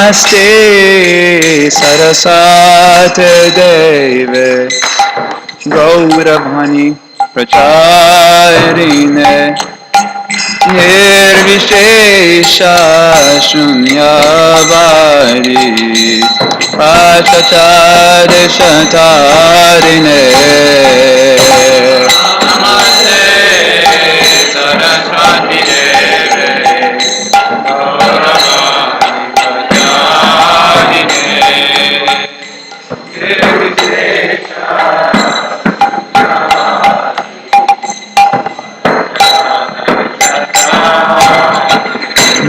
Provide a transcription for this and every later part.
Namaste Saraswati Deve Gauravani Pracharine Nirvishesha Shunyavadi Ashatarishatarine Namaste Saraswati Deve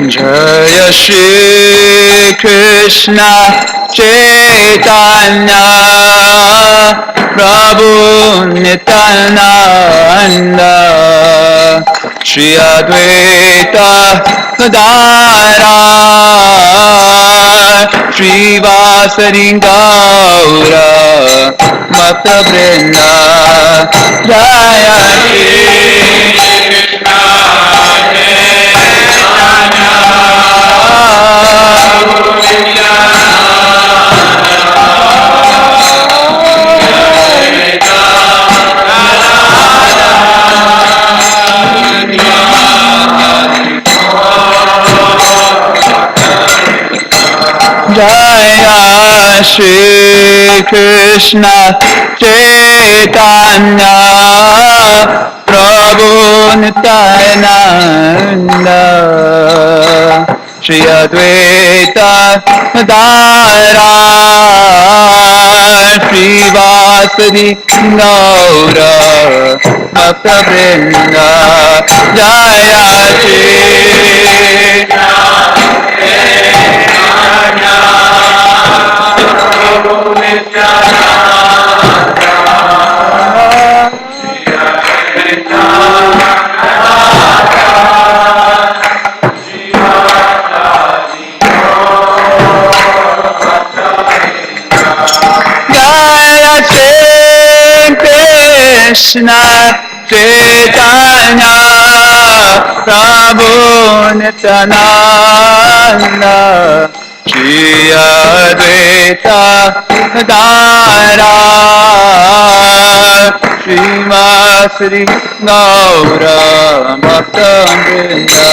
Jaya Shri Krishna Chaitanya Prabhu Nityananda Shri Advaita Gadadhara Shri Vasari Gaura Bhakta Vrinda Jaya Shri Krishna Jaya Shri Krishna Chaitanya Prabhu Nityananda Shri Advaita Gadadhara Shri Vasari Gaura Bhakta Vrinda Jaya Shri Krishna Chaitanya Prabhu Nityananda Shri Advaita Gadadhara Shri Vasari Gaura Bhakta Vrinda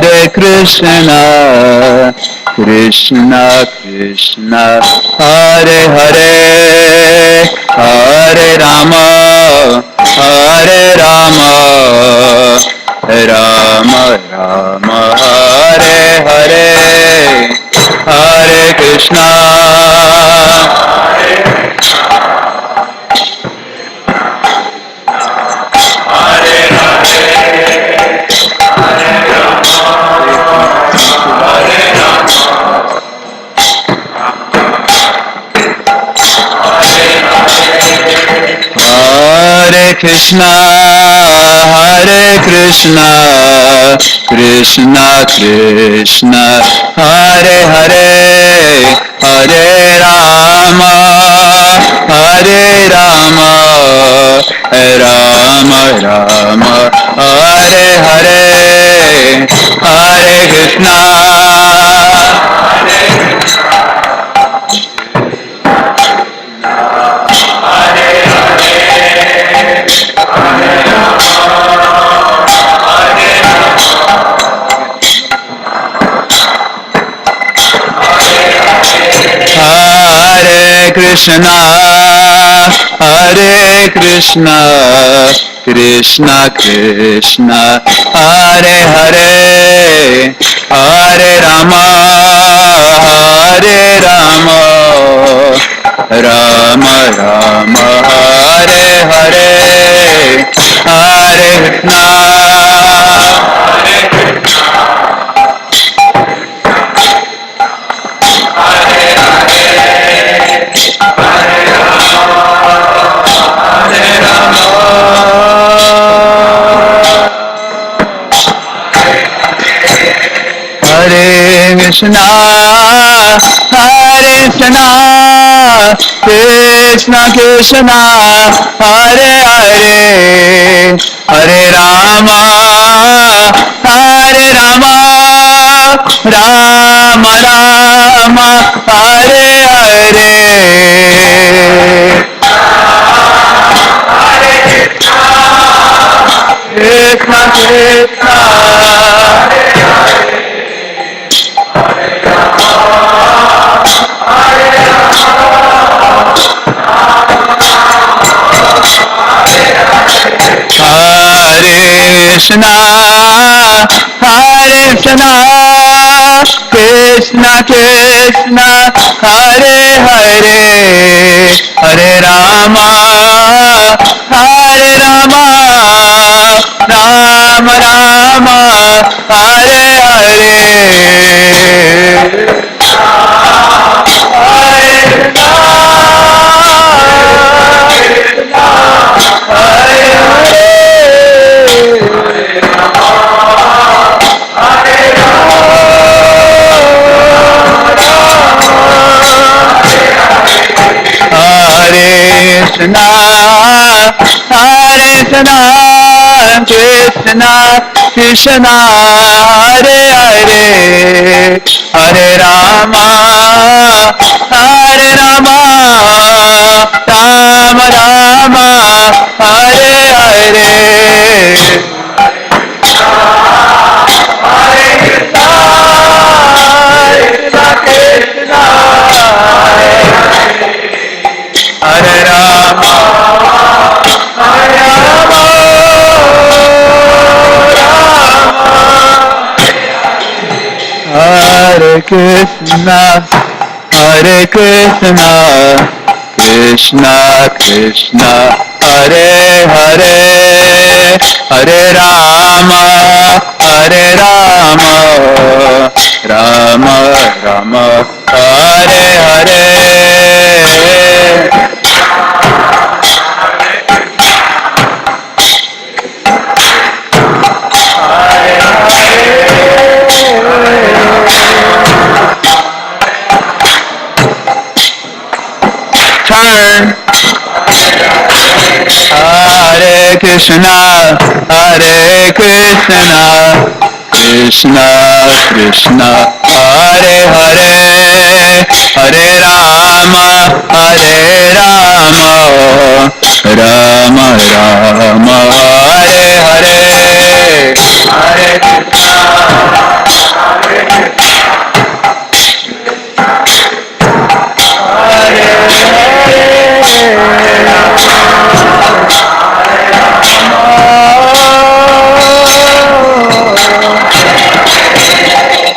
Hare Krishna, Krishna Krishna, Hare Hare, Hare Rama, Rama Rama, Hare Hare, Hare Krishna. Hare Krishna, Krishna Krishna, Hare Hare, Hare Rama, Rama Rama, Hare Hare, Hare Krishna. Hare Krishna, Krishna Krishna, Hare Hare, Hare Rama, Rama Rama, Hare Hare, Hare Krishna. Krishna, Hare Krishna, Krishna Krishna, Hare Hare, Hare Rama, Hare Rama, Rama Rama, Hare Hare. Krishna Krishna, Krishna, Hare Krishna, Krishna Krishna, Hare Hare, Hare Rama, Hare Rama, Rama Rama, Hare Hare. Krishna, Hare Krishna, Krishna Krishna, Hare Hare, Hare Rama, Hare Rama, Rama Rama, Hare Hare. Hare Rama, Hare Rama, Hare Krishna, Hare Krishna, Krishna Krishna, Hare Hare, Hare Rama, Hare Rama, Rama Rama, Hare Hare. Turn. Hare Krishna, Hare Krishna, Krishna Krishna, Hare Hare, Hare Rama, Hare Rama, Rama Rama, Hare Hare, Hare Krishna,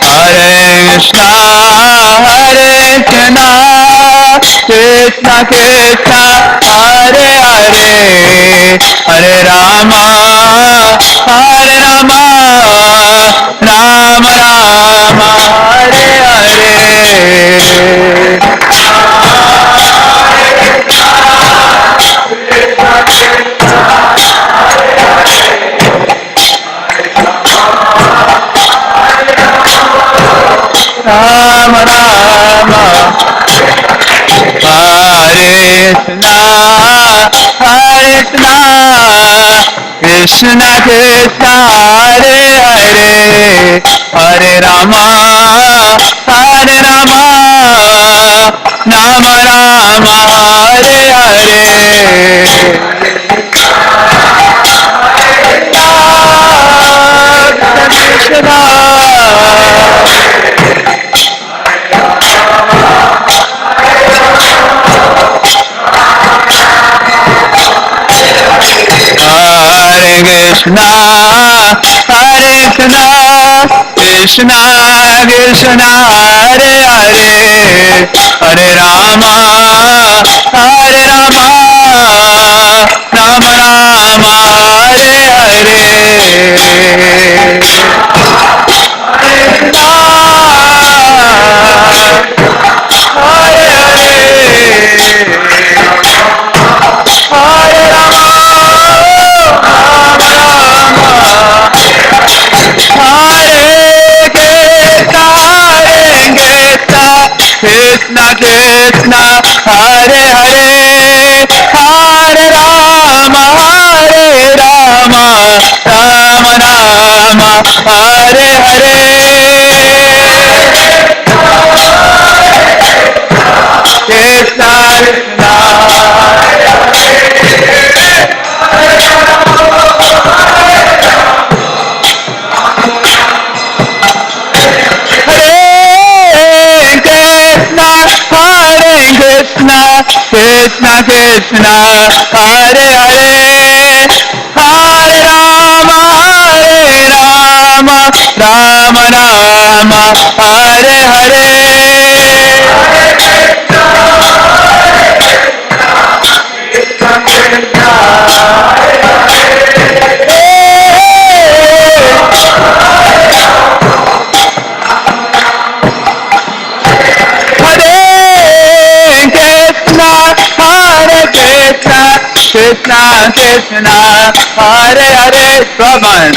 Hare Krishna, Hare Krishna, Hare Krishna, Krishna Krishna, Hare Hare, Hare Rama, Hare Rama, Rama Rama, Hare Rama Rama, Hare Krishna, Hare Krishna, Krishna Krishna, Hare Hare, Hare Rama, Hare Rama, Rama Rama, Hare Hare. Krishna, Hare Krishna, Hare Krishna, Krishna Krishna, Hare Hare, Hare Rama, Hare Rama, Rama Rama, Hare Hare. Hare Krishna Krishna Hare Hare Hare Rama Hare Rama Rama Rama Hare Hare Krishna Krishna Krishna Krishna Hare Hare Hare Rama Hare Rama Rama Rama Hare Hare Krishna Krishna Hare Hare Swabhan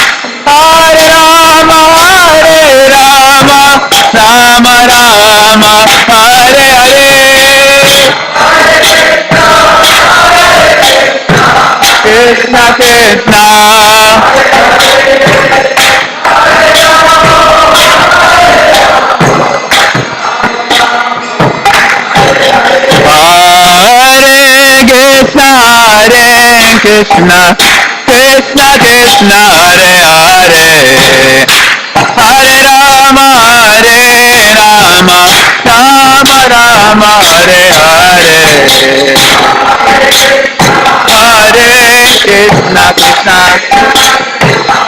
Hare Rama Hare Rama Rama Rama Hare Hare Krishna Krishna Krishna Krishna Krishna Hare Hare Hare Rama Hare Rama Rama Rama Hare Hare Hare Krishna Krishna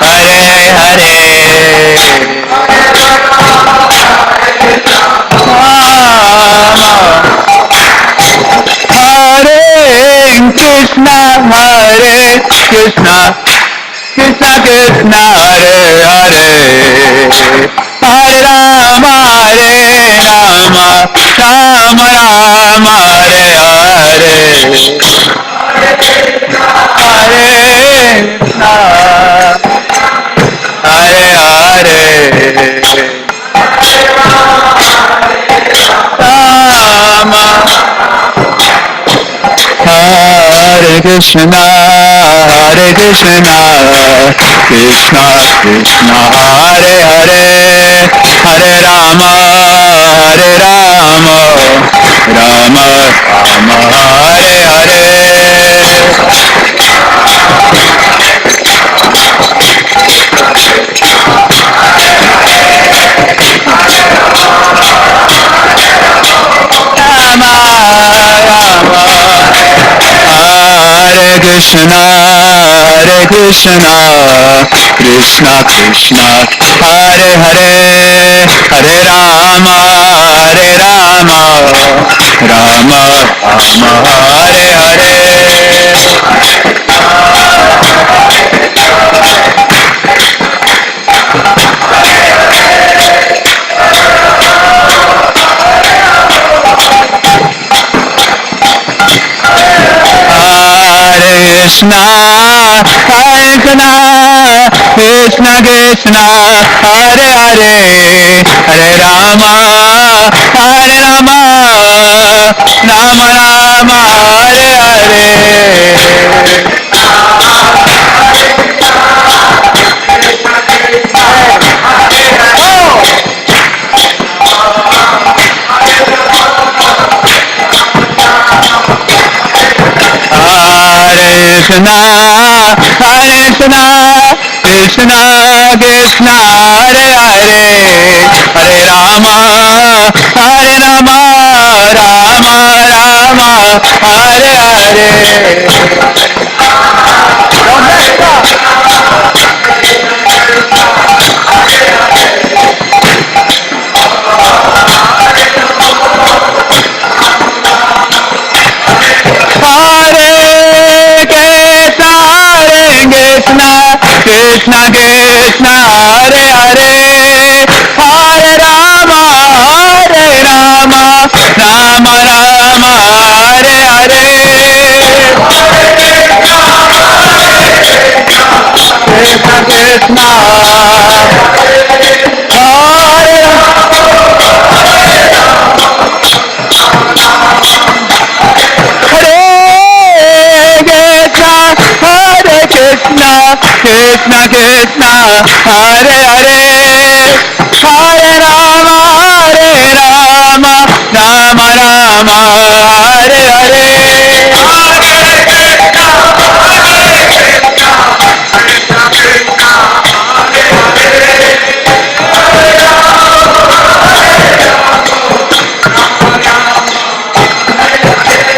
Hare Hare Krishna Hare Krishna Krishna Krishna Hare Hare Hare Rama Hare Rama Rama Rama Hare Hare Hare Krishna Hare Hare Rama Hare Krishna Krishna Krishna Hare Hare Hare Rama Hare Rama Rama Rama Hare Hare Hare Krishna Krishna Krishna Hare Hare Hare Rama Hare Rama Rama Rama Hare Hare Krishna Krishna Krishna Hare Hare Hare Rama Hare Rama Rama Rama Hare Hare Krishna Krishna Krishna Krishna Hare Hare Hare Rama Hare Rama Rama Rama Hare Hare Krishna Krishna Hare Hare Hare Rama Hare Rama Rama Rama Hare Hare Krishna Krishna Hare Krishna Krishna Hare Hare Hare Rama Rama Rama Hare Hare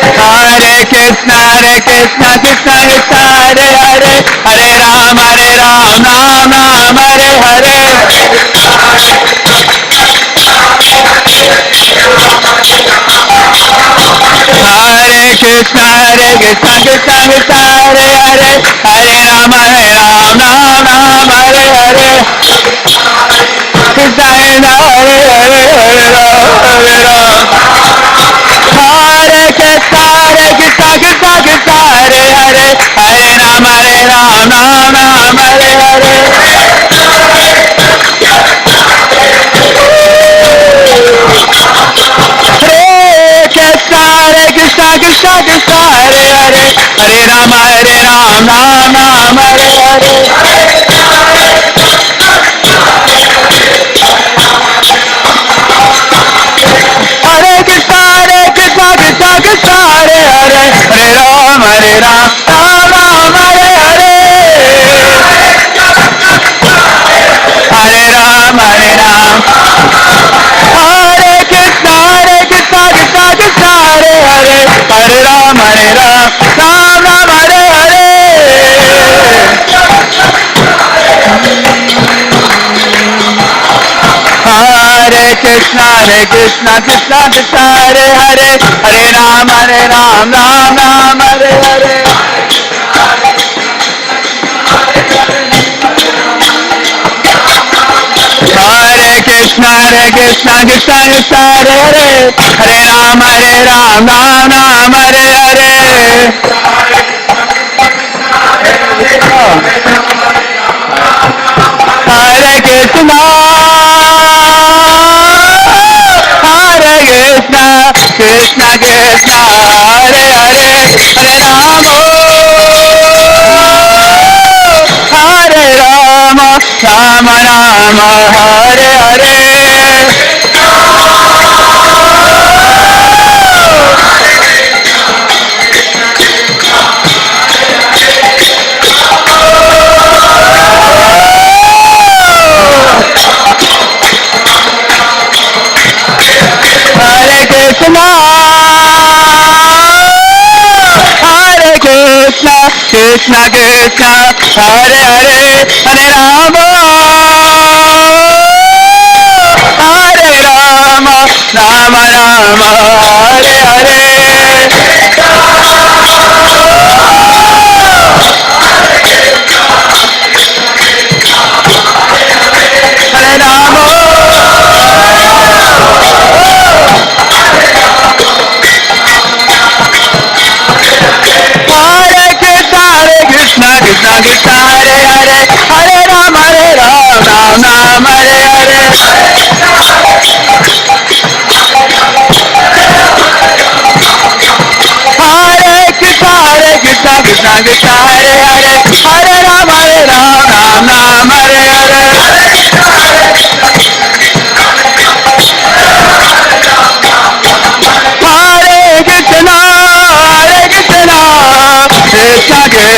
Hare Krishna Krishna Krishna Hare Hare Hare Rama Ram Ram Hare Hare Hare Krishna Krishna Krishna Hare Hare Hare Rama Ram Ram Hare Hare Krishna Hare Hare Hare Ram Hare Ram Hare Krishna Krishna Krishna Hare Hare Hare Rama Ram Ram Hare Hare Krishna Krishna Hare Hare Hare Rama Ram Hare Hare Hare Krishna Krishna Hare Hare Hare Ram Ram Hare Hare Hare Ram Hare Krishna Krishna Hare Hare Hare Ram Ram Hare Hare Hare Krishna Krishna Hare Hare Hare Ram Ram Hare Hare Hare Krishna Krishna Hare Hare Hare Ram Ram Hare Hare Hare Krishna Krishna Krishna Hare Hare Hare Rama Rama Rama Hare Hare Hare Krishna Krishna Krishna Hare Hare Hare Rama Rama Rama Hare Hare Hare Rama Krishna Krishna Hare Hare Hare Ram Ram Hare Hare Hare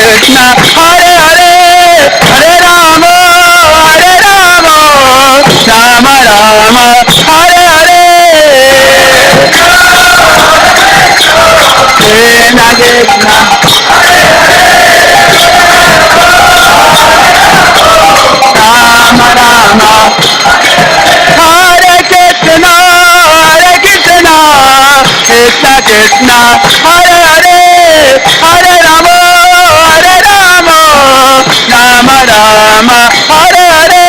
Krishna Krishna Hare Hare Hare Ram Ram Hare Hare Krishna Krishna Hare Hare Hare Rama Rama Rama Hare Hare Krishna Krishna Rama Rama Hare Krishna Krishna Krishna Hare Hare Hare Rama Rama Rama Hare Hare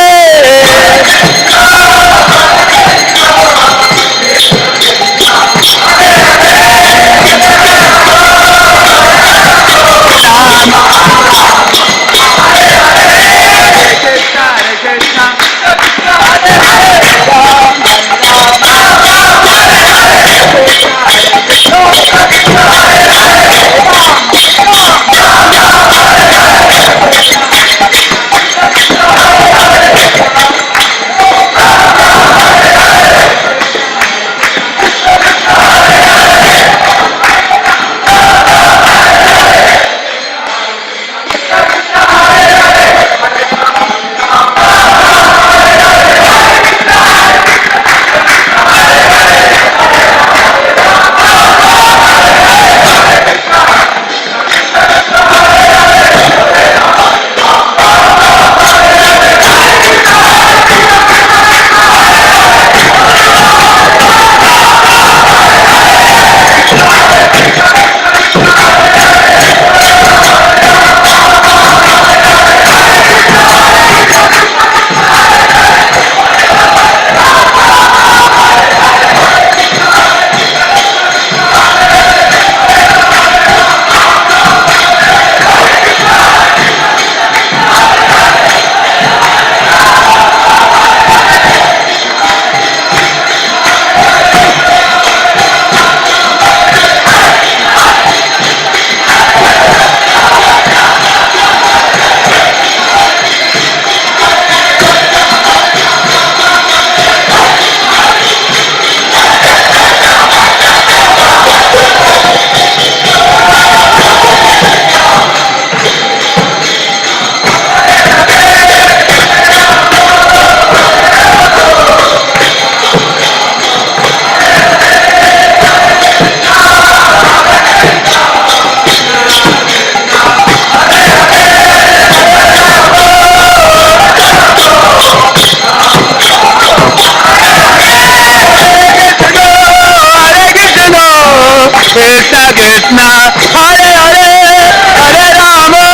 Krishna Krishna Hare Hare Hare Rama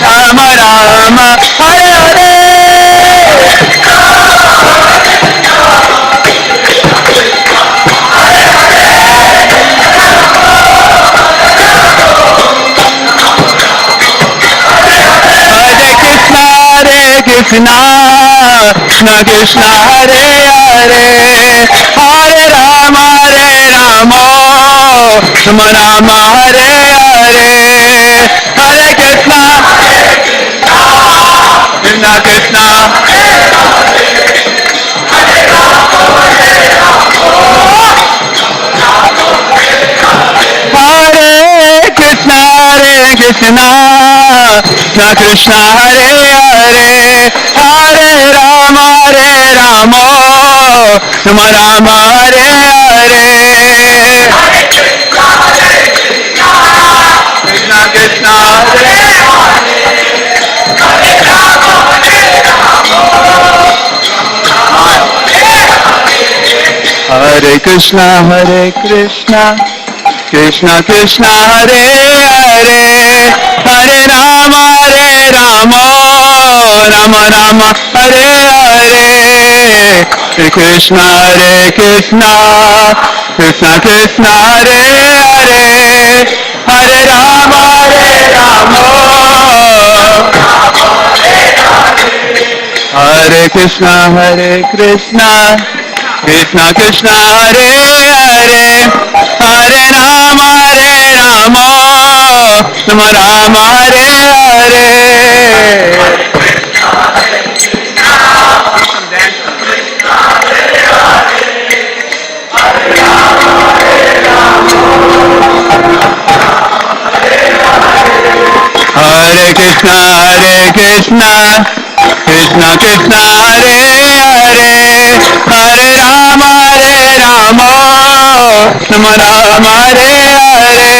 Rama Rama Hare Hare Krishna Krishna Krishna Hare Hare Hare Rama Rama Rama Hare Hare Hare Krishna Krishna Krishna Hare Krishna Krishna Krishna Hare Hare Hare Rama Rama Rama Hare Hare Krishna Krishna Hare Krishna Krishna Krishna Hare Hare Hare Rama Rama Rama Hare Hare Hare Krishna Krishna Krishna Hare Hare Hare Rama Rama Hare Krishna Krishna Krishna Hare Hare Hare Rama Rama Rama Hare Hare Hare Krishna Krishna Krishna Hare Hare Hare Rama Rama Rama Hare Hare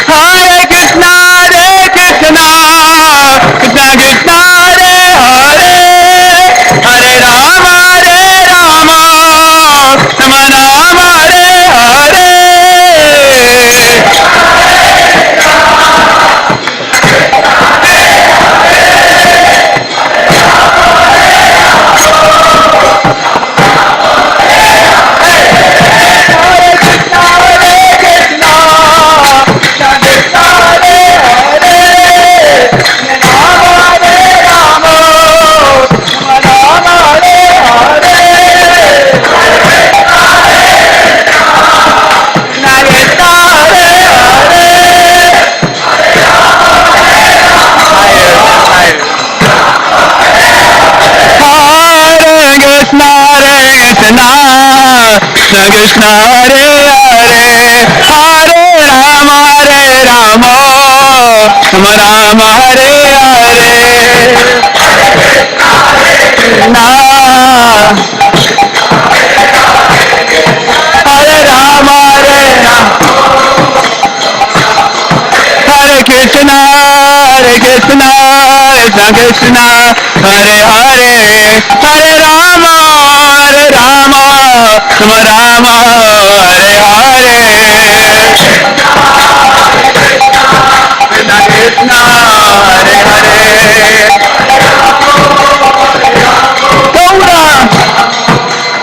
Hare Krishna Krishna Krishna Hare Hare Hare Rama Rama Rama Hare Hare Krishna Hare Hare Hare Rama Rama Rama Hare Hare Krishna Hare Rama Hare Krishna Krishna Krishna Hare Hare Hare Rama Rama Hare Hare Krishna Krishna Hare Hare Gaura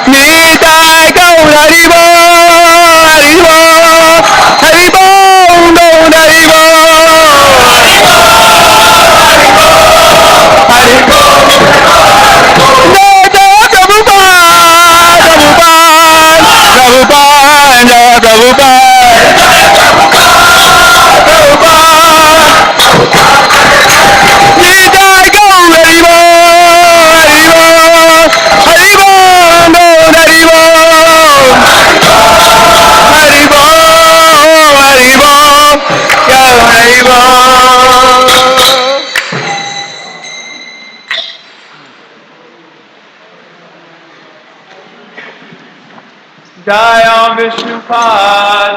Nitai Gaura Haribo Haribo Haribo Gaura Haribo Haribo Jai Om Vishnupad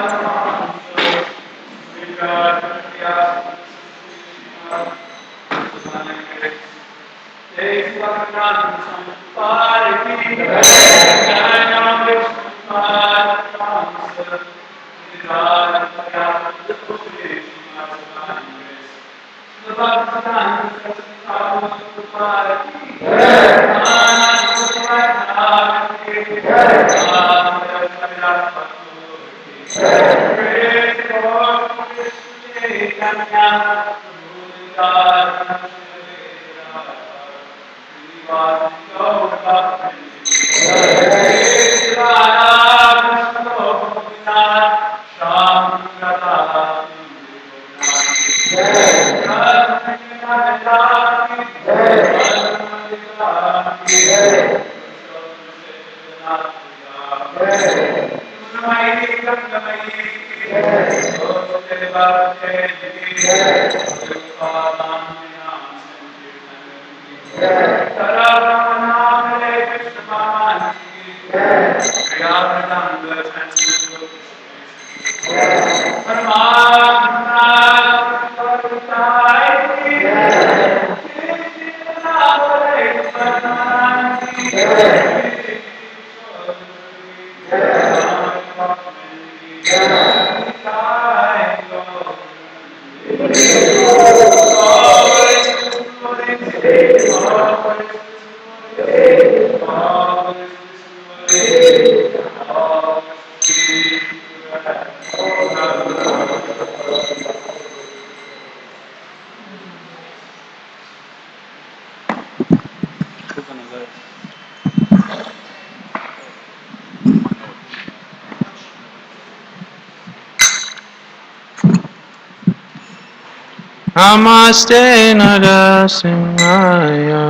Namaste Narasimhaya.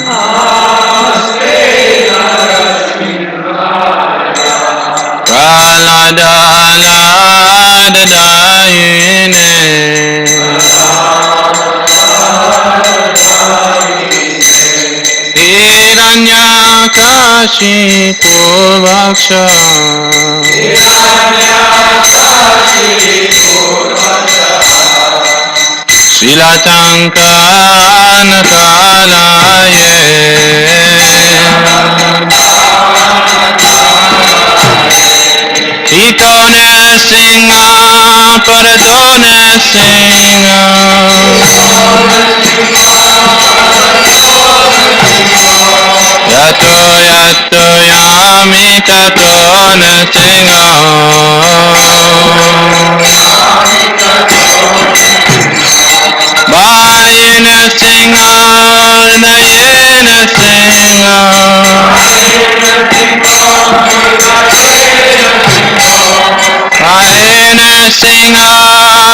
Namaste Narasimhaya. Praladadayine. Hiranyakashipu Vaksha. Shilatankanakalaye. Itone Singa Paradone Singa. Yato yato yami tatone Singa. Bayena Singa Nayena Singa. Ayena Singa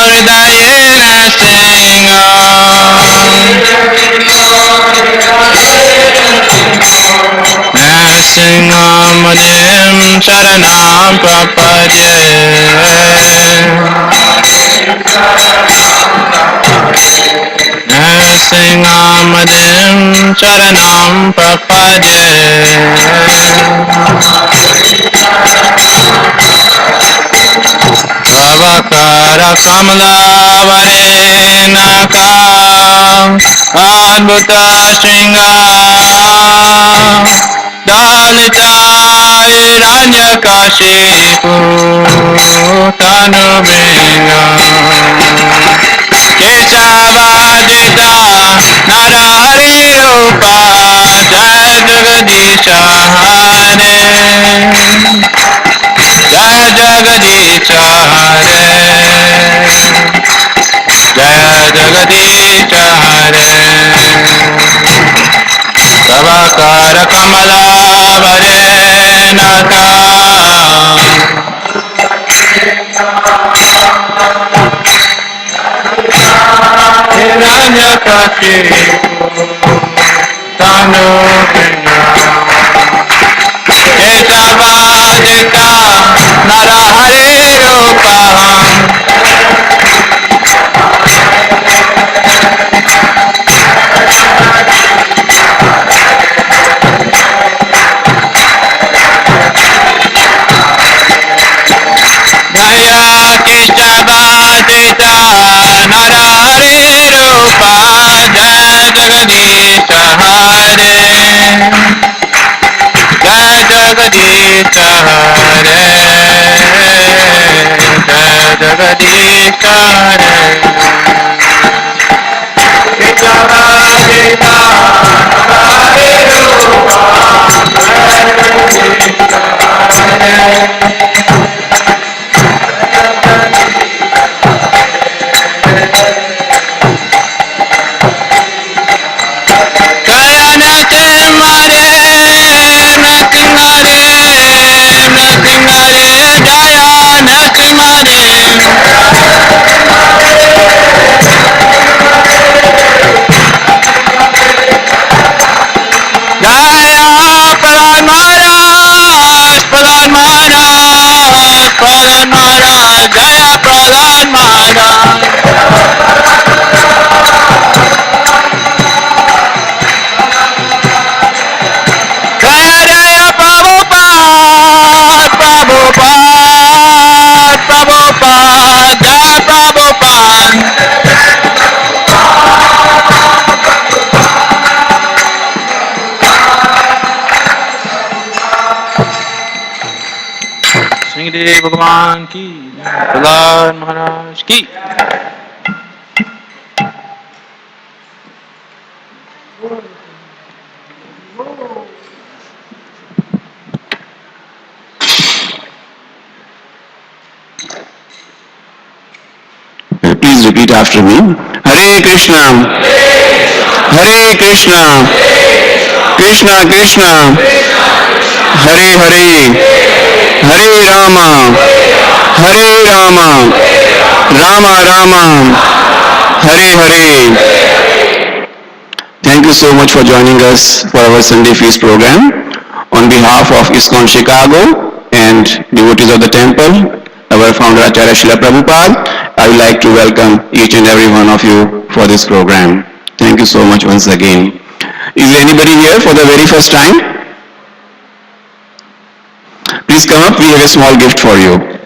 Hridayena Singa. Nasingamadem Sharanam Prapadye. Nasingamadem Sharanam Prapadye. Avakara Kamala Varenaka Adbhuta Shringa Dalita Hiranyakashipu Tanubringa Keshavadita Narahari Rupa Jai Jagadisha Hare Jai Jagadisha Hare Jai Jagadisha Hare Savakara Kamala Varenaka Hiranyakashipu Tanubringa Keshavadita Narahari Rupa Jaya Keshavadita Narahari Rupa Jai Jagadisha Hare Singhdeo भगवान की, प्रहलाद महाराज की। Please repeat after me. Hare Krishna, Hare Krishna, Krishna Krishna, Hare Hare, Hare Rama, Hare Rama, Rama Rama, Hare Hare. Thank you so much for joining us for our Sunday Feast program. On behalf of ISKCON Chicago and devotees of the temple, our founder Acharya Srila Prabhupada, I would like to welcome each and every one of you for this program. Thank you so much once again. Is there anybody here for the very first time? Please come up, we have a small gift for you.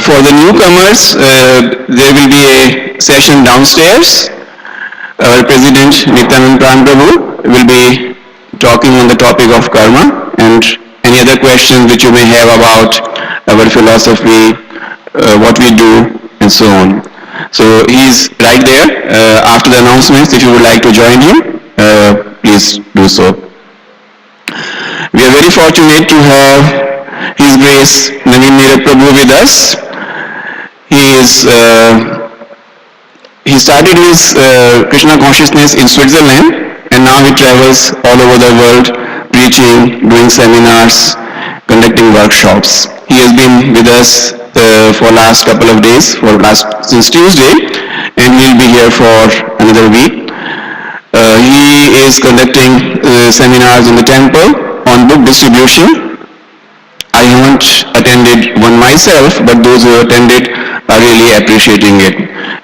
For the newcomers, there will be a session downstairs. Our President Nityanand Pran Prabhu will be talking on the topic of karma and any other questions which you may have about our philosophy, what we do, and so on. So he is right there. After the announcements, if you would like to join him, please do so. We are very fortunate to have His Grace Naveen Neeraj Prabhu with us. He started his Krishna consciousness in Switzerland, and now he travels all over the world preaching, doing seminars, conducting workshops. He has been with us for last couple of days, since Tuesday, and he'll be here for another week. He is conducting seminars in the temple on book distribution. I haven't attended one myself, but those who attended are really appreciating it.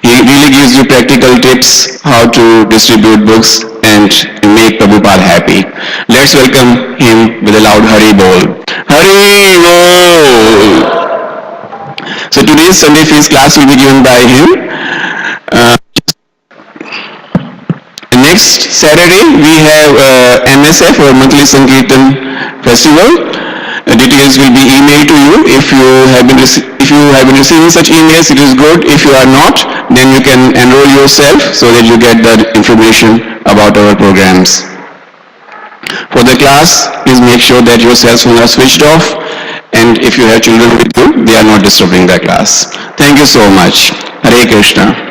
He really gives you practical tips how to distribute books and make Prabhupada happy. Let's welcome him with a loud Hari Bol. Hari Bol! So today's Sunday Feast class will be given by him. Next Saturday we have MSF or Monthly Sankirtan Festival. Details will be emailed to you. If you have been receiving such emails, it is good. If you are not, then you can enroll yourself so that you get the information about our programs. For the class, please make sure that your cell phones are switched off, and if you have children with you, they are not disturbing the class. Thank you so much. Hare Krishna.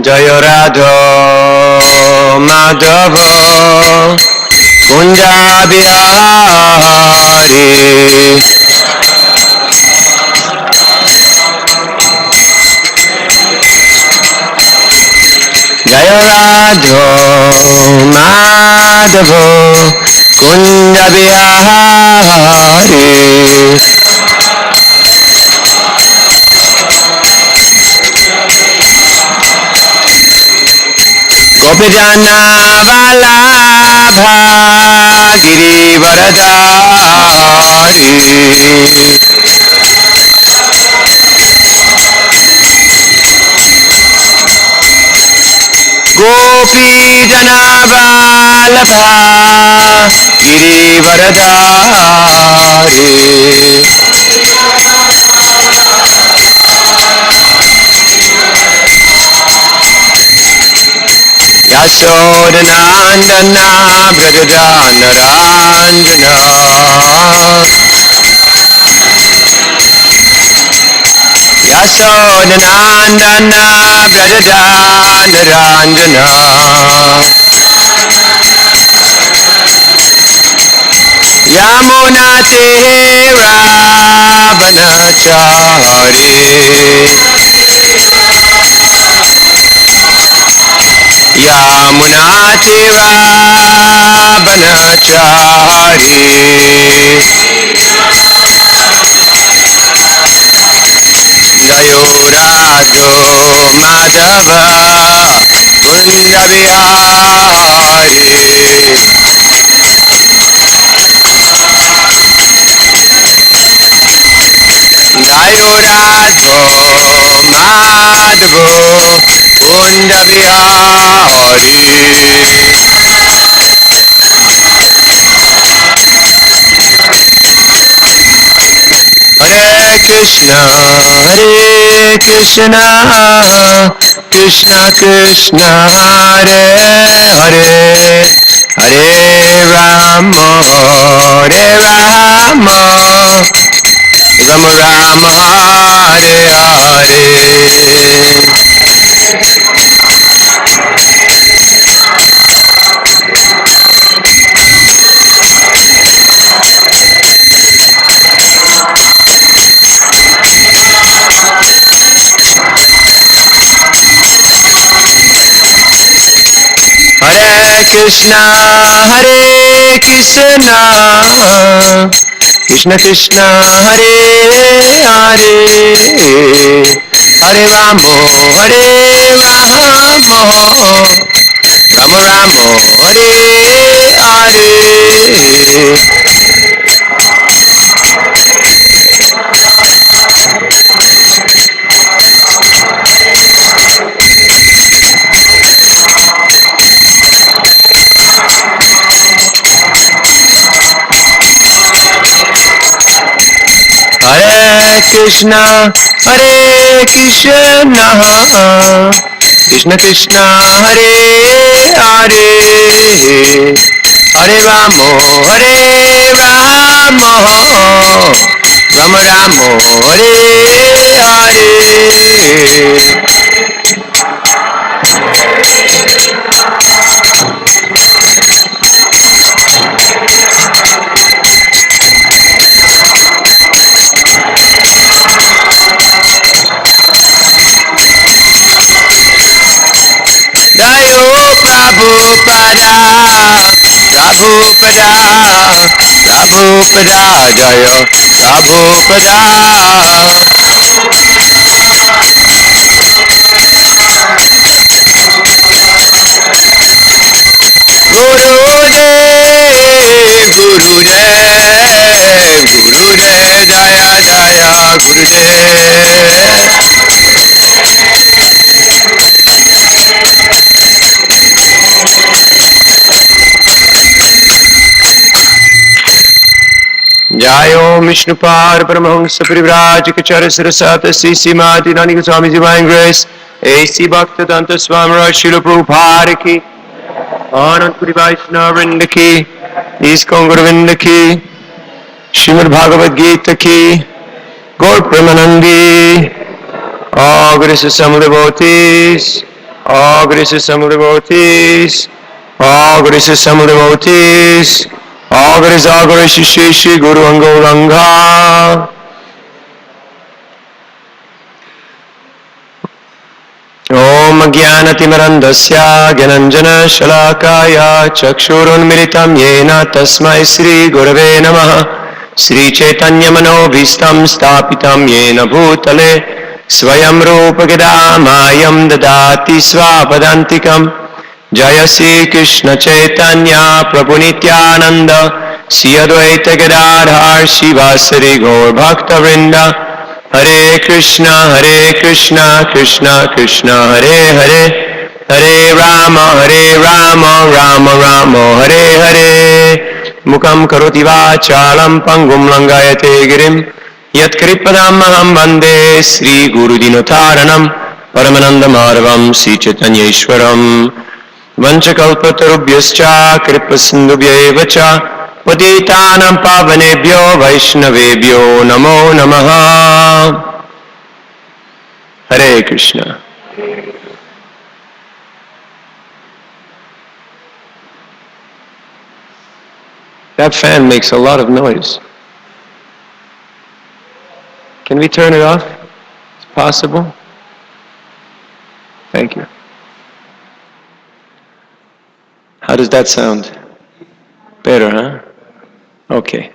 জয় রাধা মাধব কুঞ্জা বিহারী জয় রাধা মাধব কুঞ্জ বিহারী गोपी जाना वाला भागिरी वरदारी गोपी जना बाल भागिरी वरदारी यशोदनंदना ब्रजदानरांजना यशोदनंदना ब्रजदानरांजना यमुना तेरा बनचारी यमुना तेरा बनचारी जयो राधो माधव कुंज बिहारी जयो राधो माधव कुंज बिहारी हरे कृष्णा कृष्णा कृष्णा हरे हरे हरे राम राम राम हरे हरे हरे कृष्णा कृष्ण कृष्ण हरे हरे हरे राम राम राम हरे हरे हरे कृष्णा कृष्ण कृष्ण हरे हरे हरे राम राम राम हरे हरे जयो Prabhupada Prabhupada Jaya Prabhupada Gurudev Gurudev Gurudev Jaya Jaya Gurudev Jayo Vishnupad Paramahamsa Parivraj Kachara Sarasata Sisi Mati Nani Goswami Divine Grace A.C. Bhaktivedanta Swami Raj Srila Prabhupada Ki Anand Puri Vaishnava Vrinda Ki ISKCON Guruvrinda Ki Srimad Bhagavad Gita Ki Gaur Premanandi All graces some devotees All graces some devotees All graces some devotees All graces Shri Shri Guru Angauranga Om Jnanatimirandasya Gyananjana Shalakaya Chakshurunmilitam Yena Tasmai Sri Gurave Namaha Sri Chaitanya Manobhistam Stapitam Yena Bhutale Swayam Rupa Gadamayam Dadati Svapadantikam Jaya Sri Krishna Chaitanya Prabhu Nityananda Sri Advaita Gadadhar Shivasari Gaur Bhakta Vrinda Hare Krishna Krishna Krishna Hare Hare Hare Rama Rama Rama Hare Hare Mukam Karoti Vachalam Pangum Langayate Girim Yat Kripadamaham Bande Sri Guru Dinotaranam Paramananda Madhavam Sri Chaitanyeshwaram Vanchakalpatarubhyascha Kripasindubhyevacha Patitanam Pavanebhyo Vaishnavebhyo Namo Namaha Hare Krishna. That fan makes a lot of noise. Can we turn it off? It's possible? Thank you. How does that sound? Better, huh? Okay.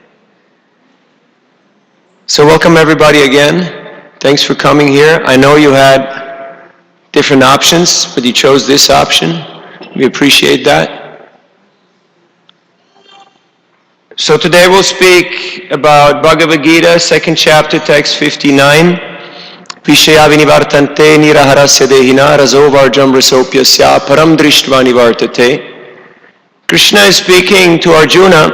So welcome everybody again. Thanks for coming here. I know you had different options, but you chose this option. We appreciate that. So today we'll speak about Bhagavad Gita, 2nd chapter, text 59. Vishaya vinivartante niraharasya dehina razo varjam rasopyasya param drishtva nivartate. Krishna is speaking to Arjuna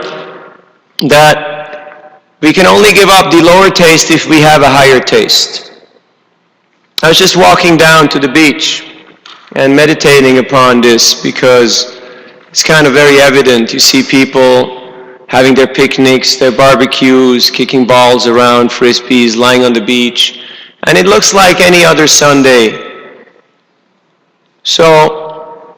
that we can only give up the lower taste if we have a higher taste. I was just walking down to the beach and meditating upon this because it's kind of very evident. You see people having their picnics, their barbecues, kicking balls around, frisbees, lying on the beach, and it looks like any other Sunday. So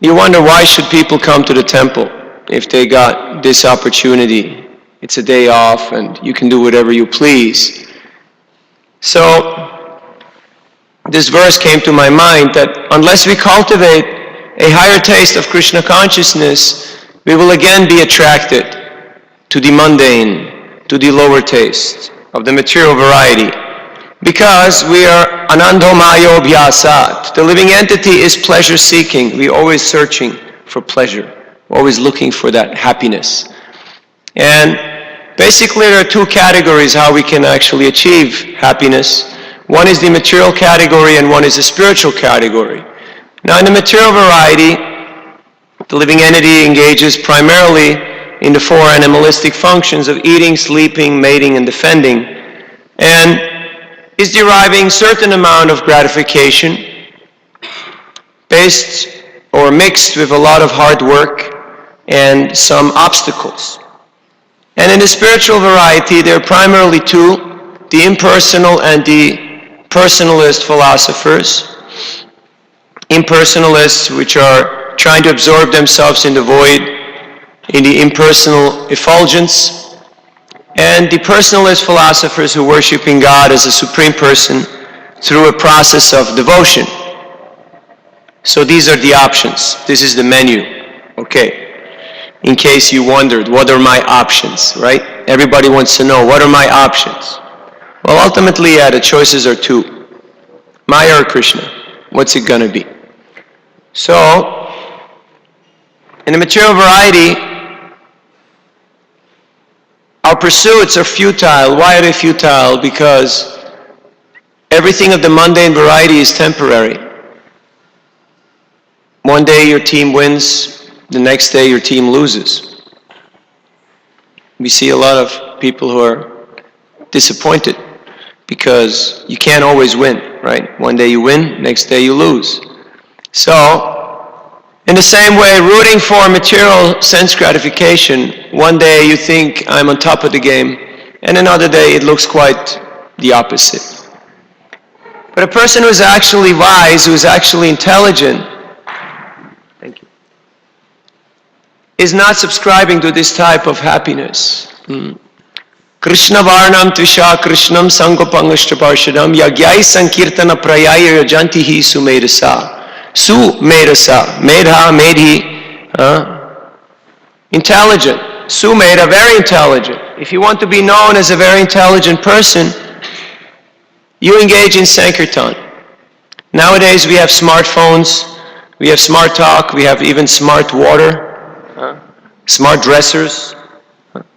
you wonder, why should people come to the temple if they got this opportunity? It's a day off and you can do whatever you please. So this verse came to my mind that unless we cultivate a higher taste of Krishna consciousness, we will again be attracted to the mundane, to the lower taste of the material variety. Because we are anandomayo bhyasat. The living entity is pleasure seeking. We're always searching for pleasure, always looking for that happiness. And basically there are two categories how we can actually achieve happiness. One is the material category and one is the spiritual category. Now in the material variety, the living entity engages primarily in the four animalistic functions of eating, sleeping, mating, and defending, and is deriving certain amount of gratification based or mixed with a lot of hard work and some obstacles. And in the spiritual variety, there are primarily two, the impersonal and the personalist philosophers. Impersonalists, which are trying to absorb themselves in the void, in the impersonal effulgence, and the personalist philosophers who are worshiping God as a supreme person through a process of devotion. So these are the options. This is the menu. Okay. in case you wondered, what are my options, right? Everybody wants to know, what are my options? Well, ultimately, the choices are two. Maya or Krishna? What's it going to be? So, in the material variety, our pursuits are futile. Why are they futile? Because everything of the mundane variety is temporary. One day your team wins, the next day your team loses. We see a lot of people who are disappointed because you can't always win, right? One day you win, next day you lose. So, in the same way, rooting for material sense gratification, one day you think I'm on top of the game, and another day it looks quite the opposite. But a person who is actually wise, who is actually intelligent, thank you, is not subscribing to this type of happiness. Krishna Varnam Tvisha Krishnam Sangopangashta Parshadam Yagyai Sankirtana Prayaya Yajantihi Sumedasa. Su-medasa, medha, medhi, intelligent. Su-meda, very intelligent. If you want to be known as a very intelligent person, you engage in Sankirtan. Nowadays we have smartphones, we have smart talk, we have even smart water, smart dressers.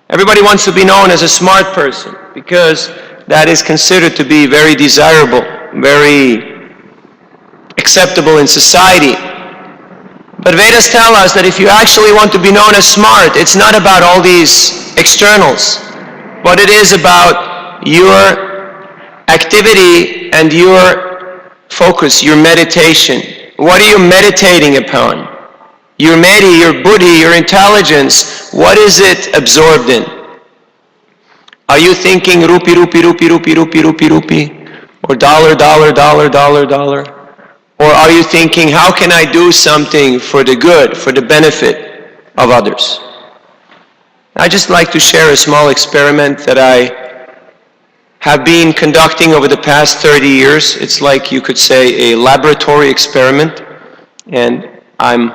Everybody wants to be known as a smart person because that is considered to be very desirable, very acceptable in society. But Vedas tell us that if you actually want to be known as smart, it's not about all these externals, but it is about your activity and your focus, your meditation. What are you meditating upon? Your medi, your buddhi, your intelligence, what is it absorbed in? Are you thinking rupee, rupee, rupee, rupee, rupee, rupee, rupee, or dollar, dollar, dollar, dollar, dollar? Or are you thinking, how can I do something for the good, for the benefit of others? I'd just like to share a small experiment that I have been conducting over the past 30 years. It's like you could say a laboratory experiment, and I'm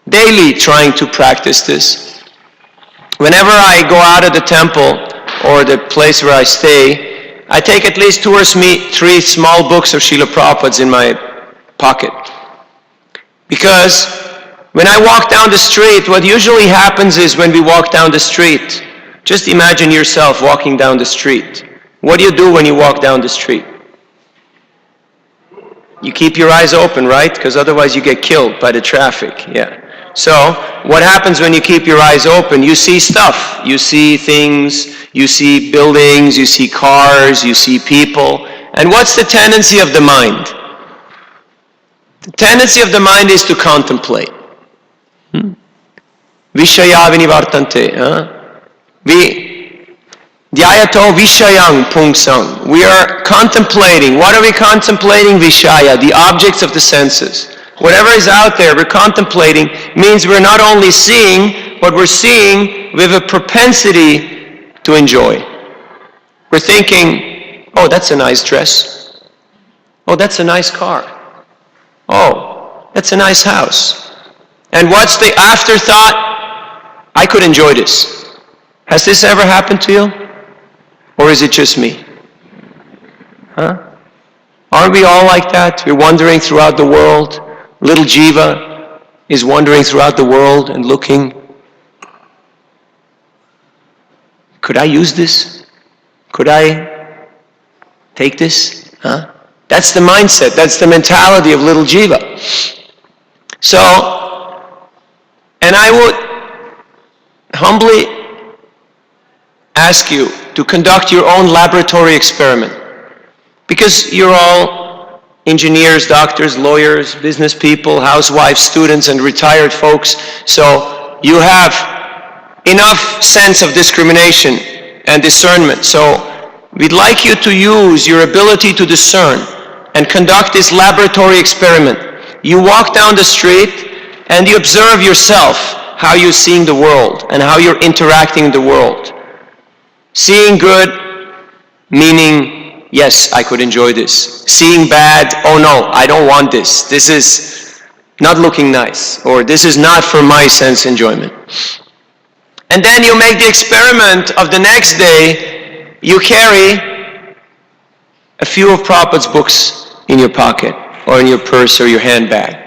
daily trying to practice this. Whenever I go out of the temple or the place where I stay, I take at least 2 or 3 small books of Srila Prabhupada's in my pocket. Because when I walk down the street, what usually happens is when we walk down the street, just imagine yourself walking down the street. What do you do when you walk down the street? You keep your eyes open, right? Because otherwise you get killed by the traffic. Yeah. So what happens when you keep your eyes open? You see stuff. You see things. You see buildings. You see cars. You see people. And what's the tendency of the mind? The tendency of the mind is to contemplate. Vishaya vinivartante. Dhyayato vishayang pungsang. We are contemplating. What are we contemplating? Vishaya, the objects of the senses. Whatever is out there, we're contemplating, means we're not only seeing, but we're seeing with a propensity to enjoy. We're thinking, oh, that's a nice dress. Oh, that's a nice car. Oh, that's a nice house. And what's the afterthought? I could enjoy this. Has this ever happened to you? Or is it just me? Aren't we all like that? We're wandering throughout the world. Little Jiva is wandering throughout the world and looking. Could I use this? Could I take this? That's the mindset, that's the mentality of little Jiva. So, and I would humbly ask you to conduct your own laboratory experiment. Because you're all engineers, doctors, lawyers, business people, housewives, students, and retired folks, so you have enough sense of discrimination and discernment. So we'd like you to use your ability to discern and conduct this laboratory experiment. You walk down the street and you observe yourself, how you're seeing the world and how you're interacting in the world. Seeing good, meaning, yes, I could enjoy this. Seeing bad, oh no, I don't want this. This is not looking nice, or this is not for my sense enjoyment. And then you make the experiment of the next day, you carry a few of Prabhupada's books in your pocket, or in your purse or your handbag.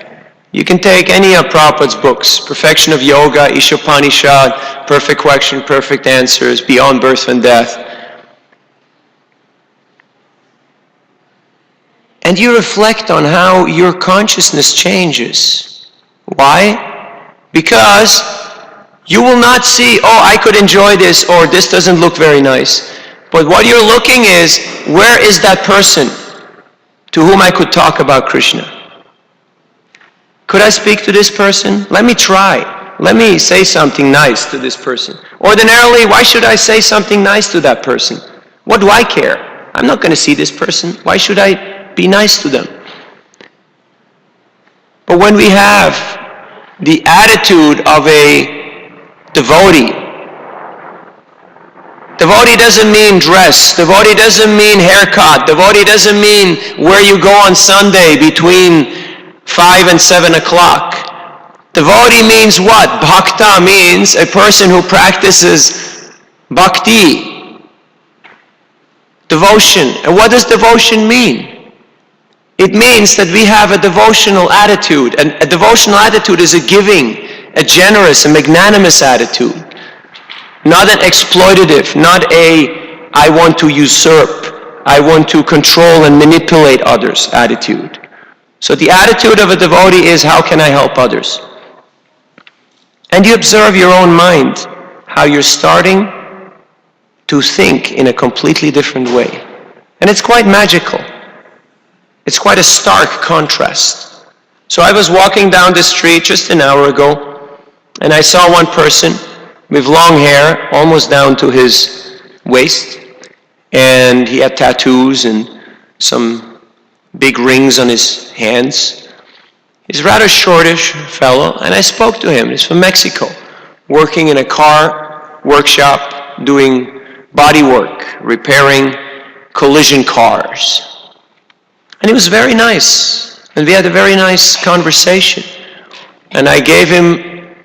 You can take any of Prabhupada's books, Perfection of Yoga, Ishopanishad, Perfect Question, Perfect Answers, Beyond Birth and Death. And you reflect on how your consciousness changes. Why? Because you will not see, oh, I could enjoy this, or this doesn't look very nice. But what you're looking is, where is that person to whom I could talk about Krishna? Could I speak to this person? Let me try. Let me say something nice to this person. Ordinarily, why should I say something nice to that person? What do I care? I'm not going to see this person. Why should I be nice to them? But when we have the attitude of a devotee, devotee doesn't mean dress, devotee doesn't mean haircut, devotee doesn't mean where you go on Sunday between 5 and 7 o'clock. Devotee means what? Bhakta means a person who practices bhakti, devotion. And what does devotion mean? It means that we have a devotional attitude. And a devotional attitude is a giving, a generous, a magnanimous attitude. Not an exploitative, not a I want to usurp, I want to control and manipulate others attitude. So the attitude of a devotee is, how can I help others? And you observe your own mind, how you're starting to think in a completely different way. And it's quite magical. It's quite a stark contrast. So I was walking down the street just an hour ago, and I saw one person with long hair, almost down to his waist, and he had tattoos and some big rings on his hands. He's a rather shortish fellow, and I spoke to him. He's from Mexico, working in a car workshop, doing body work, repairing collision cars. And he was very nice, and we had a very nice conversation. And I gave him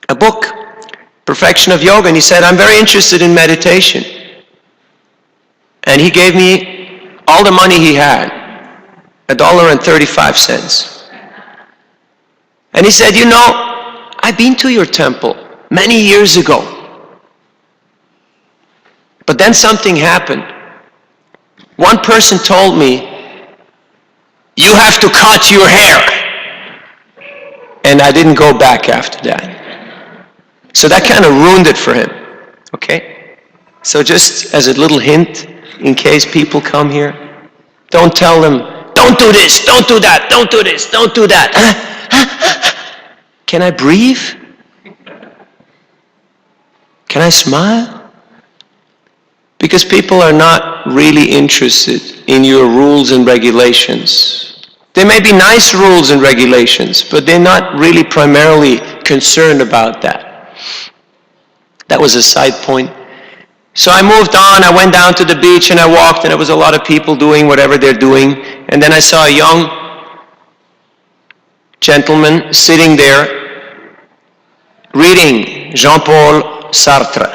a book, Perfection of Yoga, and he said, I'm very interested in meditation. And he gave me all the money he had, $1.35. And he said, you know, I've been to your temple many years ago. But then something happened. One person told me, you have to cut your hair. And I didn't go back after that. So that kind of ruined it for him. Okay? So just as a little hint, in case people come here, don't tell them, don't do this, don't do that, don't do this, don't do that. Can I breathe? Can I smile? Because people are not really interested in your rules and regulations. There may be nice rules and regulations, but they're not really primarily concerned about that. That was a side point. So I moved on, I went down to the beach and I walked, and there was a lot of people doing whatever they're doing. And then I saw a young gentleman sitting there reading Jean-Paul Sartre,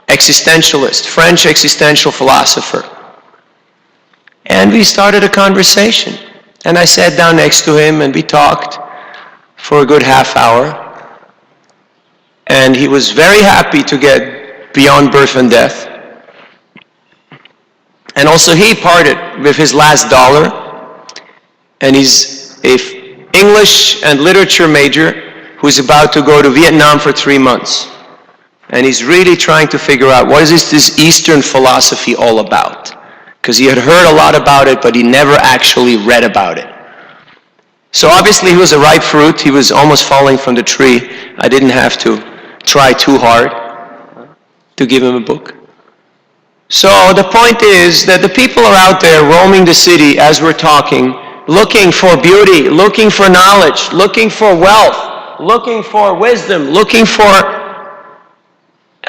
existentialist, French existential philosopher. And we started a conversation. And I sat down next to him and we talked for a good half hour. And he was very happy to get beyond birth and death. And also he parted with his last dollar. And he's an English and literature major who's about to go to Vietnam for 3 months. And he's really trying to figure out, what is this Eastern philosophy all about? Because he had heard a lot about it, but he never actually read about it. So obviously he was a ripe fruit. He was almost falling from the tree. I didn't have to try too hard to give him a book. So the point is that the people are out there roaming the city as we're talking, looking for beauty, looking for knowledge, looking for wealth, looking for wisdom, looking for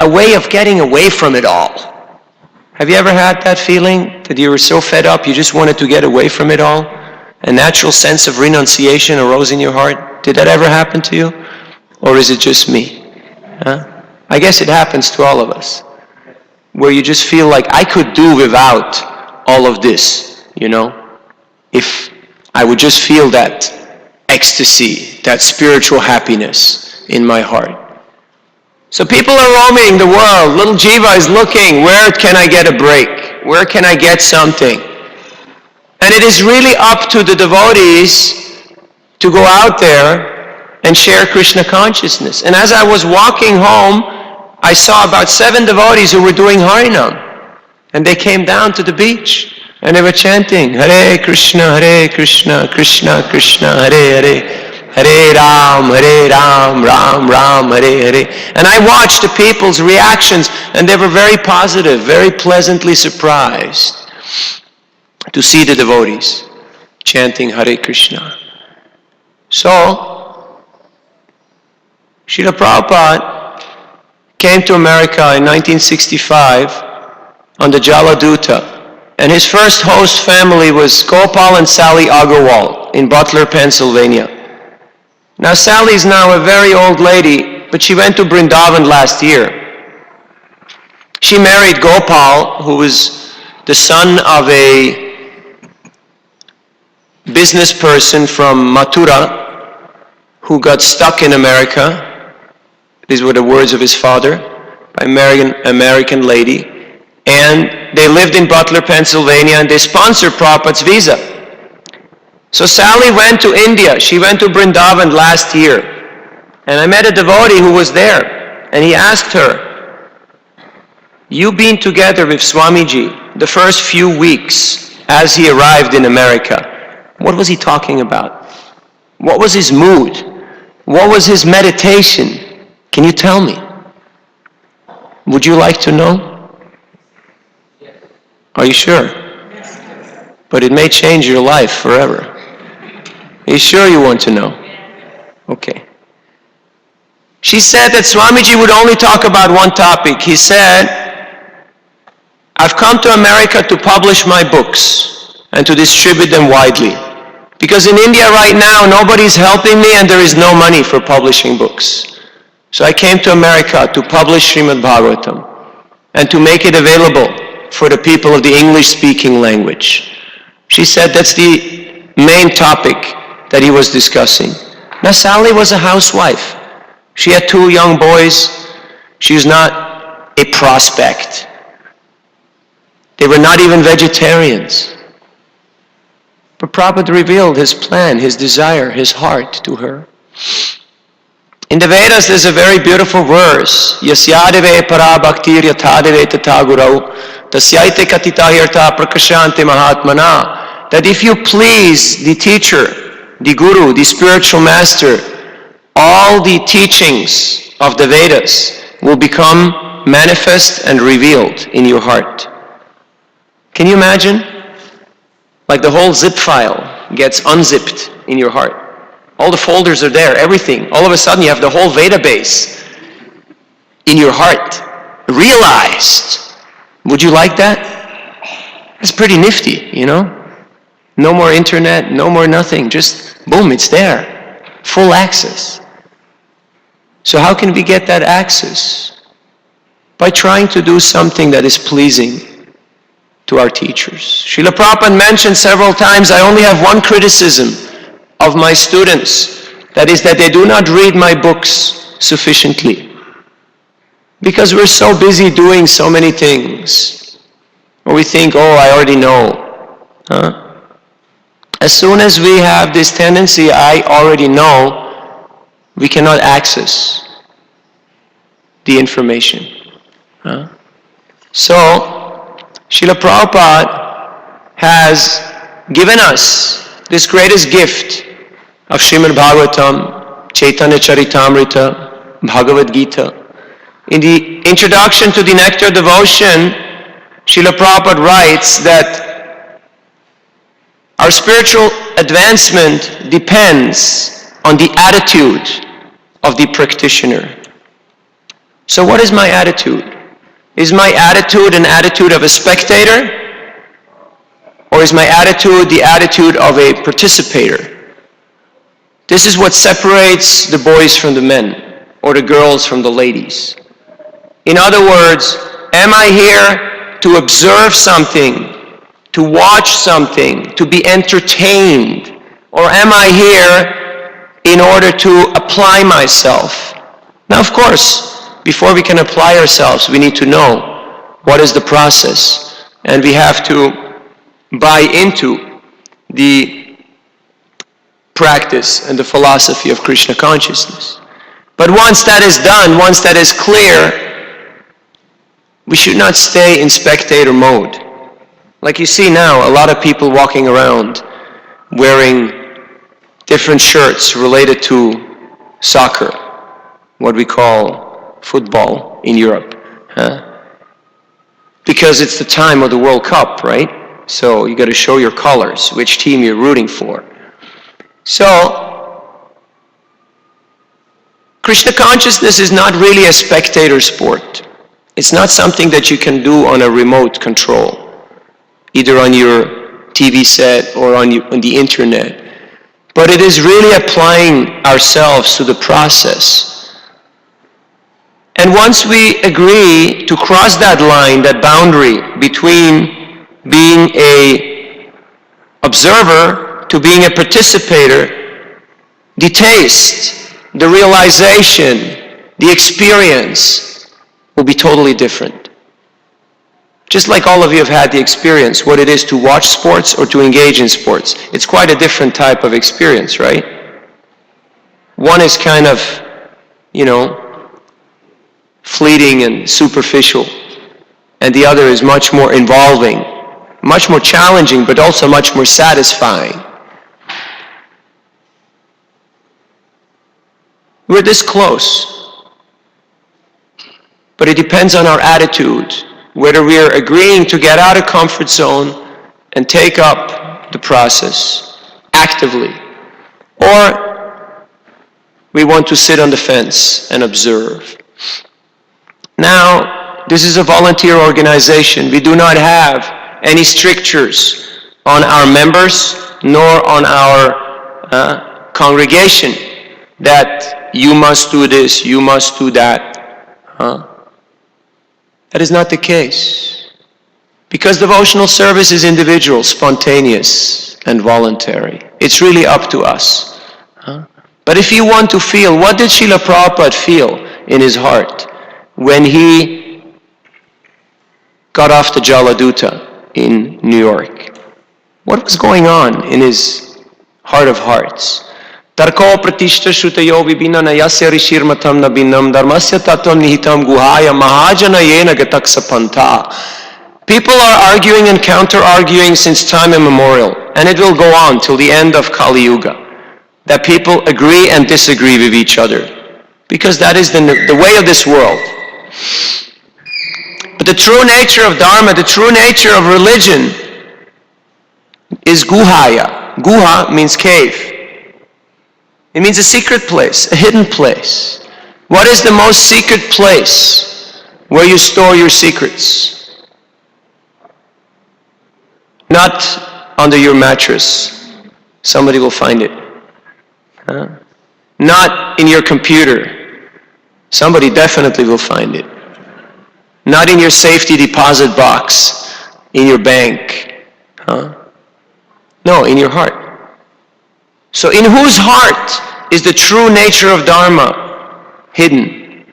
a way of getting away from it all. Have you ever had that feeling that you were so fed up you just wanted to get away from it all? A natural sense of renunciation arose in your heart? Did that ever happen to you? Or is it just me? I guess it happens to all of us, where you just feel like I could do without all of this, you know, if I would just feel that ecstasy, that spiritual happiness in my heart. So people are roaming the world. Little Jiva is looking, where can I get a break? Where can I get something? And it is really up to the devotees to go out there and share Krishna consciousness. And as I was walking home, I saw about 7 devotees who were doing Harinam. And they came down to the beach and they were chanting, Hare Krishna, Krishna Krishna, Hare Hare. Hare Ram, Ram Ram, Hare Hare. And I watched the people's reactions, and they were very positive, very pleasantly surprised to see the devotees chanting Hare Krishna. So, Srila Prabhupada came to America in 1965 on the Jaladuta, and his first host family was Gopal and Sally Agarwal in Butler, Pennsylvania. Now Sally is now a very old lady, but she went to Vrindavan last year. She married Gopal, who was the son of a business person from Mathura, who got stuck in America. These were the words of his father, an American lady. And they lived in Butler, Pennsylvania, and they sponsored Prabhupada's visa. So Sally went to India. She went to Vrindavan last year. And I met a devotee who was there. And he asked her, you've been together with Swamiji the first few weeks as he arrived in America. What was he talking about? What was his mood? What was his meditation? Can you tell me? Would you like to know? Are you sure? But it may change your life forever. Are you sure you want to know? Okay. She said that Swamiji would only talk about one topic. He said, I've come to America to publish my books and to distribute them widely. Because in India right now, nobody's helping me and there is no money for publishing books. So I came to America to publish Srimad Bhagavatam and to make it available for the people of the English-speaking language. She said that's the main topic that he was discussing. Now Sally was a housewife. She had 2 young boys. She was not a prospect. They were not even vegetarians. But Prabhupada revealed his plan, his desire, his heart to her. In the Vedas there's a very beautiful verse, Yasyadeve para bhaktir yathadeve tata gurau tasyaite katita hirta prakashante mahatmana, that if you please the teacher, the guru, the spiritual master, all the teachings of the Vedas will become manifest and revealed in your heart. Can you imagine? Like the whole zip file gets unzipped in your heart. All the folders are there, everything. All of a sudden you have the whole Veda base in your heart, realized. Would you like that? It's pretty nifty, you know? No more internet, no more nothing, just boom, it's there. Full access. So how can we get that access? By trying to do something that is pleasing to our teachers. Srila Prabhupada mentioned several times, I only have one criticism of my students, that is that they do not read my books sufficiently. Because we're so busy doing so many things. Or we think, oh, I already know. Huh? As soon as we have this tendency, I already know, we cannot access the information. Huh? So, Srila Prabhupada has given us this greatest gift of Srimad Bhagavatam, Chaitanya Charitamrita, Bhagavad Gita. In the introduction to the Nectar Devotion, Srila Prabhupada writes that our spiritual advancement depends on the attitude of the practitioner. So what is my attitude? Is my attitude an attitude of a spectator? Or is my attitude the attitude of a participator? This is what separates the boys from the men, or the girls from the ladies. In other words, am I here to observe something, to watch something, to be entertained? Or am I here in order to apply myself? Now, of course, before we can apply ourselves, we need to know what is the process. And we have to buy into the practice and the philosophy of Krishna consciousness. But once that is done, once that is clear, we should not stay in spectator mode. Like you see now, a lot of people walking around wearing different shirts related to soccer, what we call football in Europe. Because it's the time of the World Cup, right? So you got to show your colors, which team you're rooting for. So, Krishna consciousness is not really a spectator sport. It's not something that you can do on a remote control, either on your TV set or on the internet. But it is really applying ourselves to the process. And once we agree to cross that line, that boundary between being an observer to being a participator, the taste, the realization, the experience will be totally different. Just like all of you have had the experience, what it is to watch sports or to engage in sports. It's quite a different type of experience, right? One is kind of, fleeting and superficial, and the other is much more involving, much more challenging, but also much more satisfying. We're this close. But it depends on our attitude, whether we are agreeing to get out of comfort zone and take up the process actively, or we want to sit on the fence and observe. Now, this is a volunteer organization. We do not have any strictures on our members nor on our congregation that you must do this, you must do that. That is not the case. Because devotional service is individual, spontaneous, and voluntary. It's really up to us. But if you want to feel, what did Srila Prabhupada feel in his heart when he got off the Jaladuta in New York? What was going on in his heart of hearts? Tarko pratishta shutayo vibina nayasya rishirmatam nabinam dharmasya tattvam nihitam guhaya mahajanayena gataksapanta. People are arguing and counter-arguing since time immemorial, and it will go on till the end of Kali Yuga, that people agree and disagree with each other, because that is the way of this world. But the true nature of Dharma, the true nature of religion is guhaya. Guha means cave. It means a secret place, a hidden place. What is the most secret place where you store your secrets? Not under your mattress. Somebody will find it. Not in your computer. Somebody definitely will find it. Not in your safety deposit box, in your bank. No, in your heart. So in whose heart is the true nature of Dharma hidden?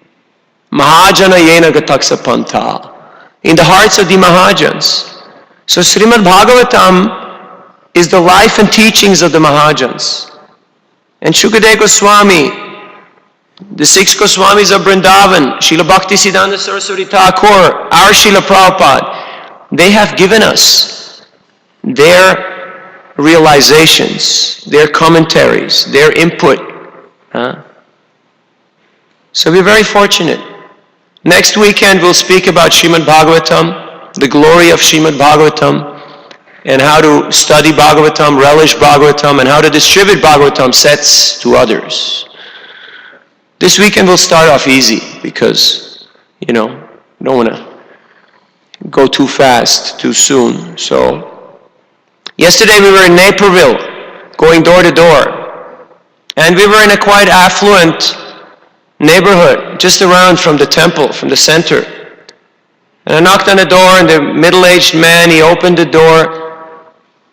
Mahajana yena gataksapanta. In the hearts of the Mahajans. So Srimad Bhagavatam is the life and teachings of the Mahajans. And Shukadeva Goswami, the 6 Goswamis of Vrindavan, Srila Bhaktisiddhanta Saraswati Thakur, our Srila Prabhupada, they have given us their realizations, their commentaries, their input. So we're very fortunate. Next weekend we'll speak about Srimad Bhagavatam, the glory of Srimad Bhagavatam, and how to study Bhagavatam, relish Bhagavatam, and how to distribute Bhagavatam sets to others. This weekend we'll start off easy because, we don't want to go too fast, too soon. So yesterday we were in Naperville, going door to door. And we were in a quite affluent neighborhood, just around from the temple, from the center. And I knocked on the door, and the middle-aged man, he opened the door,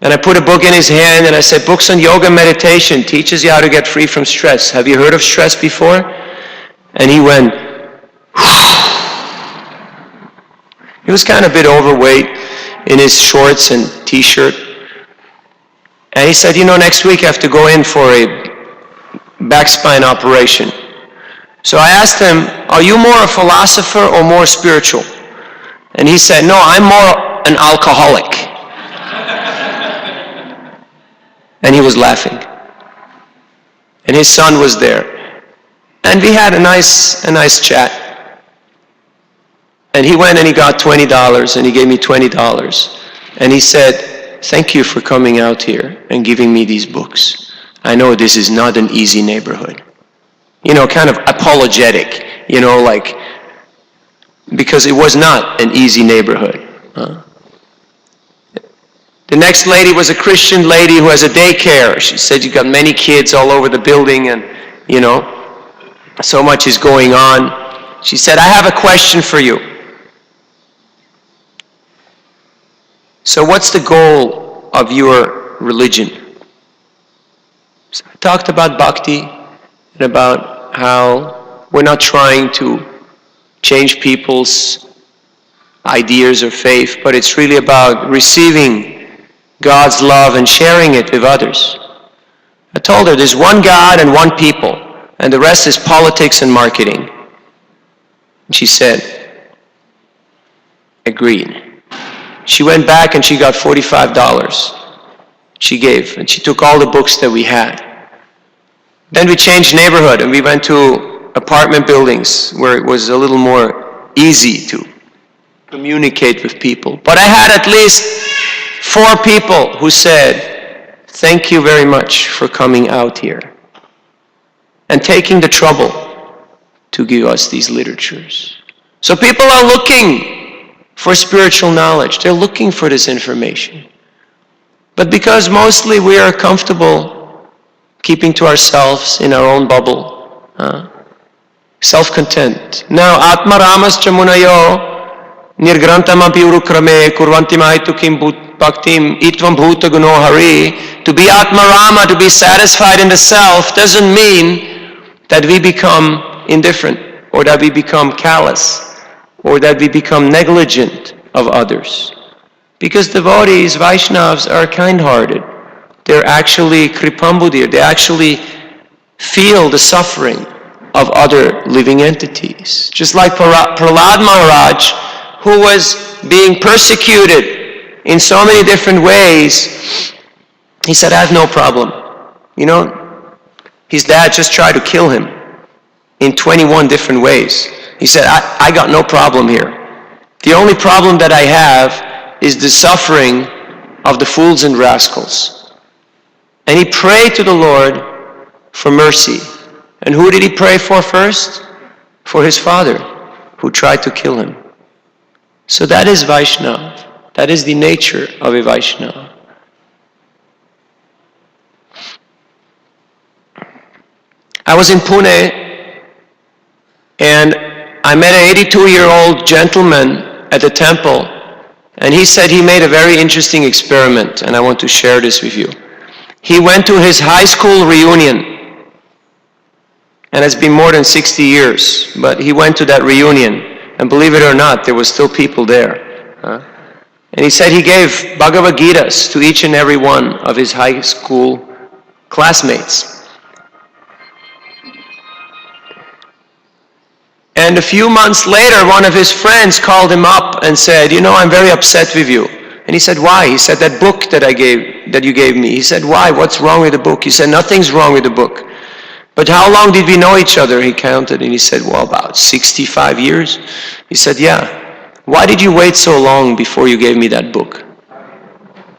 and I put a book in his hand, and I said, "Books on yoga meditation teaches you how to get free from stress. Have you heard of stress before?" And he went, he was kind of a bit overweight in his shorts and t-shirt. And he said, "Next week I have to go in for a back spine operation." So I asked him, "Are you more a philosopher or more spiritual?" And he said, "No, I'm more an alcoholic." And he was laughing. And his son was there. And we had a nice chat. And he went and he got $20, and he gave me $20. And he said, "Thank you for coming out here and giving me these books. I know this is not an easy neighborhood." Kind of apologetic, because it was not an easy neighborhood. The next lady was a Christian lady who has a daycare. She said, "You got many kids all over the building, and, so much is going on." She said, "I have a question for you. So what's the goal of your religion?" So I talked about bhakti and about how we're not trying to change people's ideas or faith, but it's really about receiving God's love and sharing it with others. I told her there's one God and one people, and the rest is politics and marketing. And she said, "Agreed." She went back and she got $45. She gave, and she took all the books that we had. Then we changed neighborhood, and we went to apartment buildings where it was a little more easy to communicate with people. But I had at least 4 people who said, "Thank you very much for coming out here and taking the trouble to give us these literatures." So people are looking for spiritual knowledge. They're looking for this information. But because mostly we are comfortable keeping to ourselves in our own bubble, self-content. Now, Atma Ramascha Munayo Nirgrantamapi Urukrame Kurvanti Mahitukim Bhaktim Itvam Bhuta Guno Hari. To be Atma Rama, to be satisfied in the self, doesn't mean that we become indifferent, or that we become callous, or that we become negligent of others. Because devotees, Vaishnavas, are kind-hearted. They're actually Kripambudir. They actually feel the suffering of other living entities. Just like Prahlad Maharaj, who was being persecuted in so many different ways, he said, "I have no problem." His dad just tried to kill him in 21 different ways. He said, I got no problem here. The only problem that I have is the suffering of the fools and rascals. And he prayed to the Lord for mercy. And who did he pray for first? For his father, who tried to kill him. So that is Vaishnava. That is the nature of a Vaishnava. I was in Pune, and I met an 82-year-old gentleman at the temple, and he said he made a very interesting experiment, and I want to share this with you. He went to his high school reunion, and it's been more than 60 years, but he went to that reunion, and believe it or not, there were still people there. And he said he gave Bhagavad Gitas to each and every one of his high school classmates. And a few months later, one of his friends called him up and said, "I'm very upset with you." And he said, "Why?" He said, "That book that you gave me." He said, "Why? What's wrong with the book?" He said, "Nothing's wrong with the book." "But how long did we know each other?" He counted, and he said, "Well, about 65 years. He said, "Yeah. Why did you wait so long before you gave me that book?"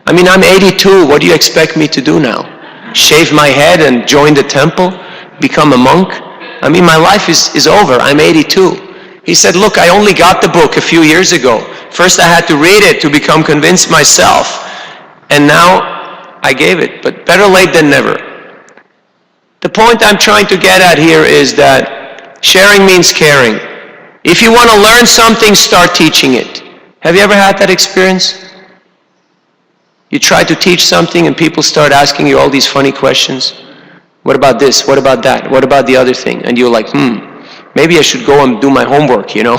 I mean, I'm 82. What do you expect me to do now? Shave my head and join the temple? Become a monk? I mean, my life is over. I'm 82. He said, "Look, I only got the book a few years ago. First I had to read it to become convinced myself. And now I gave it. But better late than never." The point I'm trying to get at here is that Sharing means caring. If you want to learn something, start teaching it. Have you ever had that experience? You try to teach something and people start asking you all these funny questions. What about this? What about that? What about the other thing? And you're like, maybe I should go and do my homework, you know?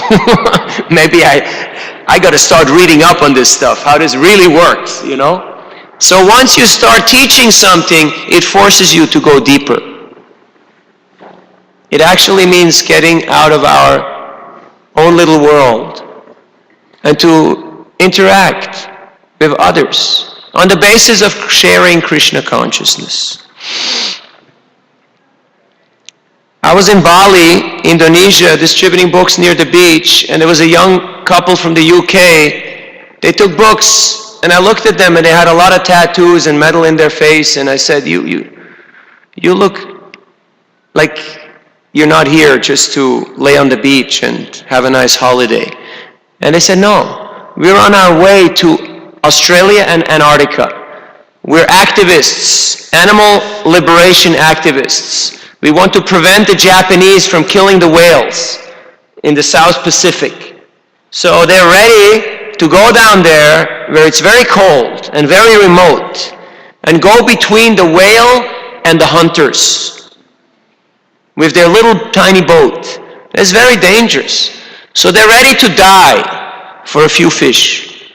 Maybe I got to start reading up on this stuff, how this really works, you know? So once you start teaching something, it forces you to go deeper. It actually means getting out of our own little world and to interact with others on the basis of sharing Krishna consciousness. I was in Bali, Indonesia, distributing books near the beach, and there was a young couple from the UK. They took books, and I looked at them, and they had a lot of tattoos and metal in their face, and I said, you look like you're not here just to lay on the beach and have a nice holiday. And they said, no, we're on our way to Australia and Antarctica. We're activists, animal liberation activists. We want to prevent the Japanese from killing the whales in the South Pacific. So they're ready to go down there where it's very cold and very remote and go between the whale and the hunters with their little tiny boat. It's very dangerous. So they're ready to die for a few fish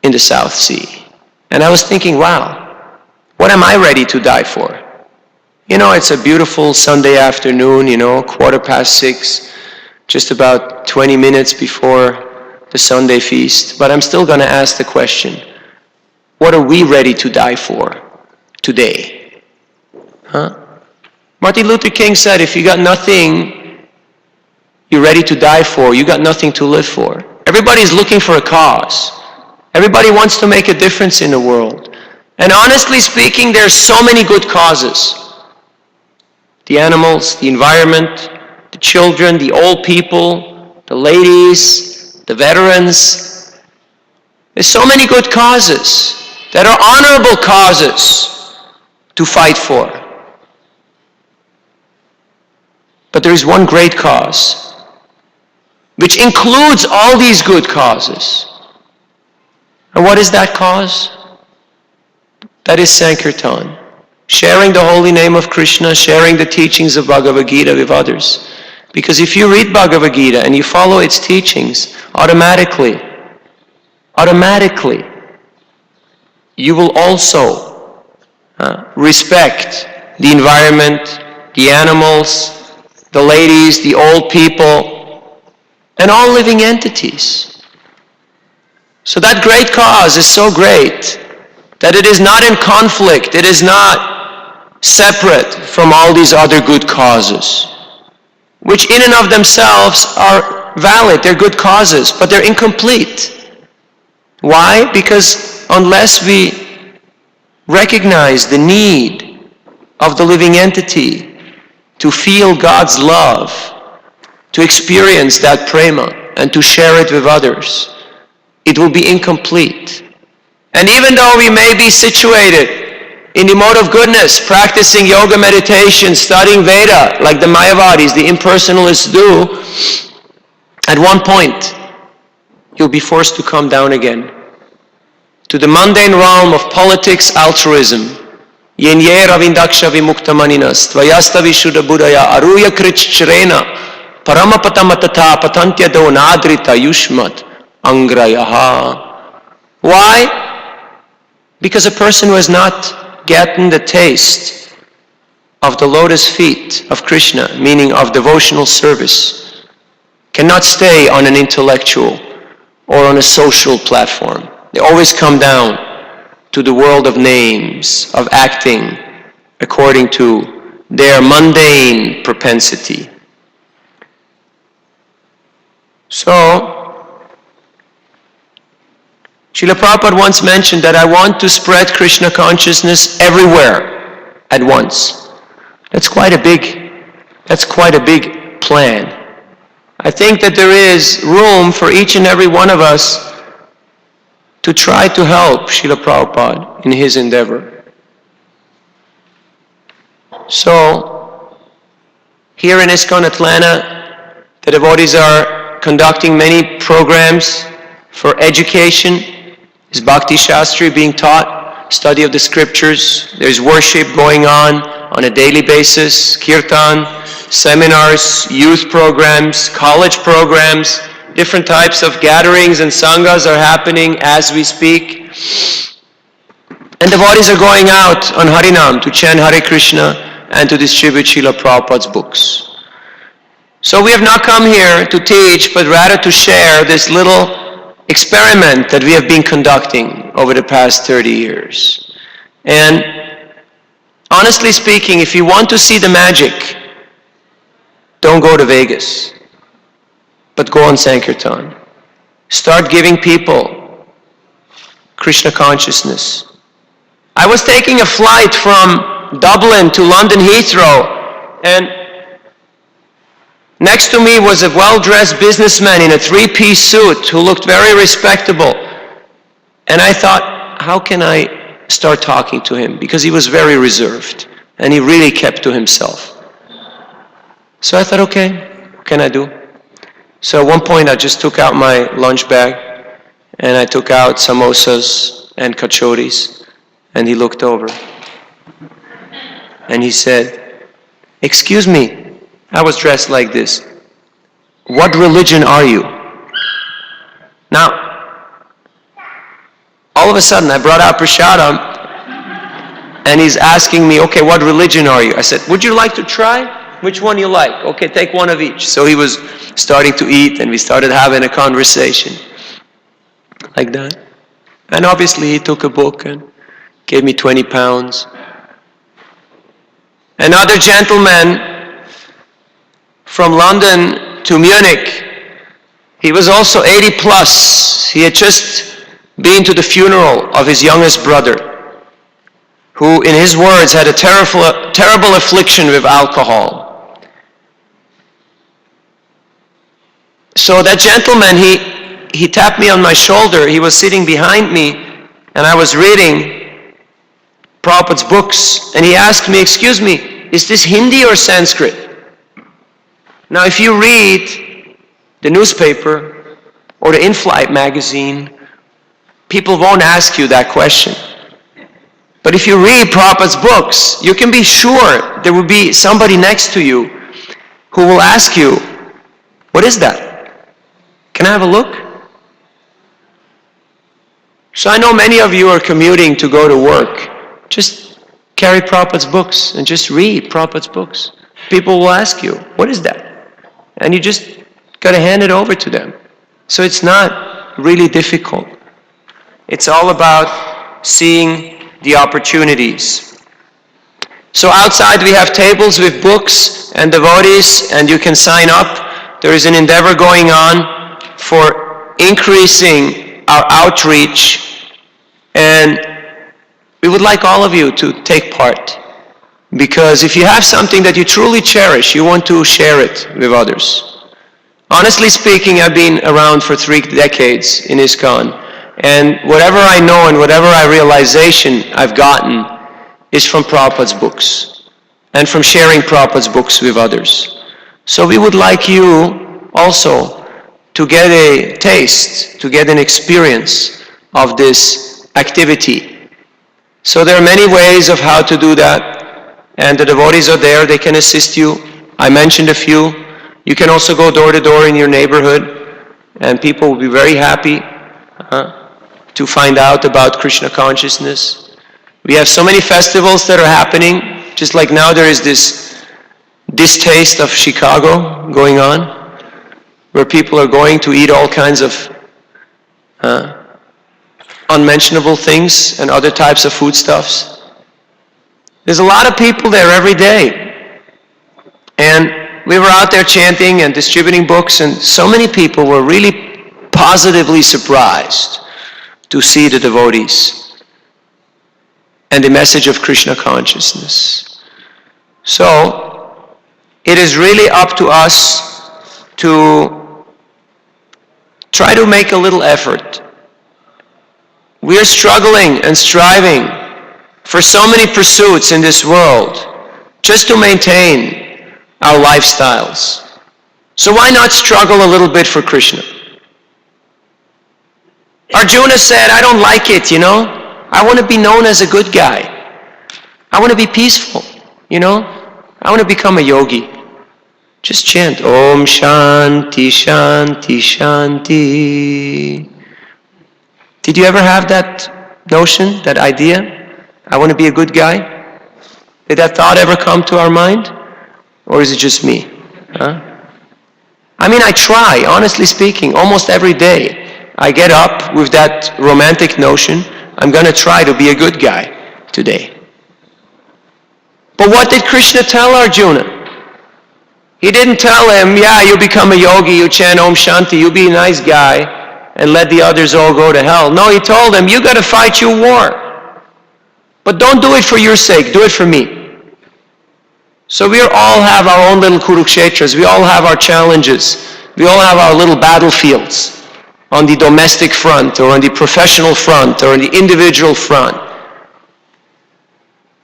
in the South Sea. And I was thinking, wow, what am I ready to die for? You know, it's a beautiful Sunday afternoon, 6:15, just about 20 minutes before the Sunday feast. But I'm still going to ask the question, what are we ready to die for today? Martin Luther King said, if you got nothing you're ready to die for, you got nothing to live for. Everybody's looking for a cause. Everybody wants to make a difference in the world. And honestly speaking, there's so many good causes. The animals, the environment, the children, the old people, the ladies, the veterans. There's so many good causes that are honorable causes to fight for. But there is one great cause, which includes all these good causes. And what is that cause? That is Sankirtan. Sharing the holy name of Krishna, sharing the teachings of Bhagavad Gita with others. Because if you read Bhagavad Gita and you follow its teachings, automatically, you will also respect the environment, the animals, the ladies, the old people, and all living entities. So that great cause is so great that it is not in conflict, it is not separate from all these other good causes, which in and of themselves are valid, they're good causes, but they're incomplete. Why? Because unless we recognize the need of the living entity to feel God's love, to experience that prema, and to share it with others, it will be incomplete. And even though we may be situated in the mode of goodness, practicing yoga meditation, studying Veda, like the Mayavadis, the impersonalists do, at one point, you'll be forced to come down again to the mundane realm of politics, altruism. Yenye ravindaksha vimuktamaninas, tvayasta vishuddha buddhaya, aruya krichchrena, paramapatamatata patantya do nadrita yushmat angrayaha. Why? Because a person who has not gotten the taste of the lotus feet of Krishna, meaning of devotional service, cannot stay on an intellectual or on a social platform. They always come down to the world of names, of acting according to their mundane propensity. So, Srila Prabhupada once mentioned that I want to spread Krishna consciousness everywhere at once. That's quite a big plan. I think that there is room for each and every one of us to try to help Srila Prabhupada in his endeavor. So, Here in ISKCON Atlanta, the devotees are conducting many programs for education. There's Bhakti Shastri being taught, study of the scriptures. There's worship going on a daily basis, kirtan, seminars, youth programs, college programs, different types of gatherings and sanghas are happening as we speak. And devotees are going out on Harinam to chant Hare Krishna and to distribute Srila Prabhupada's books. So we have not come here to teach, but rather to share this little experiment that we have been conducting over the past 30 years. And honestly speaking, if you want to see the magic, don't go to Vegas, but go on Sankirtan. Start giving people Krishna consciousness. I was taking a flight from Dublin to London Heathrow, and next to me was a well-dressed businessman in a three-piece suit who looked very respectable. And I thought, how can I start talking to him? Because he was very reserved, and he really kept to himself. So I thought, okay, what can I do? So at one point I just took out my lunch bag, and I took out samosas and kachoris, and he looked over. And he said, excuse me, I was dressed like this. What religion are you? Now, all of a sudden I brought out prasadam, and he's asking me, okay, what religion are you? I said, would you like to try? Which one you like? Okay, take one of each. So he was starting to eat, and we started having a conversation like that. And obviously he took a book and gave me 20 pounds. Another gentleman from London to Munich, he was also 80 plus. He had just been to the funeral of his youngest brother, who, in his words, had a terrible affliction with alcohol. So that gentleman, he tapped me on my shoulder. He was sitting behind me, and I was reading Prabhupada's books, and he asked me, excuse me, is this Hindi or Sanskrit? Now, if you read the newspaper or the in-flight magazine, people won't ask you that question. But if you read Prabhupada's books, you can be sure there will be somebody next to you who will ask you, what is that? Can I have a look? So I know many of you are commuting to go to work. Just carry Prabhupada's books and just read Prabhupada's books. People will ask you, what is that? And you just got to hand it over to them. So it's not really difficult. It's all about seeing the opportunities. So outside we have tables with books and devotees, and you can sign up. There is an endeavor going on for increasing our outreach, and we would like all of you to take part. Because if you have something that you truly cherish, you want to share it with others. Honestly speaking, I've been around for 3 decades in ISKCON, and whatever I know and whatever realization I've gotten is from Prabhupada's books and from sharing Prabhupada's books with others. So we would like you also to get a taste, to get an experience of this activity. So there are many ways of how to do that, and the devotees are there, they can assist you. I mentioned a few. You can also go door to door in your neighborhood, and people will be very happy to find out about Krishna consciousness. We have so many festivals that are happening, just like now there is this distaste of Chicago going on, where people are going to eat all kinds of unmentionable things and other types of foodstuffs. There's a lot of people there every day. And we were out there chanting and distributing books, and so many people were really positively surprised to see the devotees and the message of Krishna consciousness. So, it is really up to us to try to make a little effort. We are struggling and striving for so many pursuits in this world just to maintain our lifestyles. So why not struggle a little bit for Krishna? Arjuna said, I don't like it, I want to be known as a good guy. I want to be peaceful, I want to become a yogi. Just chant, Om Shanti Shanti Shanti. Did you ever have that notion, that idea? I want to be a good guy? Did that thought ever come to our mind? Or is it just me? I try, honestly speaking, almost every day. I get up with that romantic notion, I'm going to try to be a good guy today. But what did Krishna tell Arjuna? He didn't tell him, you become a yogi, you chant Om Shanti, you be a nice guy, and let the others all go to hell. No, he told him, you got to fight your war. But don't do it for your sake, do it for me. So we all have our own little Kurukshetras, we all have our challenges, we all have our little battlefields on the domestic front, or on the professional front, or on the individual front.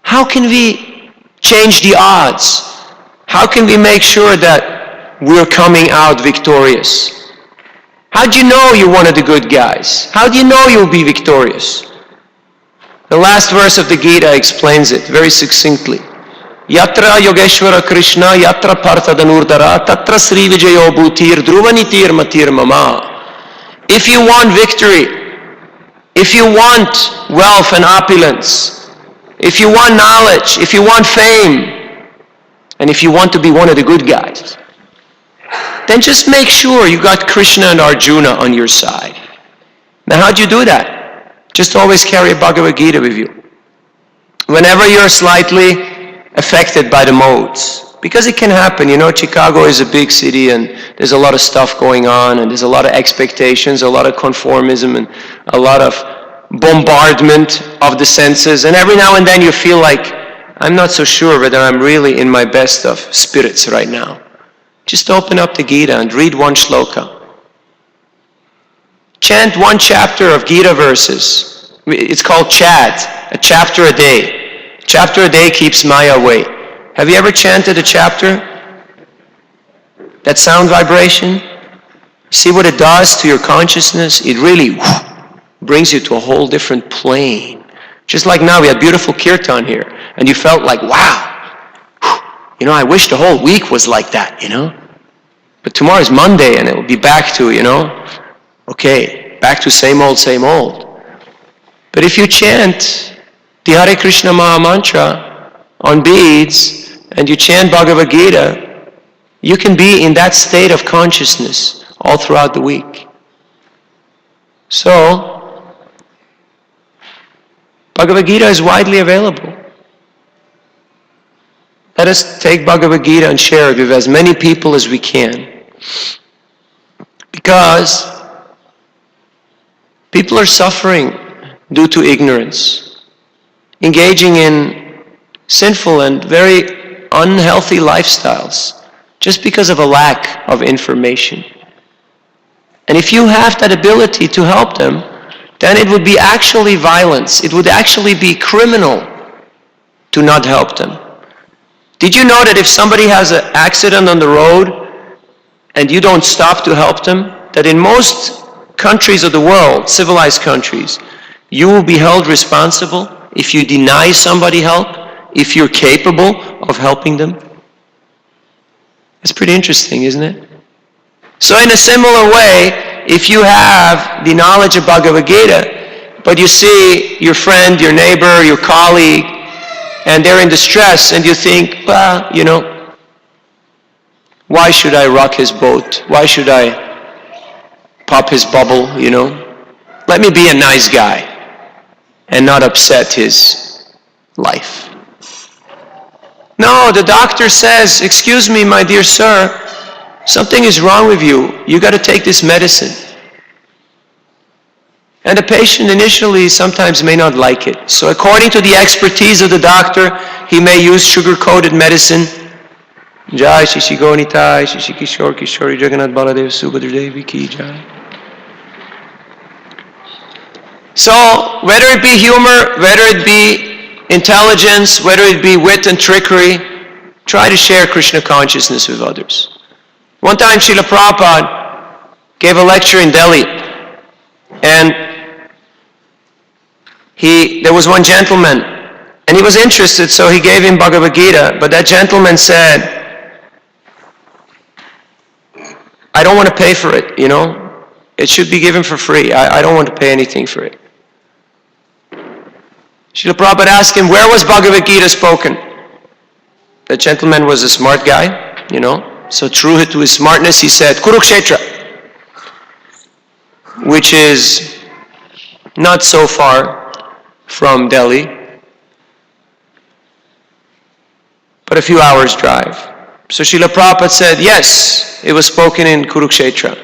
How can we change the odds? How can we make sure that we're coming out victorious? How do you know you're one of the good guys? How do you know you'll be victorious? The last verse of the Gita explains it very succinctly. Yatra Yogeshwara Krishna, Yatra Partha Danurdara, Tatra Sri Vijayo Bhutir, Dhruvanitir Matir Mama. If you want victory, if you want wealth and opulence, if you want knowledge, if you want fame, and if you want to be one of the good guys, then just make sure you got Krishna and Arjuna on your side. Now how do you do that? Just always carry a Bhagavad Gita with you. Whenever you're slightly affected by the modes, because it can happen, Chicago is a big city and there's a lot of stuff going on and there's a lot of expectations, a lot of conformism and a lot of bombardment of the senses, and every now and then you feel like, I'm not so sure whether I'm really in my best of spirits right now. Just open up the Gita and read one shloka. Chant one chapter of Gita verses. It's called Chat, a chapter a day. Chapter a day keeps Maya away. Have you ever chanted a chapter? That sound vibration? See what it does to your consciousness? It really brings you to a whole different plane. Just like now, we had beautiful kirtan here, and you felt like, wow, I wish the whole week was like that, But tomorrow's Monday, and it will be back to, okay, back to same old, same old. But if you chant the Hare Krishna Maha Mantra on beads, and you chant Bhagavad Gita, you can be in that state of consciousness all throughout the week. So, Bhagavad Gita is widely available. Let us take Bhagavad Gita and share it with as many people as we can. Because people are suffering due to ignorance, engaging in sinful and very unhealthy lifestyles just because of a lack of information. And if you have that ability to help them, then it would be actually violence. It would actually be criminal to not help them. Did you know that if somebody has an accident on the road and you don't stop to help them, that in most countries of the world, civilized countries, you will be held responsible if you deny somebody help, if you're capable of helping them? It's pretty interesting, isn't it? So in a similar way, if you have the knowledge of Bhagavad Gita, but you see your friend, your neighbor, your colleague, and they're in distress, and you think, well, why should I rock his boat? Why should I pop his bubble, Let me be a nice guy and not upset his life. No, the doctor says, excuse me, my dear sir, something is wrong with you. You got to take this medicine. And the patient initially sometimes may not like it. So according to the expertise of the doctor, he may use sugar-coated medicine. Jai Shishi Gonitai, Shishi Kishore Kishori Jagannath Baladev Subhadra Devi Ki Jai. So whether it be humor, whether it be intelligence, whether it be wit and trickery, Try to share Krishna consciousness with others. One time Srila Prabhupada gave a lecture in Delhi, and there was one gentleman, and he was interested, so he gave him Bhagavad Gita, but that gentleman said, I don't want to pay for it, It should be given for free. I don't want to pay anything for it. Srila Prabhupada asked him, where was Bhagavad Gita spoken? That gentleman was a smart guy, So true to his smartness, he said, Kurukshetra, which is not so far from Delhi, but a few hours drive. So Srila Prabhupada said, yes, it was spoken in Kurukshetra.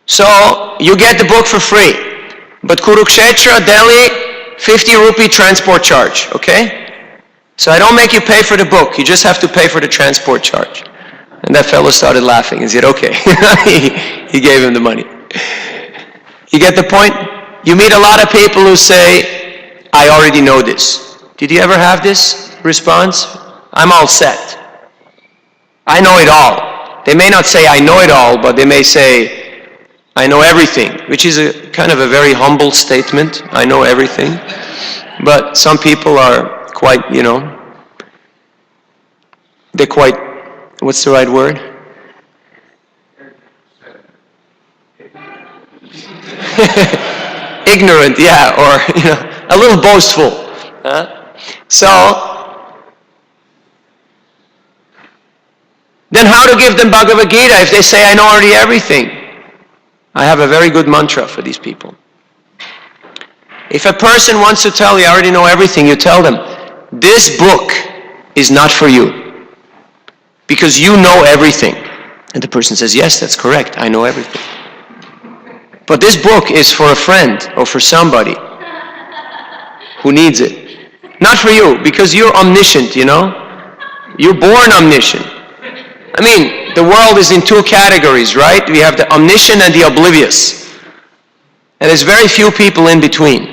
So you get the book for free, but Kurukshetra, Delhi, 50 rupee transport charge, okay? So I don't make you pay for the book, you just have to pay for the transport charge. And that fellow started laughing and said, okay. He gave him the money. You get the point? You meet a lot of people who say, I already know this. Did you ever have this response? I'm all set. I know it all. They may not say I know it all, but they may say I know everything, which is a kind of a very humble statement. I know everything. But some people are quite, they're quite, what's the right word? Ignorant, yeah, or, a little boastful. So, then how to give them Bhagavad Gita if they say, I know already everything? I have a very good mantra for these people. If a person wants to tell you, I already know everything, you tell them, this book is not for you, because you know everything. And the person says, yes, that's correct, I know everything. But this book is for a friend or for somebody who needs it. Not for you, because you're omniscient, You're born omniscient. I mean, the world is in two categories, right? We have the omniscient and the oblivious. And there's very few people in between.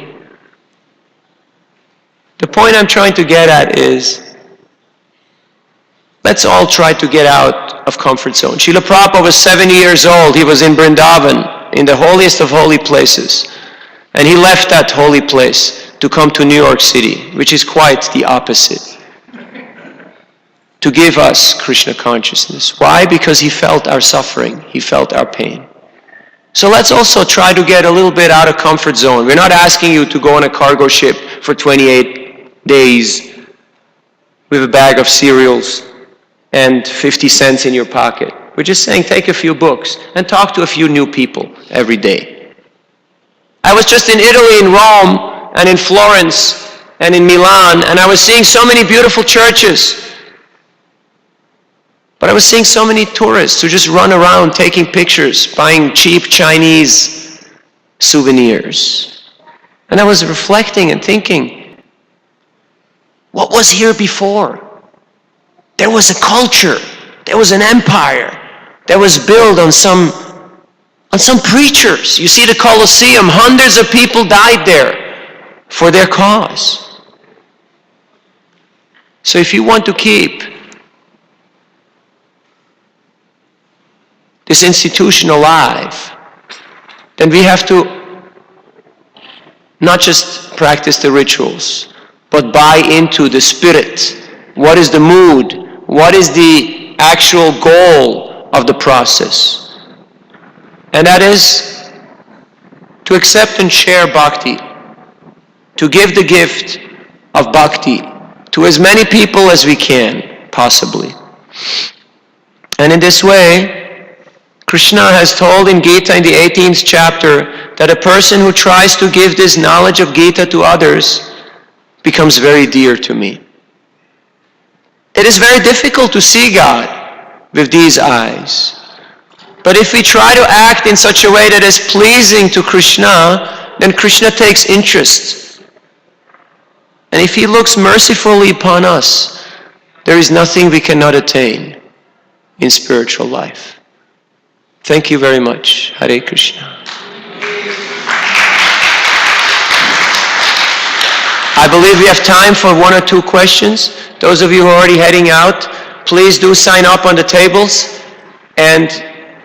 The point I'm trying to get at is, let's all try to get out of comfort zone. Srila Prabhupada was 70 years old. He was in Vrindavan, in the holiest of holy places. And he left that holy place to come to New York City, which is quite the opposite, to give us Krishna consciousness. Why? Because he felt our suffering. He felt our pain. So let's also try to get a little bit out of comfort zone. We're not asking you to go on a cargo ship for 28 days with a bag of cereals and 50 cents in your pocket. We're just saying take a few books and talk to a few new people every day. I was just in Italy, in Rome, and in Florence, and in Milan, and I was seeing so many beautiful churches. But I was seeing so many tourists who just run around taking pictures, buying cheap Chinese souvenirs. And I was reflecting and thinking, what was here before? There was a culture, there was an empire that was built on some preachers. You see the Colosseum, hundreds of people died there for their cause. So if you want to keep this institution alive, then we have to not just practice the rituals, but buy into the spirit. What is the mood? What is the actual goal of the process? And that is to accept and share bhakti, to give the gift of bhakti to as many people as we can, possibly. And in this way, Krishna has told in Gita in the 18th chapter that a person who tries to give this knowledge of Gita to others becomes very dear to me. It is very difficult to see God with these eyes. But if we try to act in such a way that is pleasing to Krishna, then Krishna takes interest. And if he looks mercifully upon us, there is nothing we cannot attain in spiritual life. Thank you very much. Hare Krishna. I believe we have time for one or two questions. Those of you who are already heading out, please do sign up on the tables and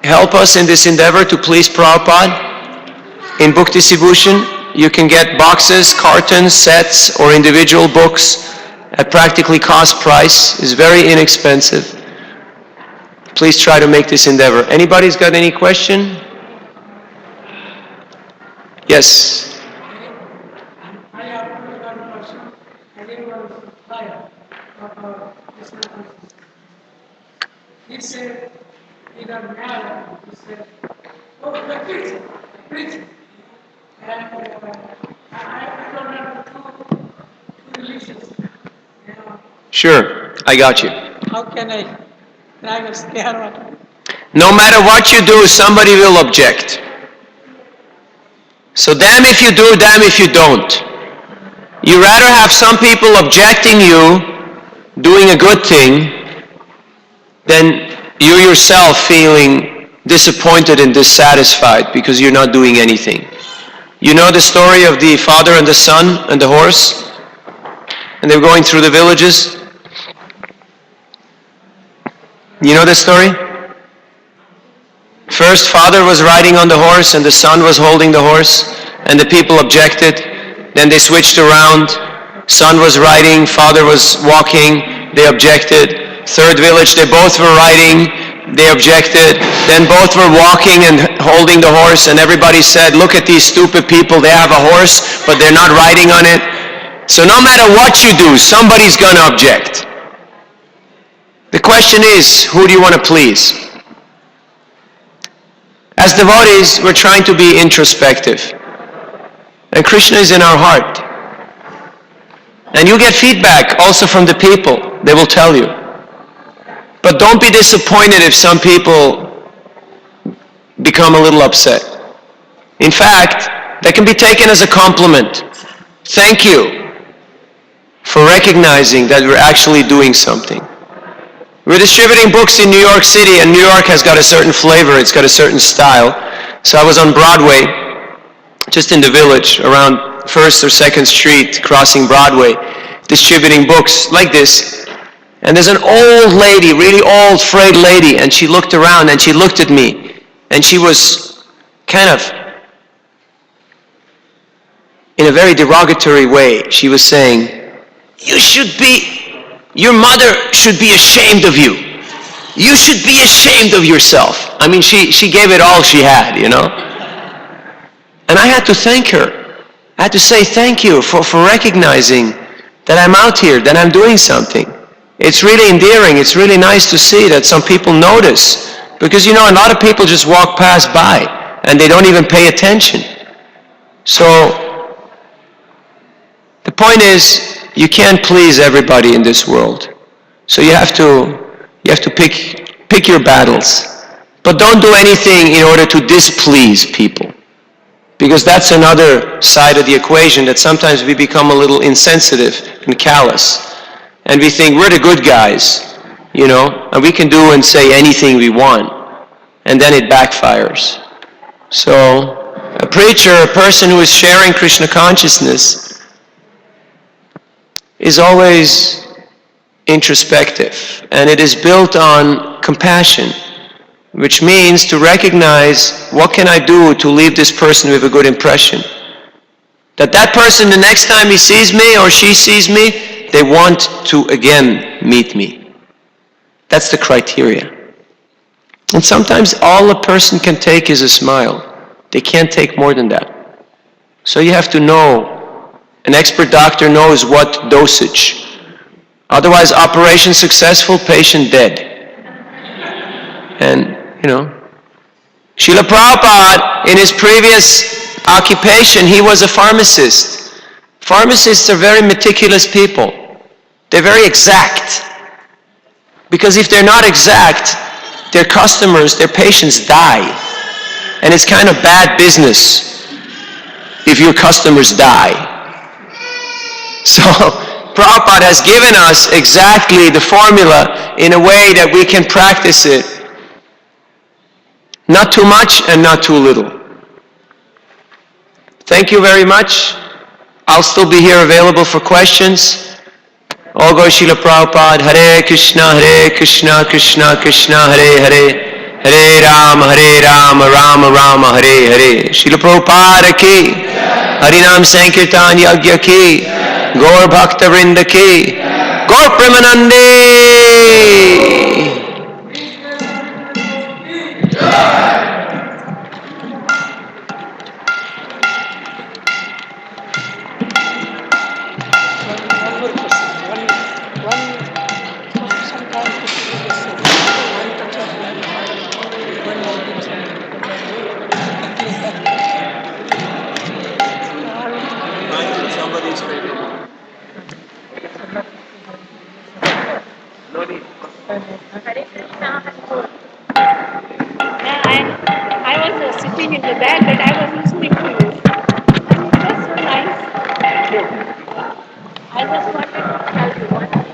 help us in this endeavor to please Prabhupada. In book distribution, you can get boxes, cartons, sets, or individual books at practically cost price. It's very inexpensive. Please try to make this endeavor. Anybody's got any question? Yes. I have one question. I didn't want to fire this person. He said, he doesn't matter. He said, oh, you're preaching. And I don't have two religions. You know, Sure, I got you. how can I drive a scare? No matter what you do, somebody will object. So damn if you do, damn if you don't. You rather have some people objecting you doing a good thing than you yourself feeling disappointed and dissatisfied because you're not doing anything. You know the story of the father and the son and the horse? And they're going through the villages? You know the story? First, father was riding on the horse and the son was holding the horse, and the people objected. Then they switched around. Son was riding, father was walking, they objected. Third village, they both were riding, they objected. Then both were walking and holding the horse, and everybody said, look at these stupid people, they have a horse, but they're not riding on it. So no matter what you do, somebody's going to object. The question is, who do you want to please? As devotees, we're trying to be introspective. And Krishna is in our heart. And you get feedback also from the people. They will tell you. But don't be disappointed if some people become a little upset. In fact, that can be taken as a compliment. Thank you for recognizing that we're actually doing something. We're distributing books in New York City, and New York has got a certain flavor, it's got a certain style. So I was on Broadway, just in the village, around 1st or 2nd Street, crossing Broadway, distributing books like this. And there's an old lady, really old, frayed lady, and she looked around and she looked at me, and she was kind of, in a very derogatory way, she was saying, your mother should be ashamed of you. You should be ashamed of yourself. I mean, she gave it all she had, you know. And I had to thank her. I had to say thank you for recognizing that I'm out here, that I'm doing something. It's really endearing. It's really nice to see that some people notice. Because, you know, a lot of people just walk past by and they don't even pay attention. So, the point is, you can't please everybody in this world. So you have to pick your battles. But don't do anything in order to displease people. Because that's another side of the equation, that sometimes we become a little insensitive and callous. And we think we're the good guys, you know, and we can do and say anything we want. And then it backfires. So a preacher, a person who is sharing Krishna consciousness, is always introspective, and it is built on compassion, which means to recognize, what can I do to leave this person with a good impression? That person, the next time he sees me or she sees me, they want to again meet me. That's the criteria. And sometimes all a person can take is a smile. They can't take more than that. So you have to know. An expert doctor knows what dosage. Otherwise, operation successful, patient dead. And, you know, Srila Prabhupada, in his previous occupation, he was a pharmacist. Pharmacists are very meticulous people. They're very exact. Because if they're not exact, their customers, their patients die. And it's kind of bad business if your customers die. So, Prabhupada has given us exactly the formula in a way that we can practice it. Not too much and not too little. Thank you very much. I'll still be here available for questions. All go Srila Prabhupada, Hare Krishna, Krishna Krishna, Hare Hare, Hare Rama, Rama Rama, Hare Hare. Srila Prabhupada ki, Harinam Sankirtan Yagya ki, Gaur Bhakta Vrinda ki, Gaur Premanande. Sometimes the people just say, one touch of land, one volume something. Somebody's favorite. No need. I was sitting in the back, but I was listening to you. And it was so nice. I just wanted to tell you one thing.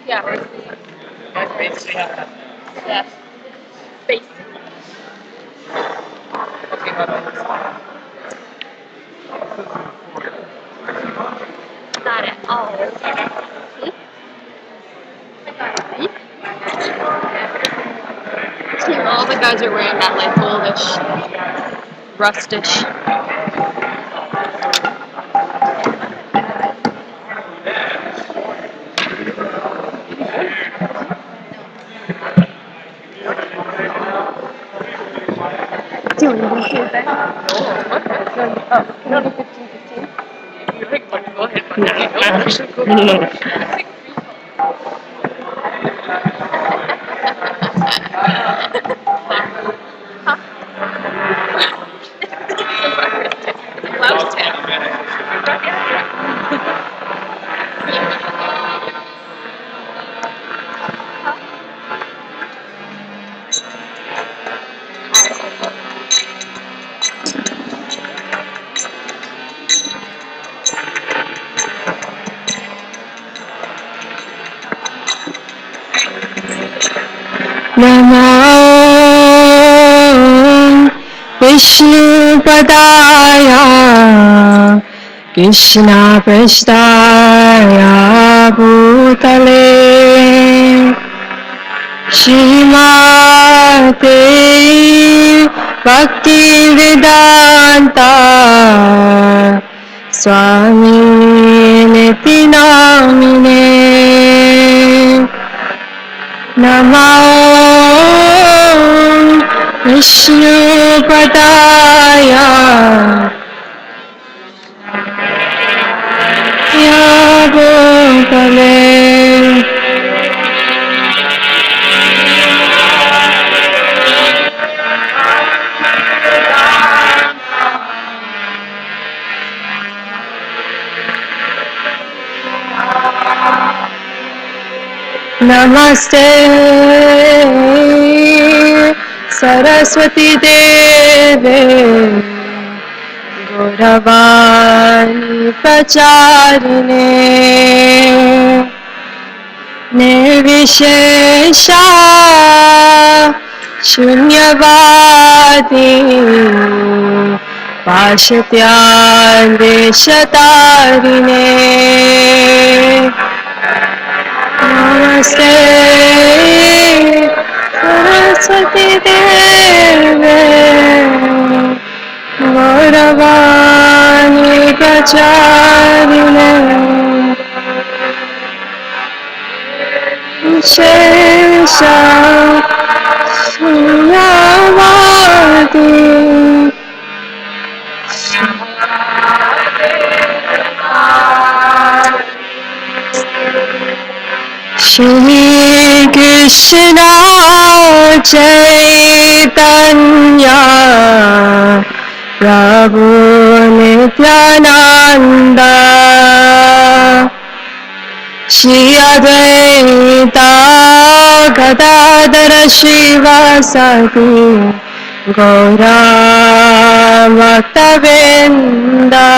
Yeah. Yes. Basic. Not at all. All the guys are wearing that like oldish, rustish. Do you want to do that? No, 15. Go ahead. Namo Vishnu Padaya Krishna Prasthaya Bhutale Shrimate Bhakti Vedanta Swami Niti Namine Namo Vishnu Padaya Bhutale Namaste Saraswati Deve Gauravani Pracharine Nirvishesha Shunyavadi Pashatyandeshatarine Namaste Saraswati Deve Gauravani Pracharine Shesha Shunyavadi Shri Krishna Chaitanya Prabhu Nityananda, Shri Advaita Gadadhara Shivasati Gaura Bhaktavinda,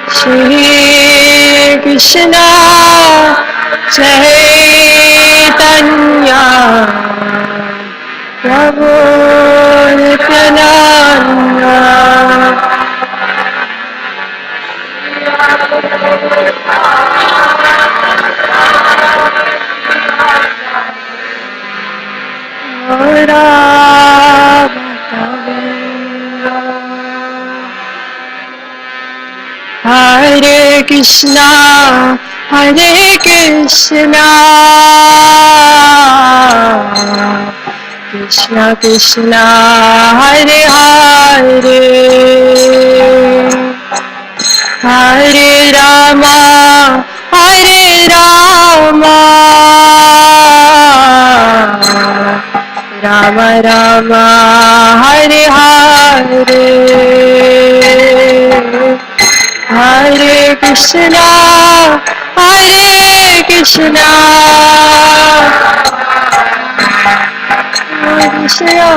Shri Krishna Chaitanya Prabhu Nityananda, Gaura Bhaktavinda. Hare Krishna, Hare Krishna, Krishna Krishna, Hare Hare, Hare Rama, Hare Rama, Rama Rama, Hare Hare, Hare Krishna, Hare Krishna, Krishna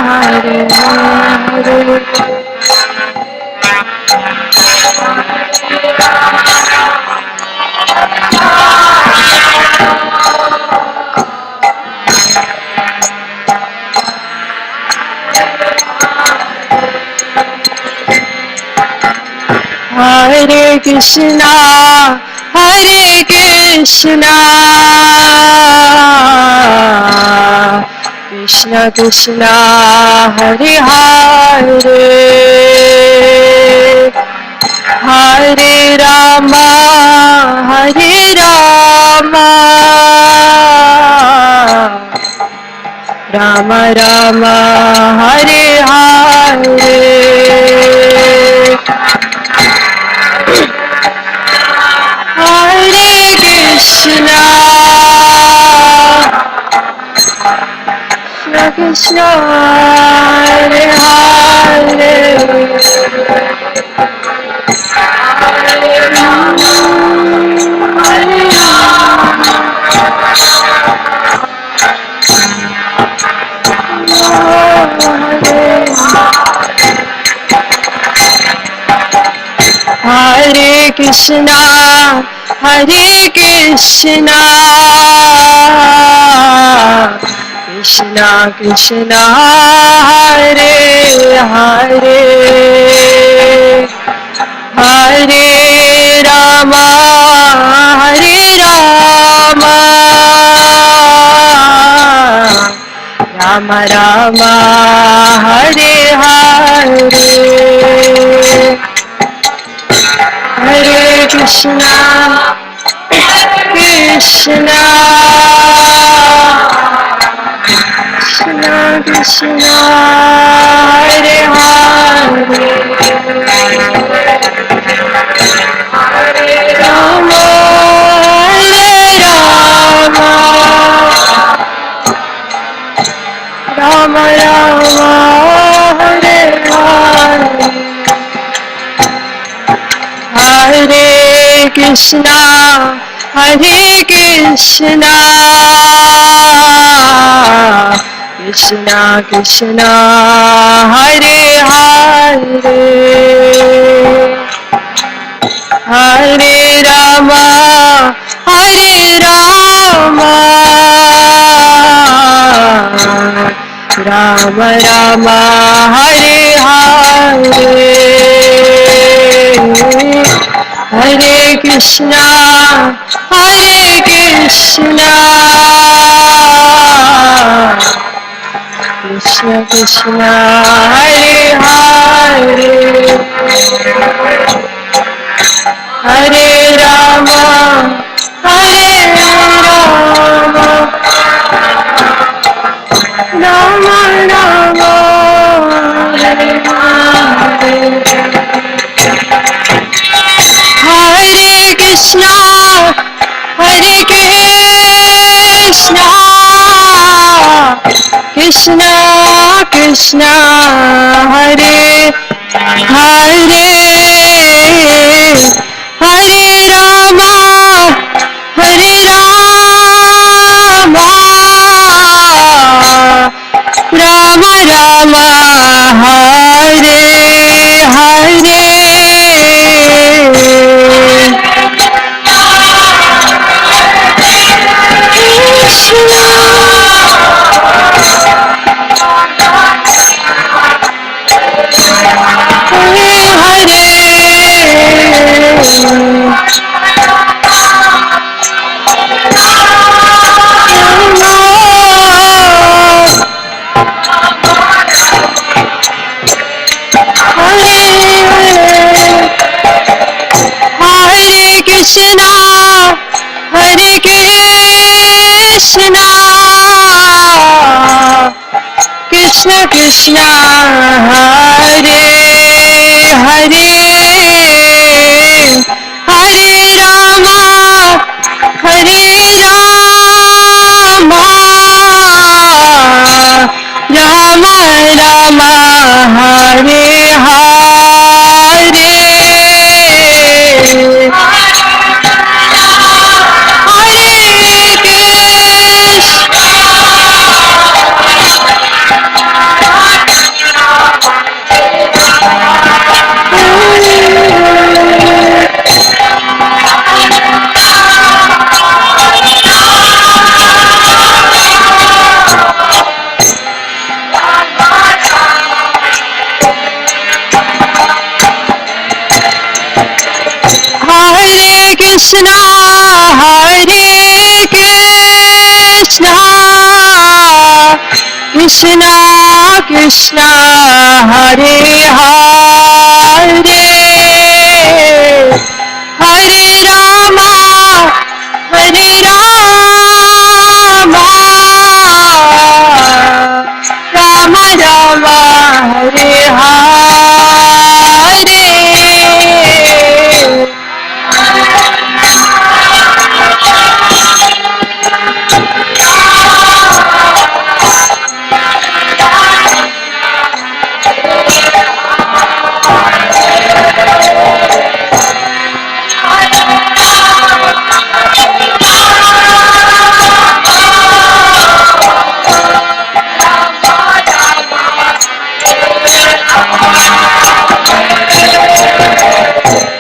Hare Hare. Hare Krishna, Hare Krishna, Krishna Krishna, Hare Hare, Hare Rama, Hare Rama, Rama Rama, Hare Hare, Hare Krishna, Krishna Krishna, Hare Hare, Hare Rama, Hare Rama, Hare Krishna, Hare Krishna, Krishna Krishna, Hare Hare, Hare Rama, Hare Rama, Rama Rama, Hare Hare, Hare Krishna, Krishna, Krishna Krishna, Hare Hare, Hare Rama, Hare Rama, Rama Rama, Hare Hare, Hare Krishna, Hare Krishna, Krishna Krishna, Hare Hare, Hare Rama, Hare Rama, Rama Rama, Hare Hare, Hare Krishna, Hare Krishna, Krishna Krishna, Hare Hare, Hare Rama, Hare Rama, Rama Rama, Hare Hare, Hare Krishna, Hare Krishna, Krishna Krishna Hare Hare Hare Rama Hare Rama Rama Rama Hare Hare Krishna Hare Krishna, Hare Krishna, Krishna Krishna, Hare Hare, Hare Rama, Hare Rama, Rama Rama, Hare Hare. Hare Krishna, Hare Krishna, Krishna Krishna, Hare Hare, Hare Rama, Hare Rama, Rama Rama, Hare Hare.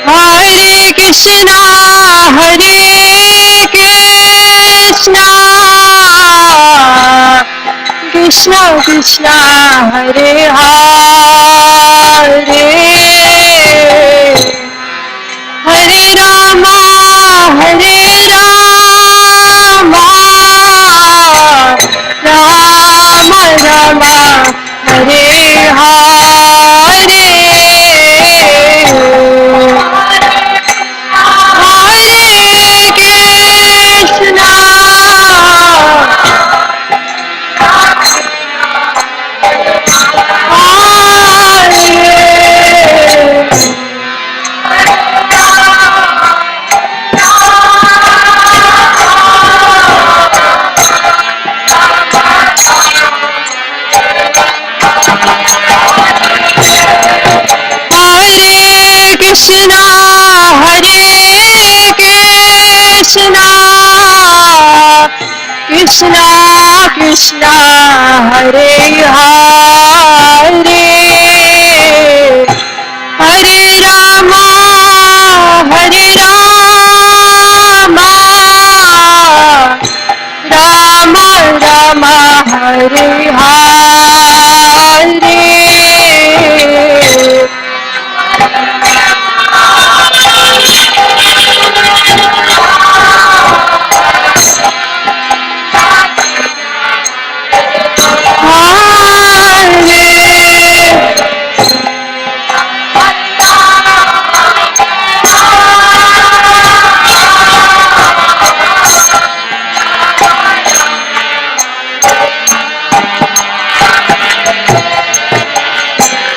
Hare Krishna, Hare Krishna, Krishna Krishna, Hare Hare, Hare Rama, Hare Rama, Rama Rama, Hare Hare. Krishna, Hare Krishna, Krishna Krishna, Hare Hare, Hare Rama, Hare Rama, Rama Rama, Hare Hare.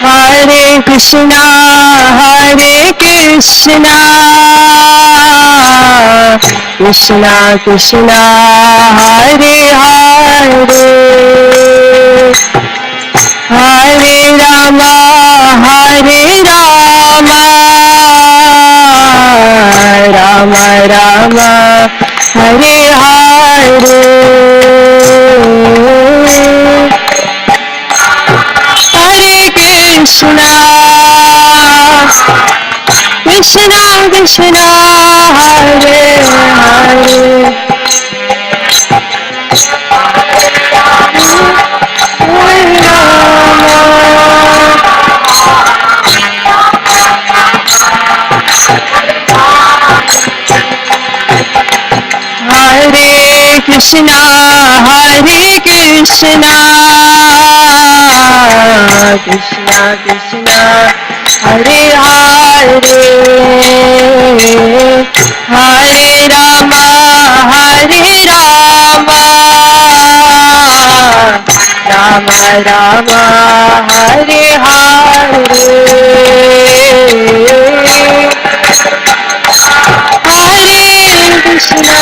Hare Krishna, Hare Krishna, Krishna Krishna, Hare Hare, Krishna, Hare Hare, Hare Krishna, Hare Krishna, Krishna Krishna, Hare Hare, Hare Rama, Hare Rama, Rama Rama, Hare Hare, Hare Krishna.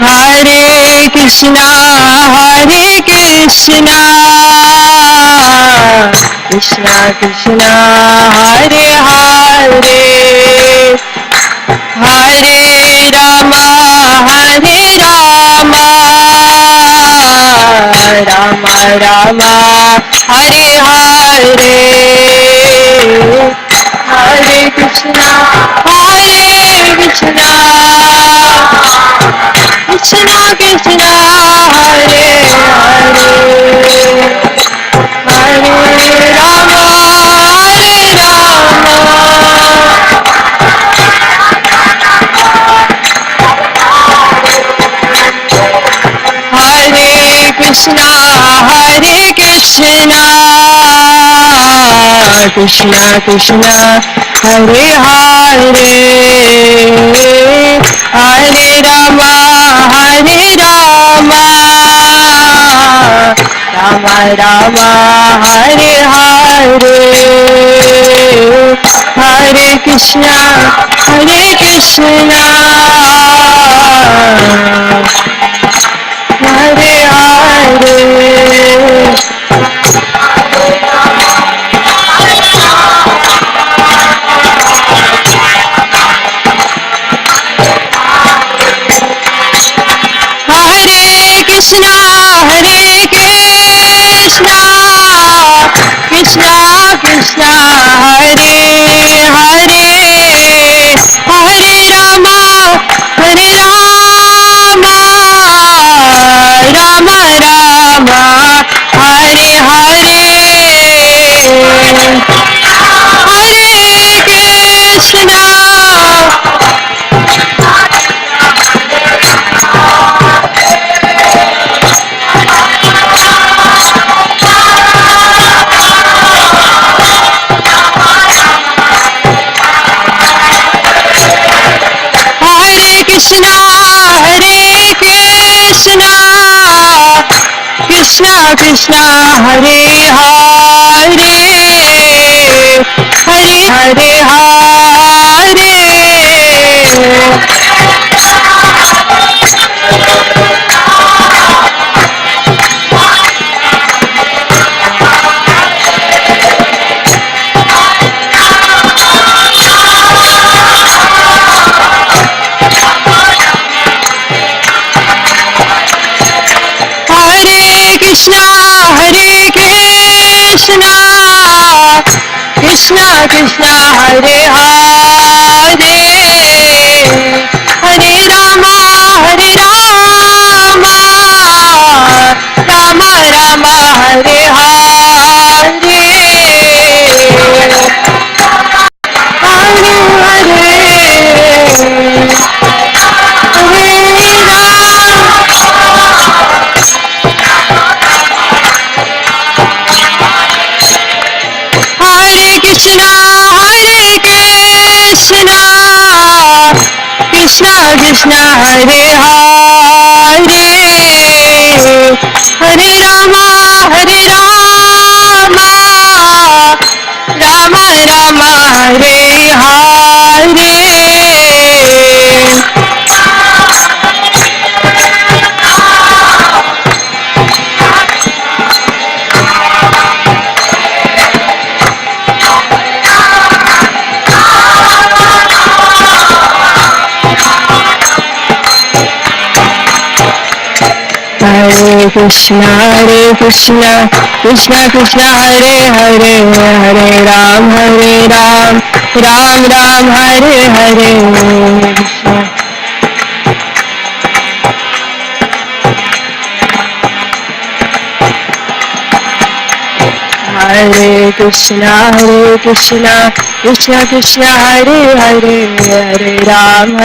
Hare Krishna, Hare Krishna, Krishna Krishna, Hare Hare, Hare Rama, Hare Rama, Rama Rama, Hare Hare, Hare Krishna, Hare Krishna, Krishna Krishna, Hare Hare, Hare Rama, Hare Rama, Hare Krishna, Hare Krishna, Krishna Krishna, Hare Hare, Hare Rama, Hare Rama, Rama Rama, Hare Hare, Hare Krishna, Hare Krishna, Hare Hare. Hare Krishna, Hare Krishna, Krishna Krishna, Hare Hare, Hare Rama, Hare Rama, Rama Rama, Hare Hare, Hare Krishna. Hare Krishna, Hare Krishna, Krishna Krishna, Hare Hare, Hare Hare, Hare Krishna, Hare Krishna, Krishna Krishna, Hare Hare, Hare Rama, Hare Rama, Rama Rama, Hare Hare, Hare Hare Krishna, Hare Krishna, Krishna Krishna, Hare Hare, Hare Rama, Hare Rama, Rama Rama, Hare Hare. Krishna Krishna Krishna Hare Hare Hare Ram Ram Ram Hare Hare Krishna Krishna Krishna Hare Hare Hare Ram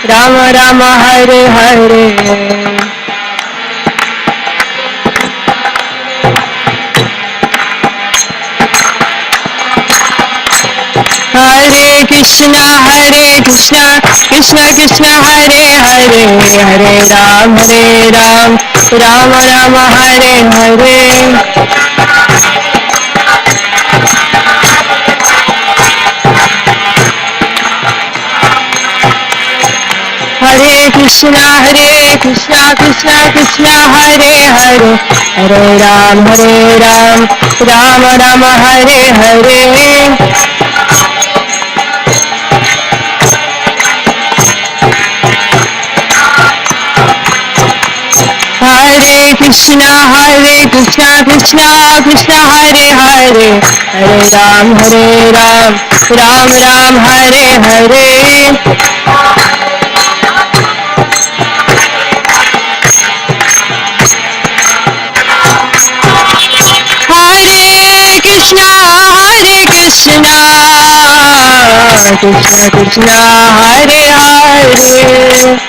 Ram Ram Hare Hare Hare Krishna Krishna Krishna Hare Hare Hare Ram Ram Ram Hare Hare Hare Krishna Krishna Krishna Hare Hare Hare Ram Ram Ram Hare Hare Hare Krishna Krishna Hare Hare Hare Ram Ram Hare Hare Hare Krishna Krishna Hare Hare Hare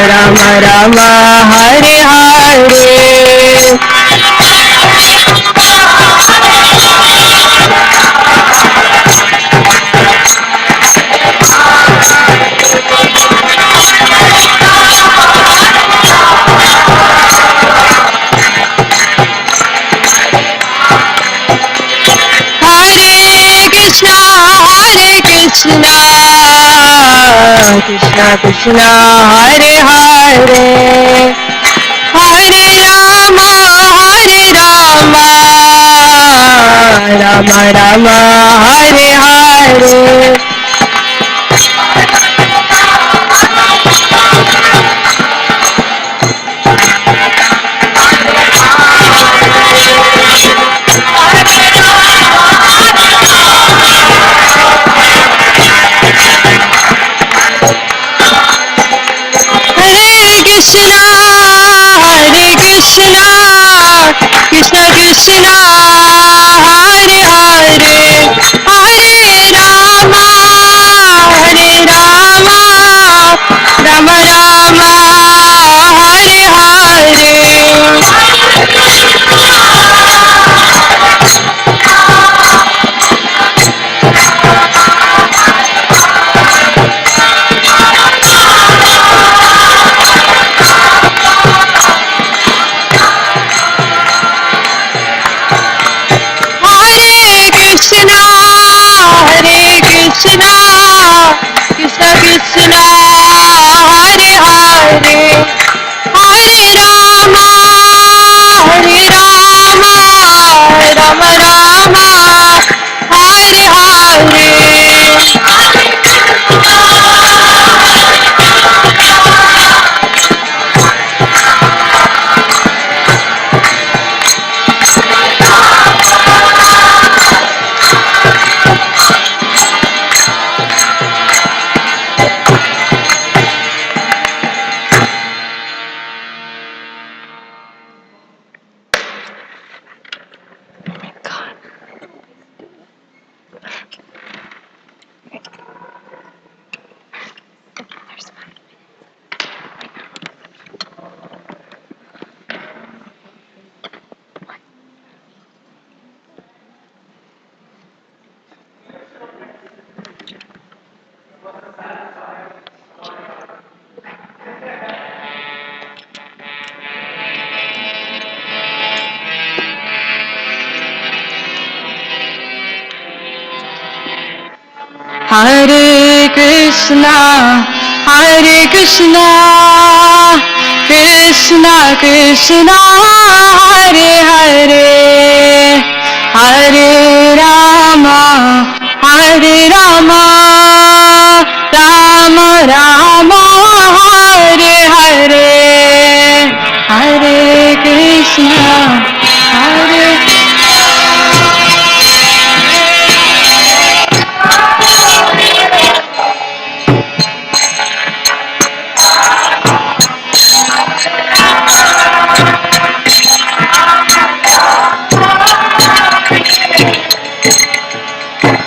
Rama Rama Rama Hare Hare Krishna Krishna Hare Hare Hare Rama Rama Rama Hare Hare Krishna Krishna Hare Hare Hare Rama Rama Rama Hare Hare Krishna Krishna Krishna Hare Hare Hare Rama Rama Rama Hare Hare Hare Krishna Krishna Krishna Hare Hare Hare Rama Rama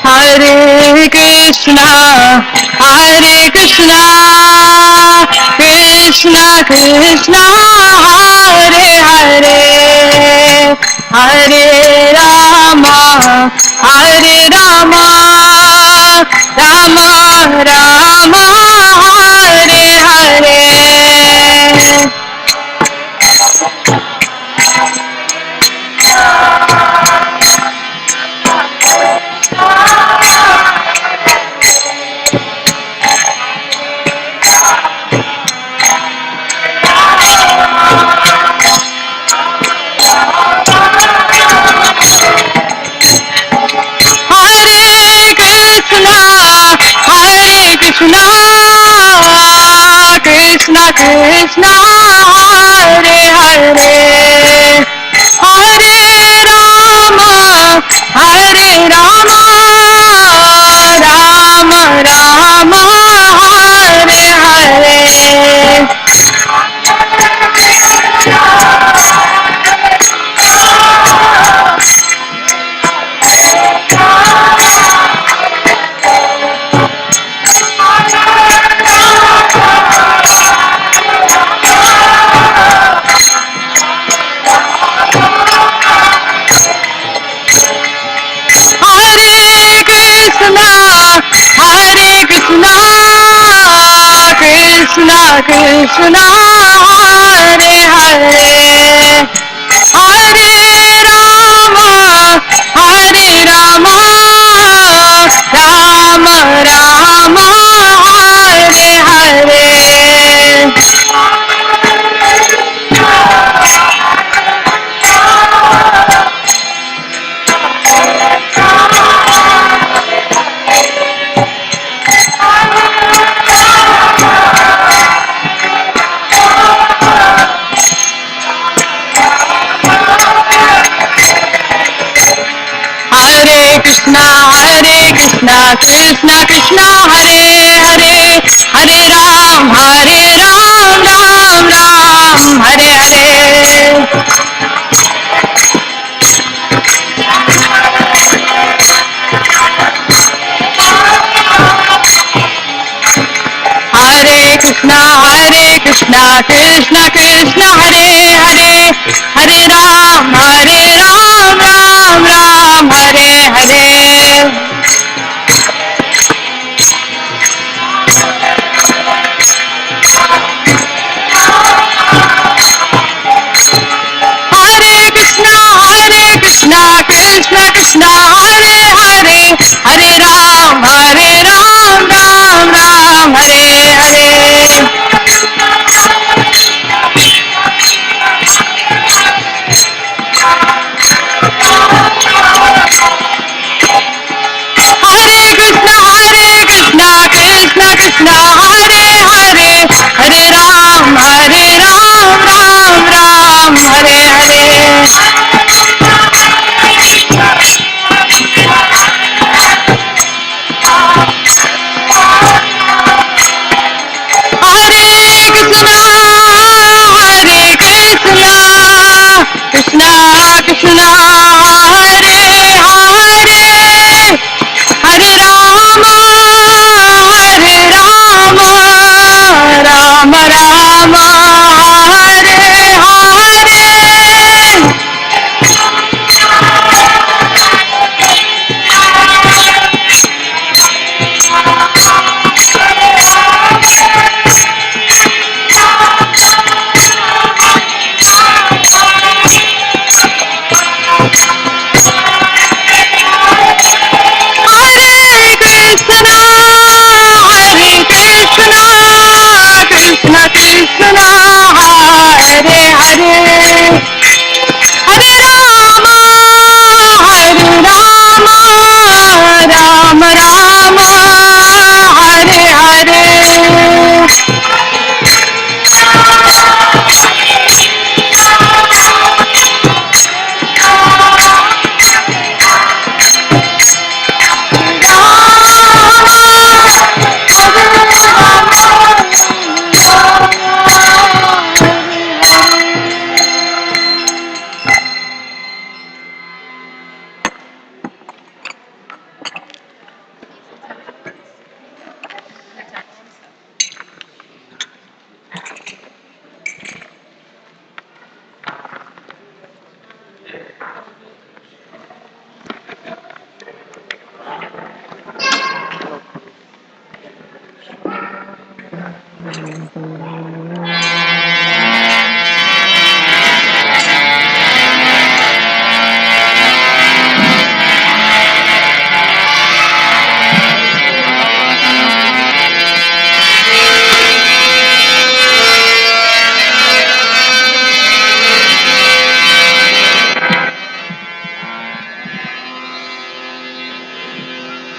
Hare Krishna, Hare Krishna, Krishna Krishna, Hare Hare, Hare Rama, Hare Rama, Rama Rama, Hare Hare. Krishna Krishna, Hare Hare, Hare Rama, Hare Rama, Rama Rama, Hare Hare. Krishna Krishna, Hare Hare, Hare Rama, Hare Rama, Rama Rama, Hare Hare. Krishna, Krishna Krishna, Hare Hare, Hare Ram, Ram Ram, Hare Hare. Hare Krishna, Krishna Krishna, Hare Hare, Hare Ram, Ram Ram, Hare Hare. Krishna, Krishna Krishna, Hare Hare, Hare Ram, Ram Ram, Hare Hare. Krishna, Krishna, Hare Hare, Hare Ram, Ram Ram, Hare Hare.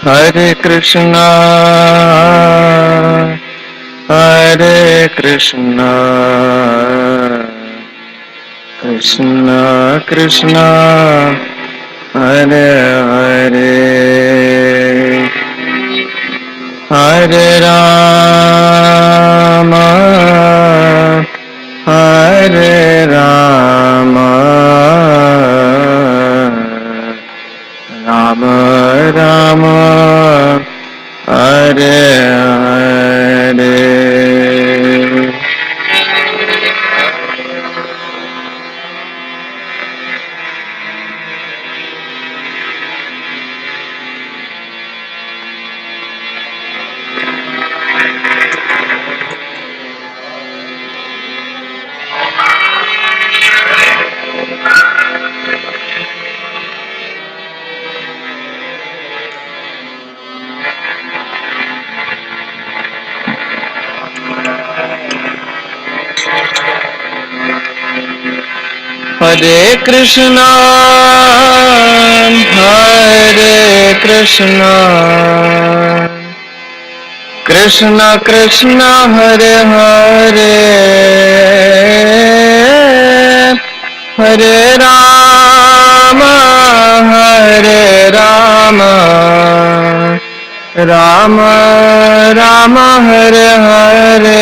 Hare Krishna, Hare Krishna, Krishna Krishna, Hare Hare, Hare Rama, Hare Rama, Rama Rama, Hare Hare. Hare Krishna, Hare Krishna, Krishna Krishna, Hare Hare, Hare Rama, Hare Rama, Rama Rama, Hare Hare.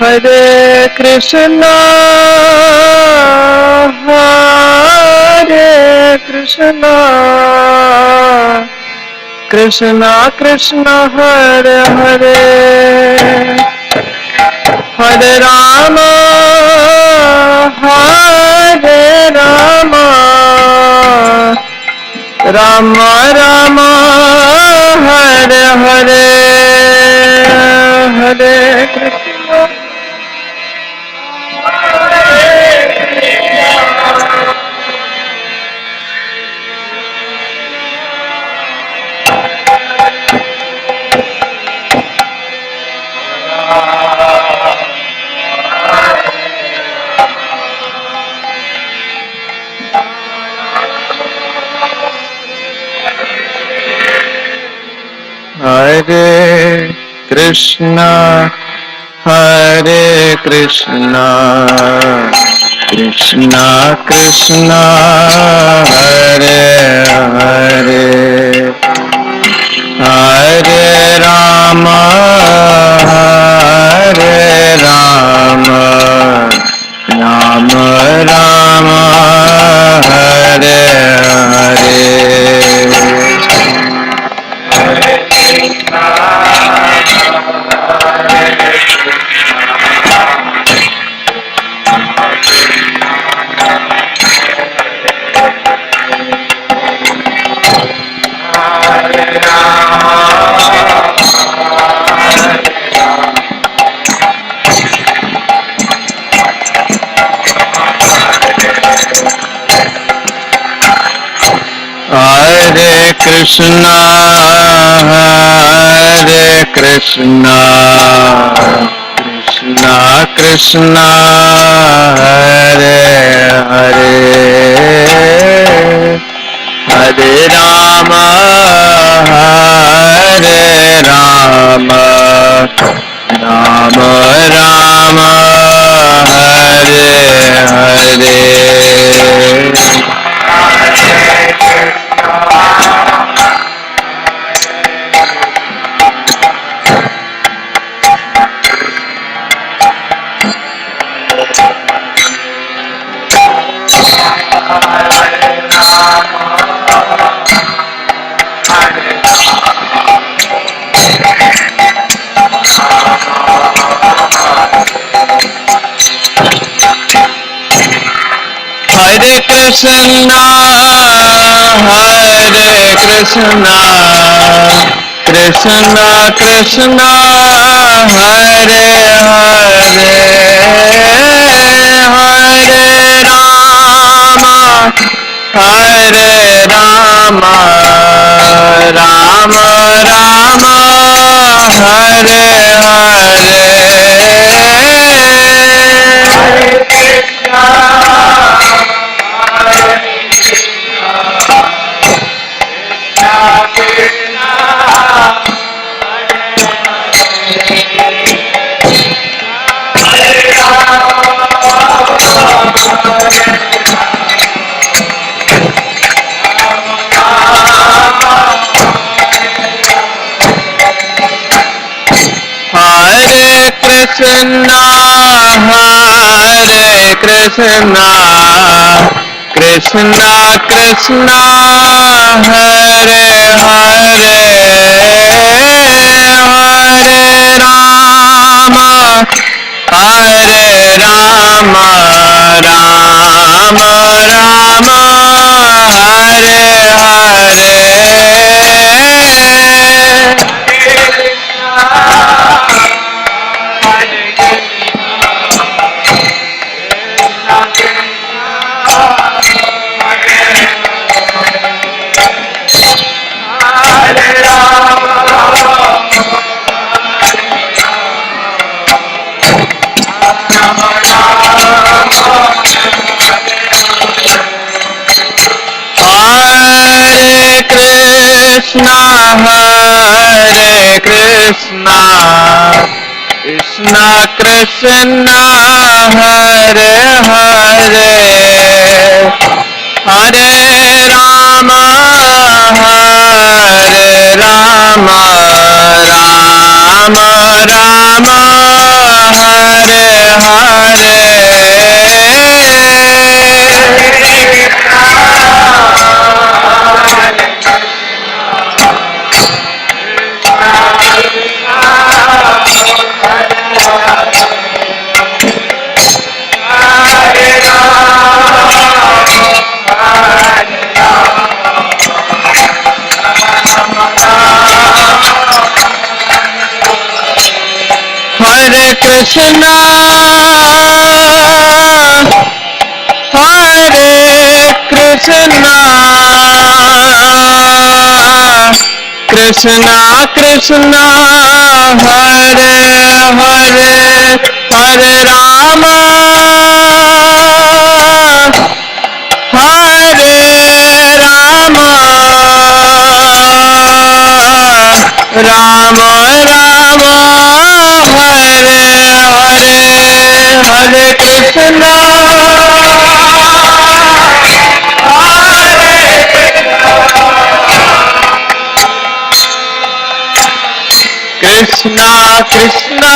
Hare Krishna, Hare Krishna, Krishna Krishna, Hare Hare, Hare Rama, Hare Rama, Rama Rama, Hare Hare, Hare Krishna. Hare Krishna, Hare Krishna, Krishna Krishna, Hare Hare, Hare Rama, Hare Rama, Rama Rama, Hare Hare. Hare Krishna, Hare Krishna, Krishna Krishna, Hare Hare, Hare Rama, Hare Rama, Rama Rama, Hare Hare. Hare Krishna, Hare Krishna, Krishna Krishna Hare Hare Hare Rama Hare Rama Rama Rama Hare Hare Hare Krishna, Hare Krishna, Krishna Krishna, Hare Hare, Hare Rama, Hare Rama, Rama Rama, Hare Hare. Hare Krishna, Hare Krishna, Krishna Krishna, Hare Hare, Hare Rama, Hare Rama, Rama Rama, Hare Hare. Hare Krishna, Hare Krishna, Krishna Krishna, Hare Hare, Hare Rama, Hare Rama, Rama Rama, Hare Hare, Hare Krishna, Krishna Krishna,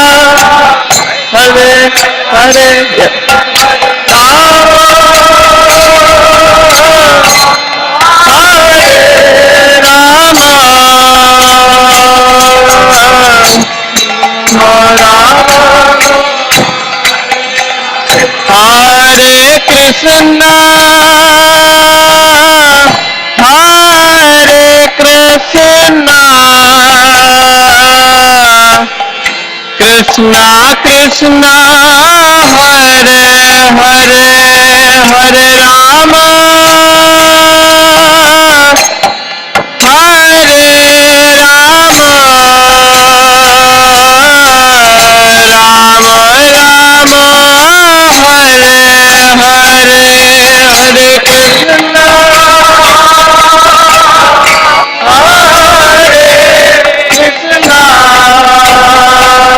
Hare Hare, Rama, Hare Rama, Hare Krishna, Hare Krishna, Krishna Krishna, Hare Hare, Hare Rama, Hare Rama, Rama Rama, Hare Hare, Hare Krishna, Hare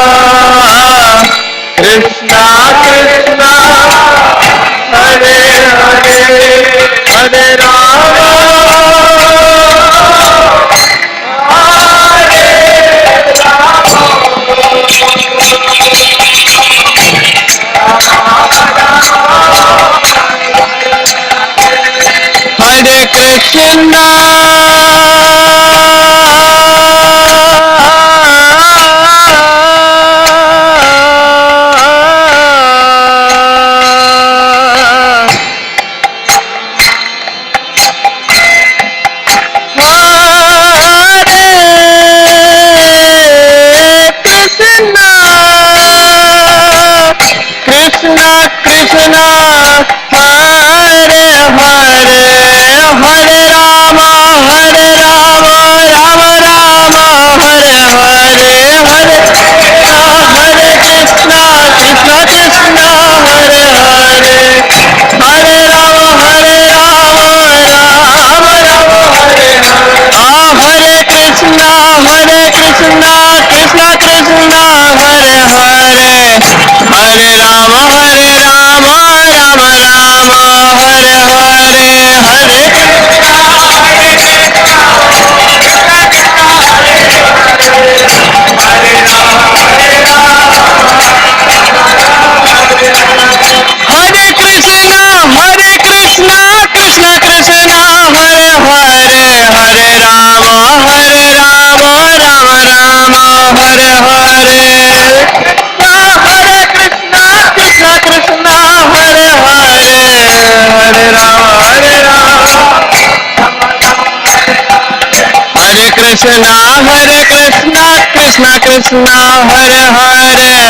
Krishna, Krishna Krishna, Hare Hare, Hare Rama, Hare Krishna, Hare Krishna Hare Krishna Krishna Krishna Hare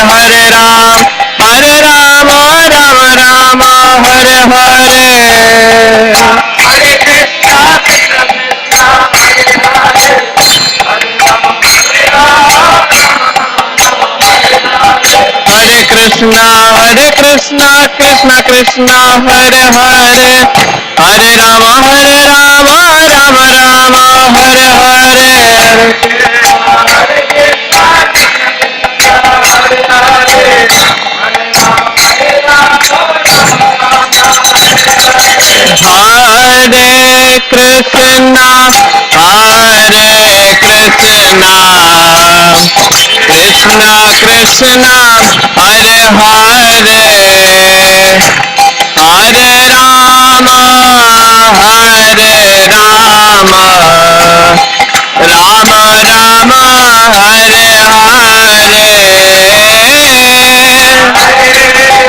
Hare Hare Ram Rama Rama Hare Hare Hare Krishna Krishna Krishna Hare Hare Hare Krishna Krishna Krishna Hare Hare Hare Rama Rama Rama Hare Hare Hare Krishna Krishna Krishna Hare Hare Hare Rama Rama Rama Hare Hare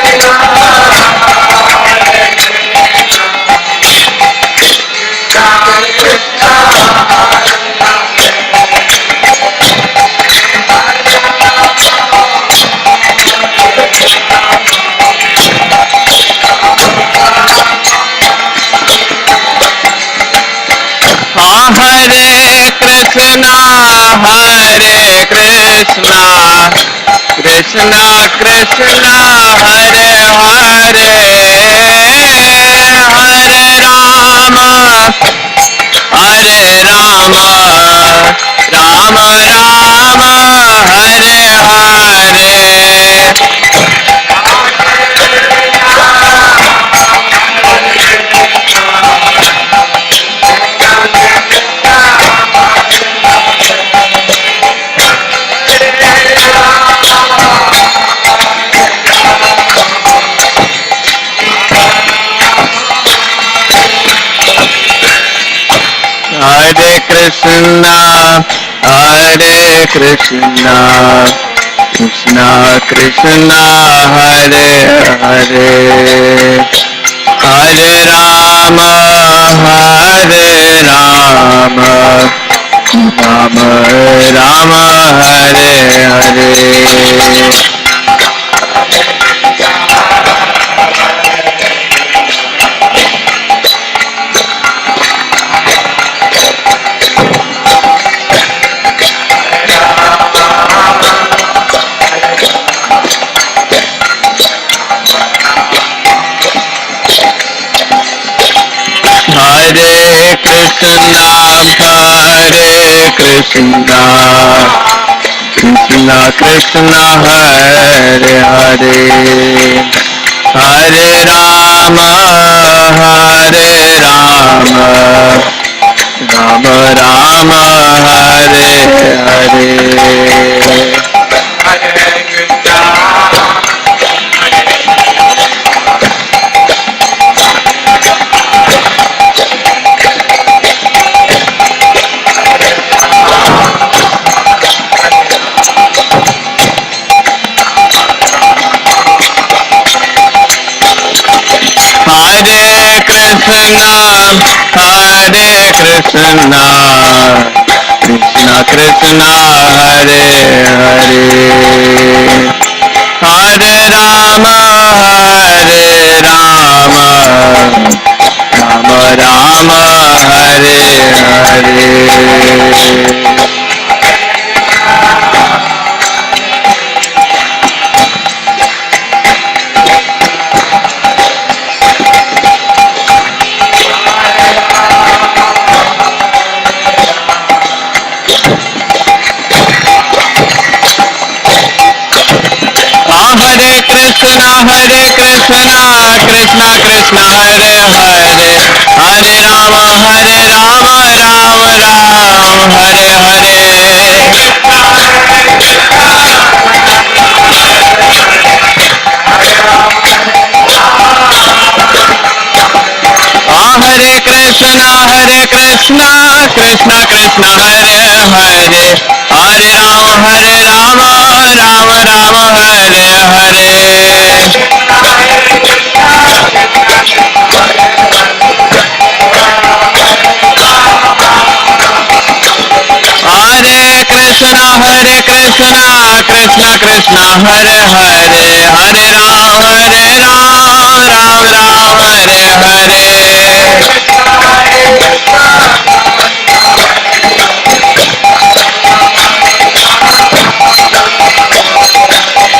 Krishna Krishna Krishna Hare Hare Hare Rama Rama Rama Hare Hare Hare Krishna Krishna Krishna Hare Hare Hare Rama Rama Hare Hare Hare Krishna Krishna Krishna Hare Hare Hare Rama Rama Rama Hare Hare Hare Krishna Krishna Krishna Hare Hare Hare Rama Ram, Ram Ram, Hare Hare. Hare Krishna, Krishna Krishna, Hare Hare, Hare Rama, Rama Ram, Hare Hare. Hare Krishna, Krishna Krishna, Hare Hare, Hare Rama, Rama Ram, Hare Hare.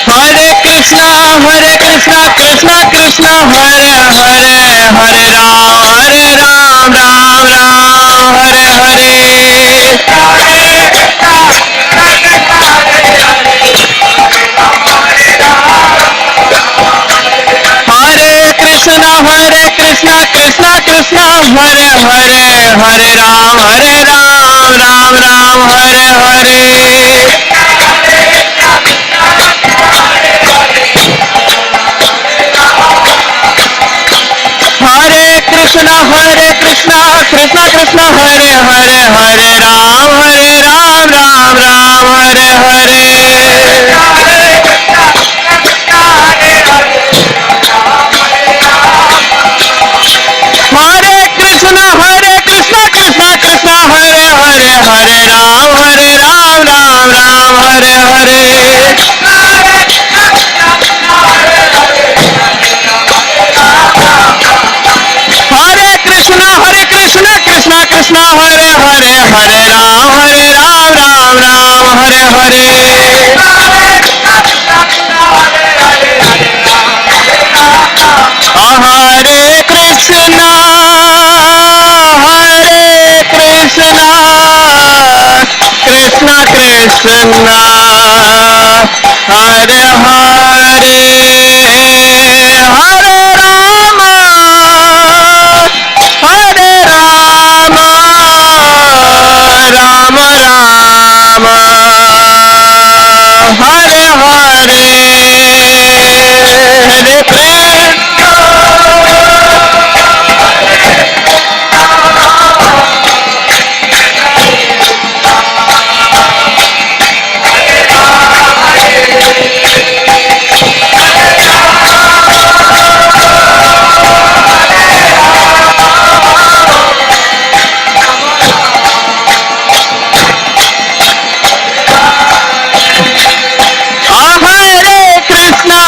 Hare Krishna, Krishna Krishna, Hare Hare, Hare Ram, Ram Ram, Hare Hare. Hare Krishna, Krishna Krishna, Hare Hare, Hare Ram, Ram Ram, Hare Hare. Hare Krishna, Krishna Krishna, Hare Hare, Hare Ram, Ram Ram, Hare Hare. Hare Krishna, Krishna Krishna, Hare Hare, Hare Ram, Ram Ram, Hare Hare. Hare Krishna, Krishna Krishna, Hare Hare, Hare Ram, Ram Ram, Hare Hare. Hare Krishna, Krishna Krishna, Hare Hare, Hare Ram, Ram Ram, Hare Hare. Hare Krishna, Krishna Krishna, Hare Hare, Hare Rama, Rama Rama, Hare Hare, Hare Krishna. Krishna Krishna,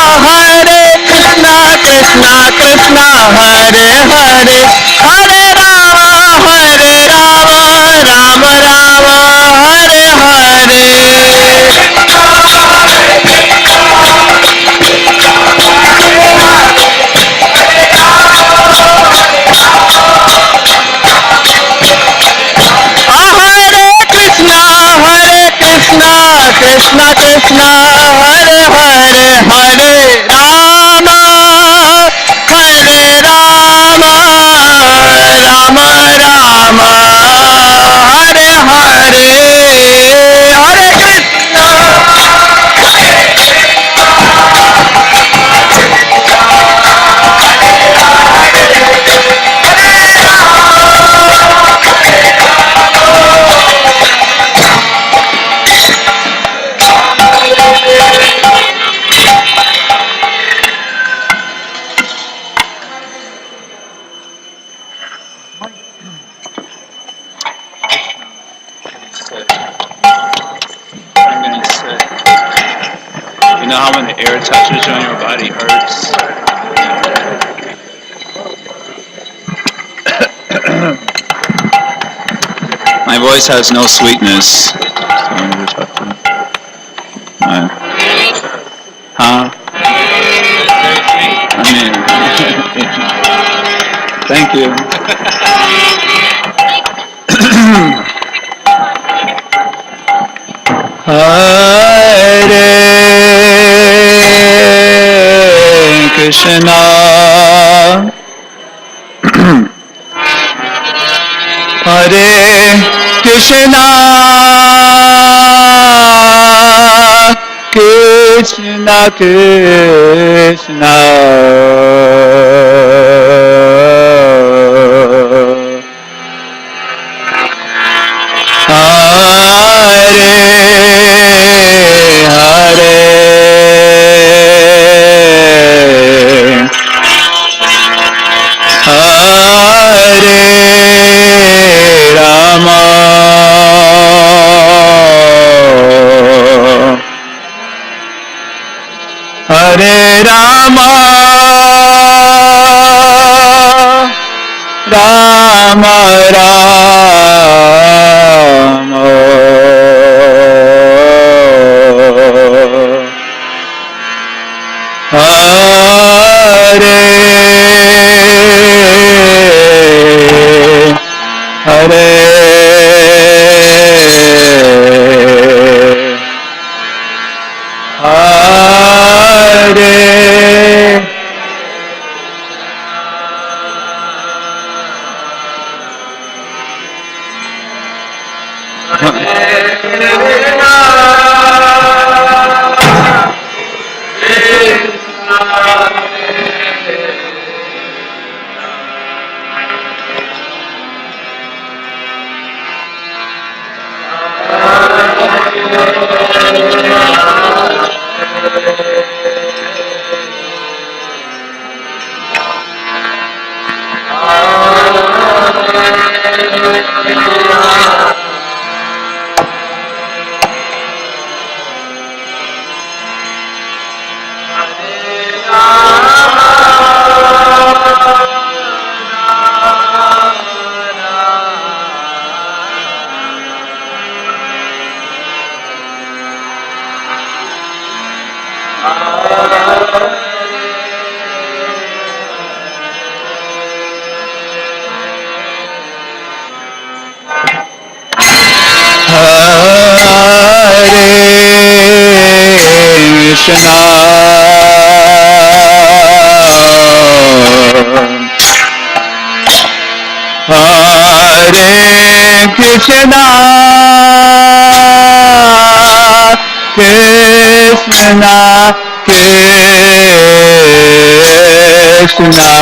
Hare Hare, Hare Rama, Rama Rama, Hare Hare. Krishna Krishna, Hare Hare, Hare Rama, Rama Rama, Hare Hare, Hare Krishna. You know how when the air touches you on your body hurts? voice has no sweetness. So I just have to. Huh? I mean, thank you. Hare Krishna. Hare Krishna, Krishna Krishna, Hare Rama, Rama Rama, Hare Krishna, Krishna Krishna,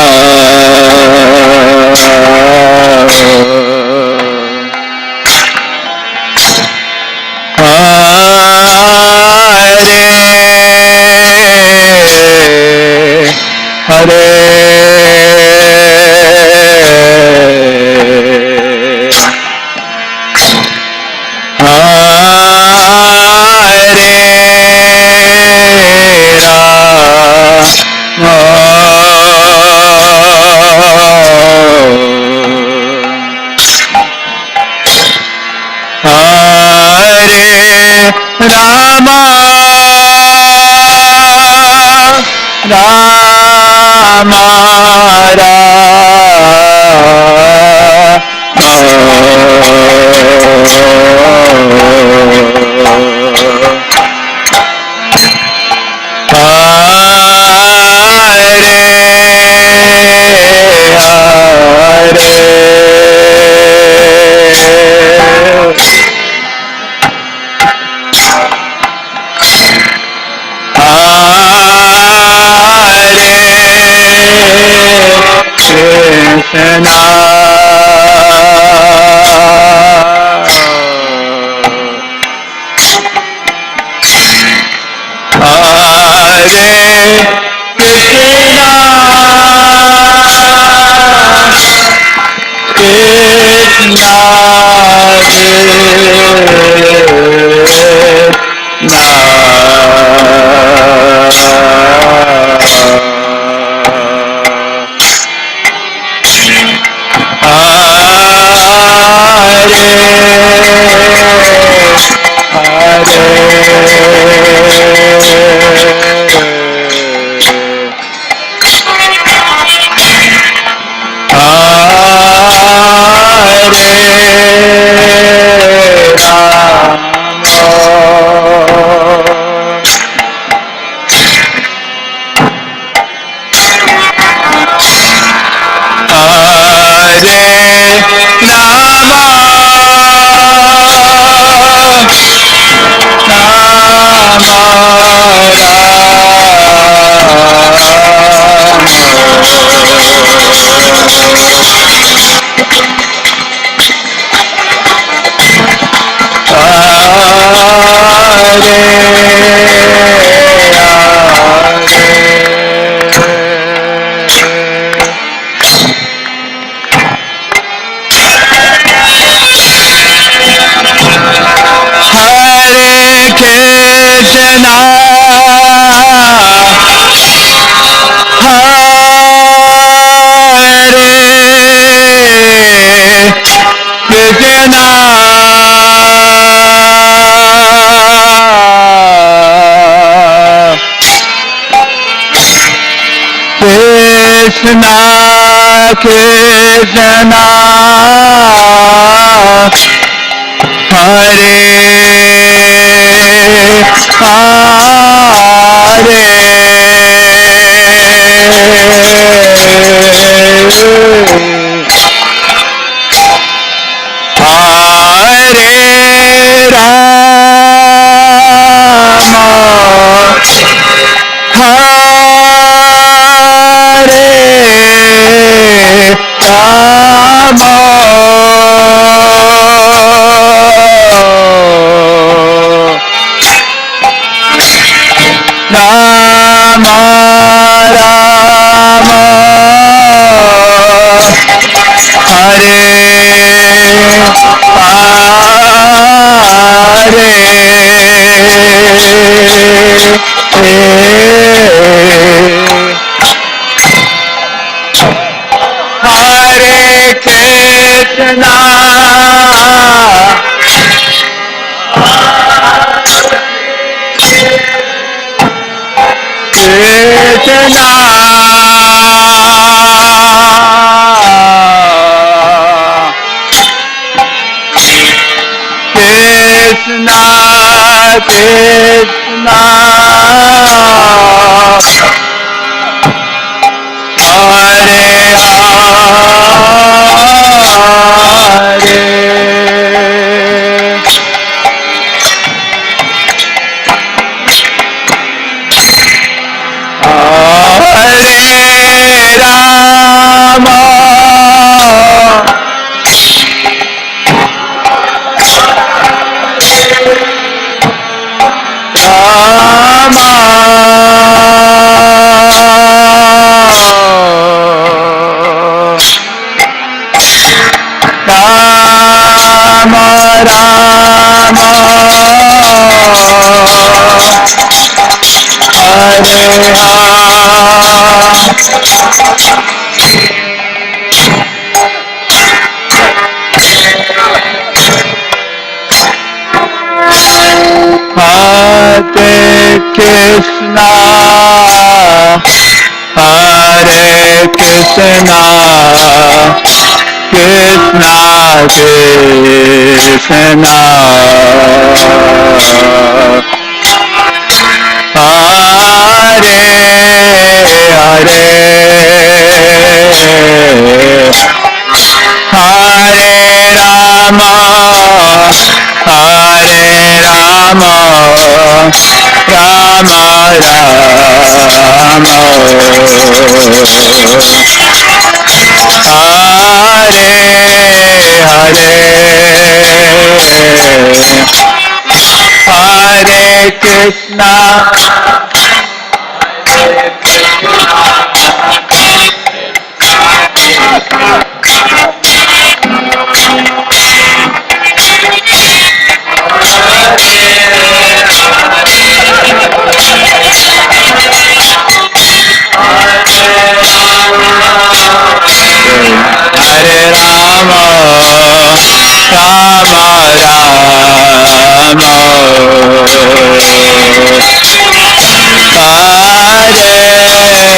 Hare Rama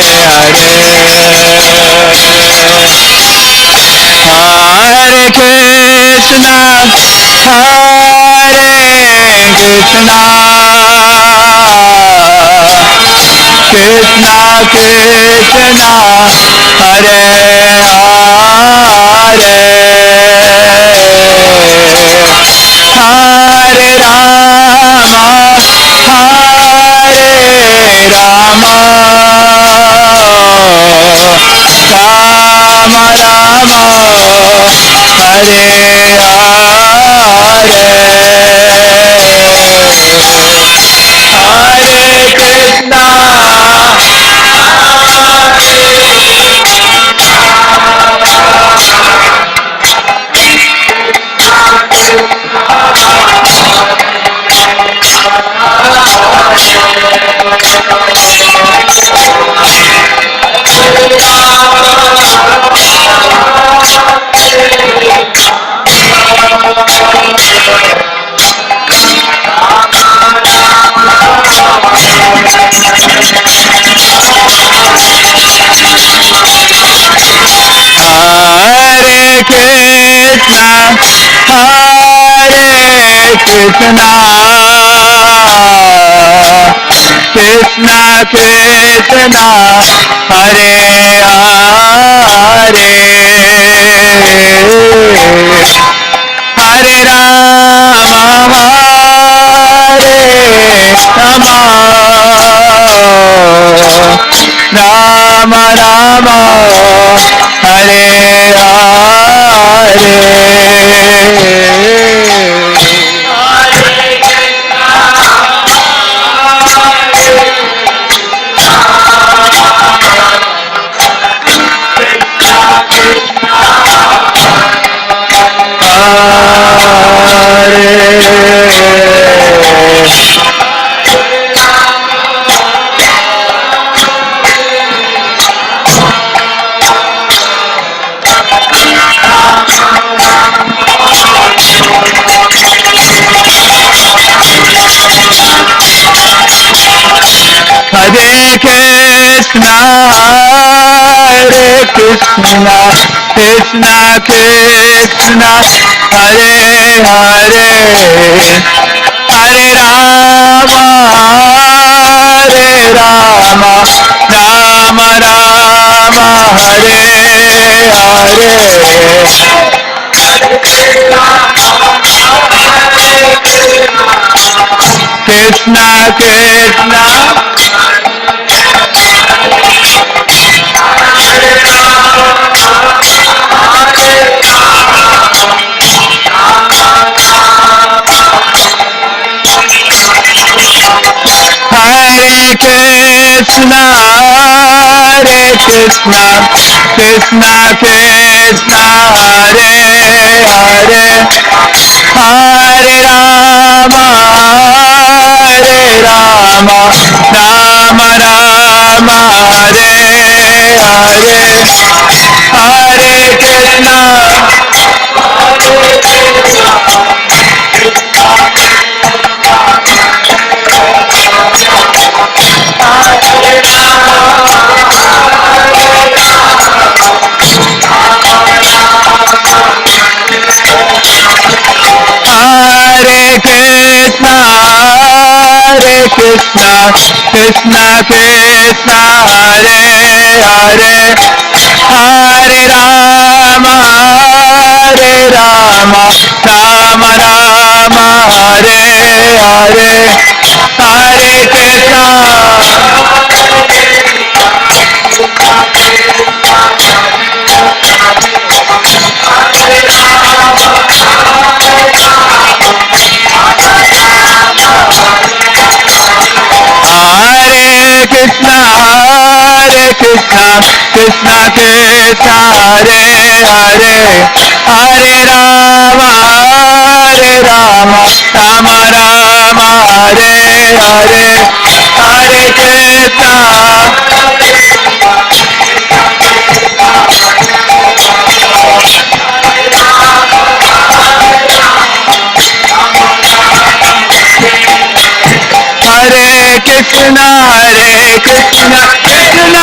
Krishna Krishna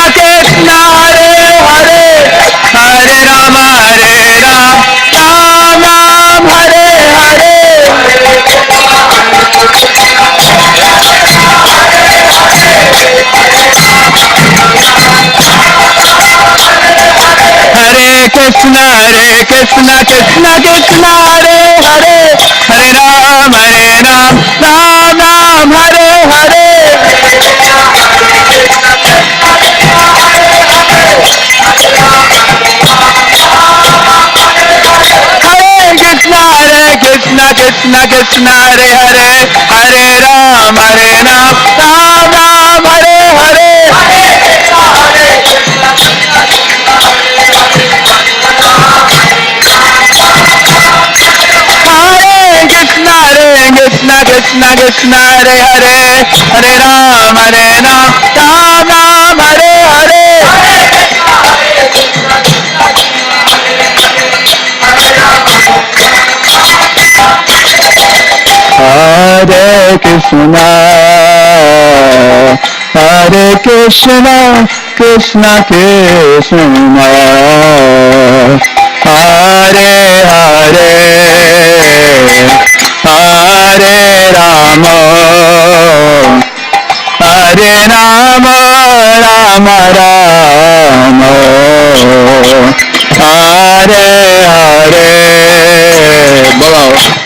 Krishna Krishna Krishna Krishna Hare Hare Hare Ram Ram Ram Hare Hare Krishna Krishna Krishna Hare Hare Hare Ram Ram Ram Hare Hare Krishna Krishna Hare Hare Hare Ram Ram Ram Hare Hare Hare Krishna Krishna Krishna Hare Hare Hare Rama Hare Rama Rama Rama Hare Hare Bolo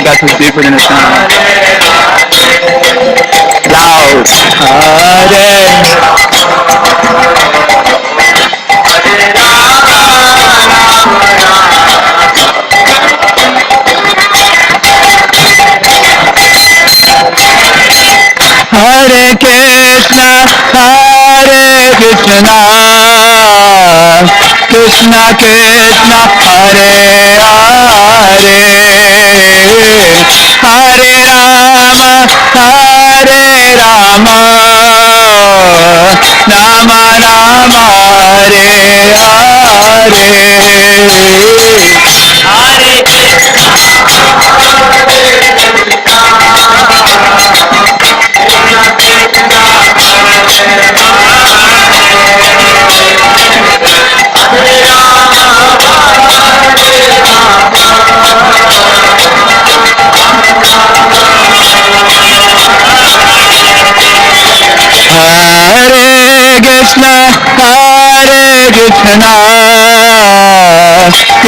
that was deeper than a sound. Loud. Hare Krishna Krishna Krishna Hare Hare Hare Rama Rama Rama Hare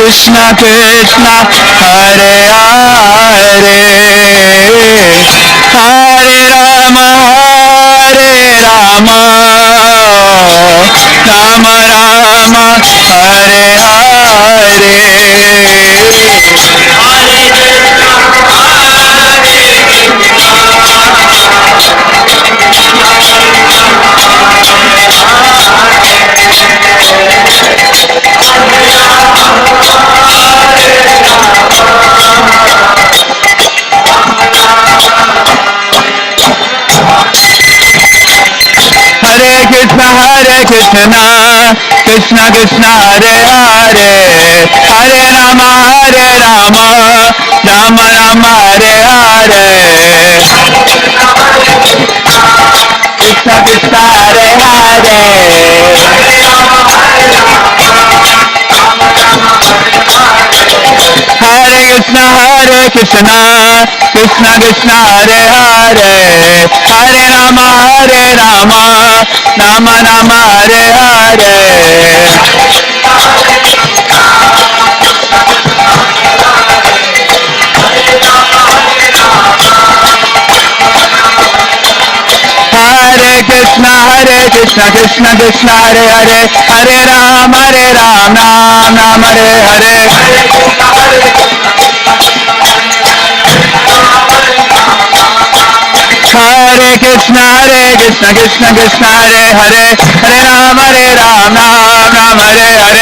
Krishna Krishna Hare Hare Hare Rama Rama Rama Hare Krishna Krishna Krishna Hare Hare Hare Rama Rama Rama Hare Hare Krishna Krishna Hare Hare Hare Krishna Krishna Krishna Hare Hare Hare Rama Rama Rama Hare Hare Hare Krishna Krishna Hare Hare Hare Rama Rama Hare Hare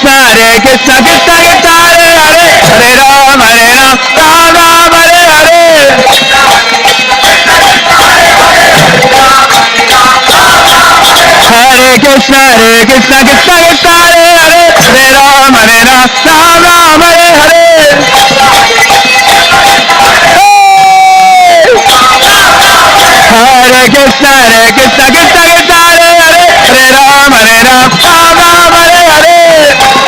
Hare Krishna Krishna Hare Hare Hare Rama Rama Hare Hare Hare Krishna Krishna Hare Hare Hare Rama Rama Hare Hare Hare Krishna Krishna Hare Hare Hare Rama Rama Hare Hare Hare Krishna Krishna Hare Hare Hare Rama Rama Hare Hare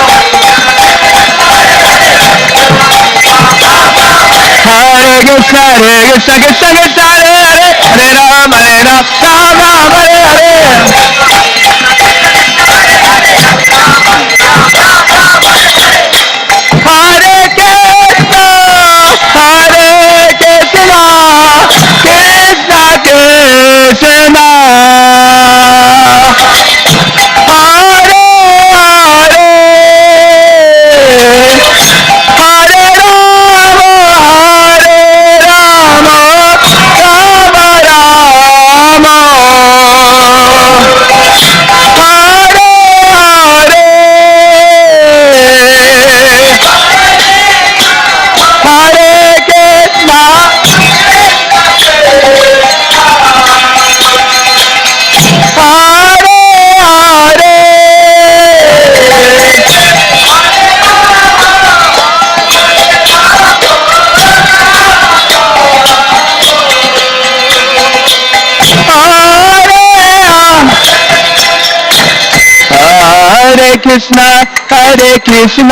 Krishna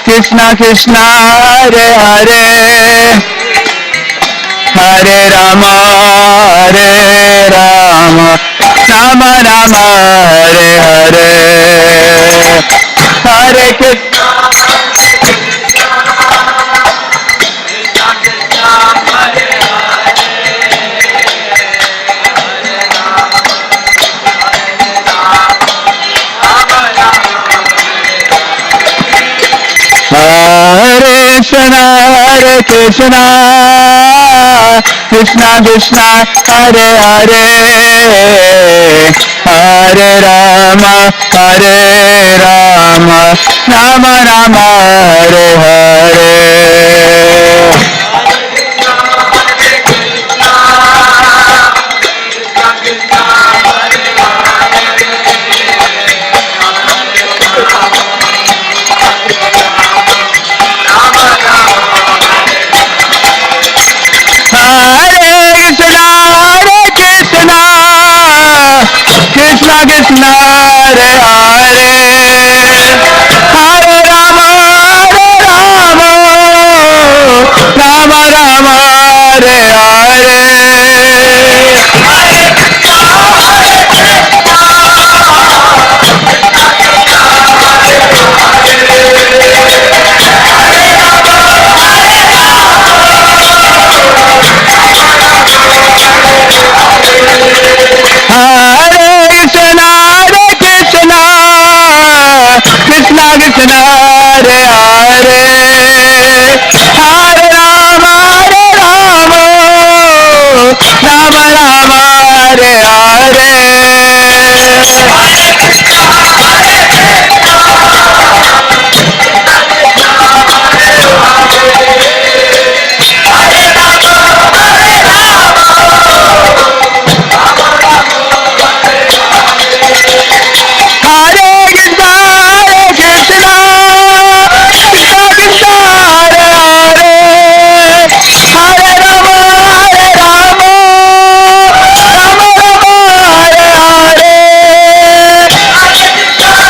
Krishna Krishna Hare Hare Hare Ram Ram Ram Hare Hare Hare Krishna Krishna Krishna Hare Hare Hare Rama Rama Rama Hare Krishna Hare Krishna Krishna Krishna Hare Hare Hare Rama Rama Rama Hare Hare Hare Krishna Hare Krishna Krishna Krishna Hare Hare Hare Rama Rama Rama Hare Hare Krishna Krishna Hare Hare Hare Rama Rama Rama Hare Hare Krishna Krishna Hare Hare Hare Rama Rama Rama Hare Hare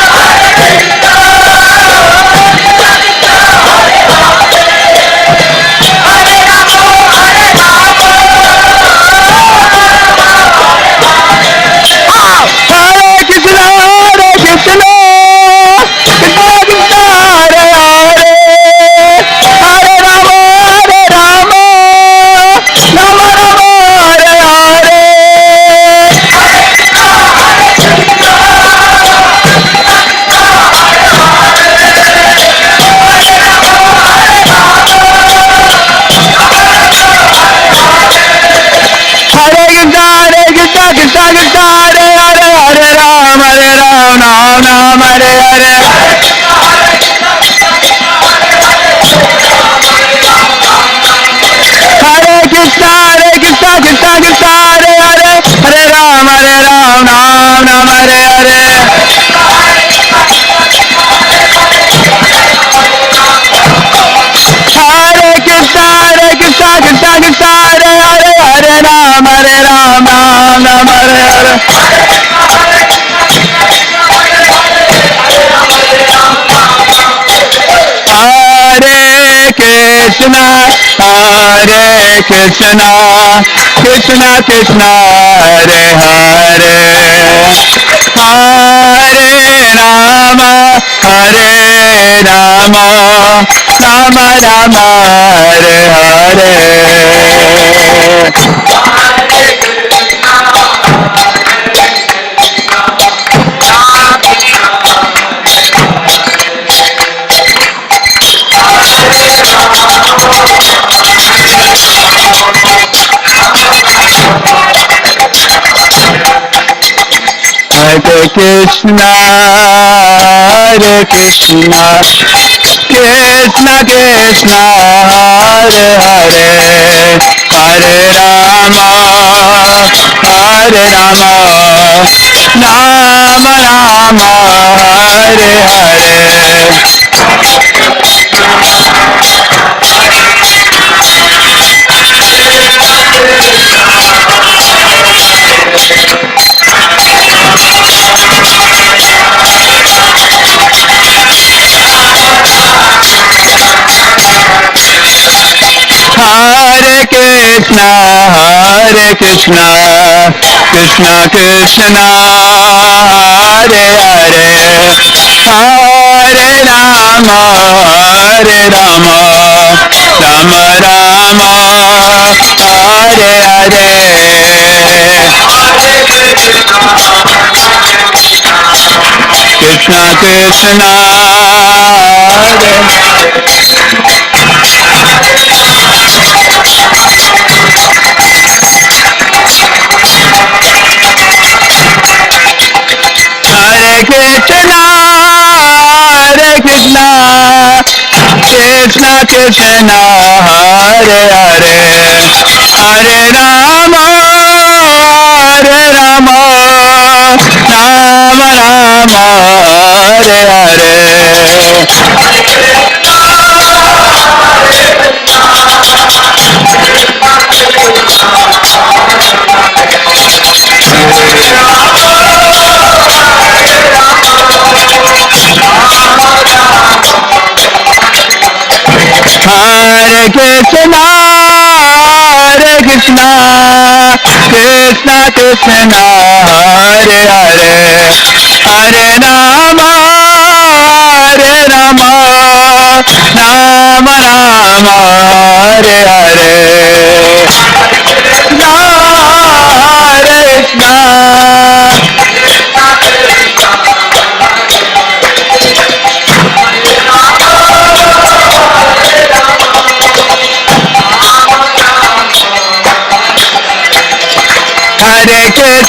Krishna, Hare Krishna, Krishna Krishna, Hare Hare, Hare Rama, Hare Rama, Rama Rama, Hare Hare. Hare Krishna, Hare Krishna, Krishna Krishna, Hare Hare, Hare Rama, Hare Rama, Rama Rama, Hare Hare. Hare Krishna, Hare Krishna, Krishna Krishna, Hare Hare, Hare Rama, Hare Rama, Rama Rama, Hare Hare. Krishna Krishna, Hare Hare Krishna, Hare Krishna, Krishna Krishna, Hare Hare, Hare Rama, Hare Rama, Rama Rama, Hare Hare. Hare Krishna, Hare Krishna, Krishna Krishna, Hare Hare, Hare Rama, Hare Rama, Rama Rama, Hare Hare. Krishna, Hare Krishna. Hare Krishna, Hare Krishna, Krishna Krishna, Hare Hare, Hare Rama, Hare Rama, Rama Rama, Hare Hare. Hare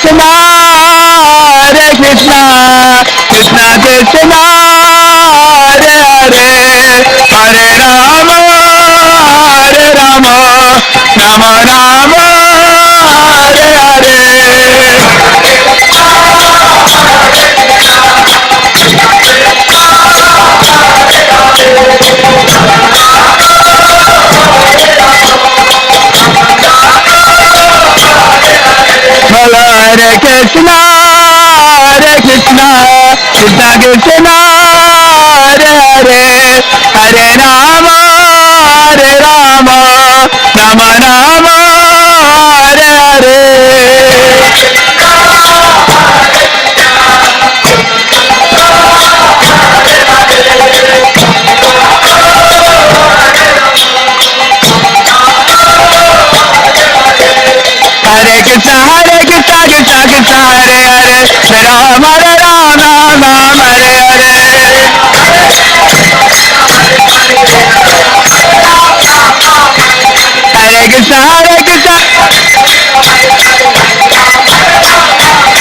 Krishna, Hare Krishna, Krishna Krishna, Hare Hare, Hare Rama, Hare Rama, Rama Rama, Hare Hare. Hare Krishna, Hare Krishna, Krishna Krishna, Hare Hare, Hare Rama, Hare Rama, Rama Rama, Hare Hare. Hare Krishna, Hare Krishna,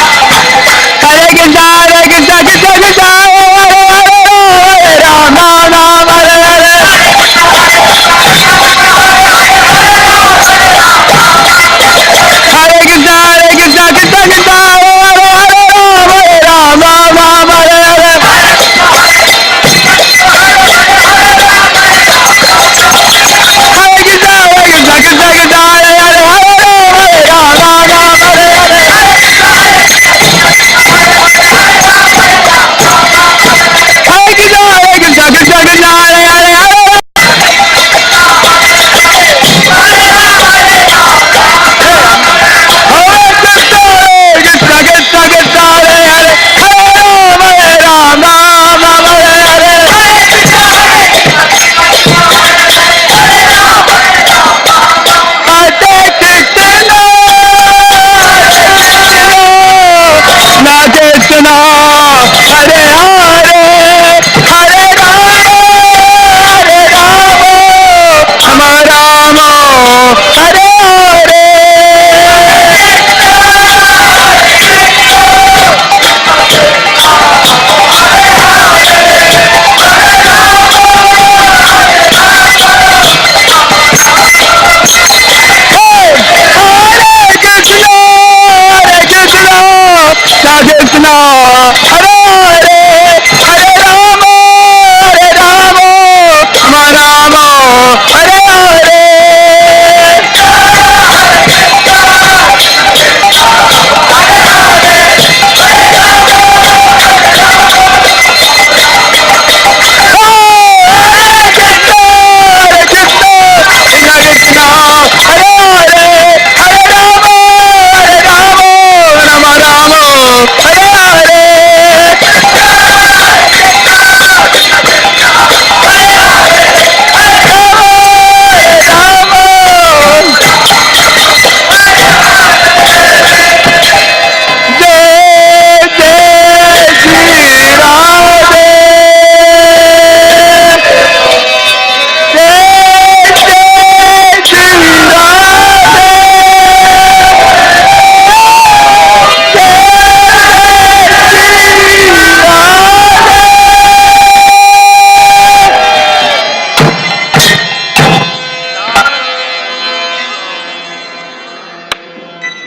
Hare Krishna, Hare Krishna, Krishna Krishna, Hare Hare, Hare Rama, Rama Hare Hare. Hare Krishna, Hare Krishna, Krishna Krishna, Hare Hare, Hare Rama, Rama Hare Hare. Hare Krishna, Hare Krishna, Krishna Krishna, Hare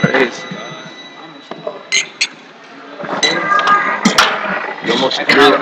Praise. You almost threw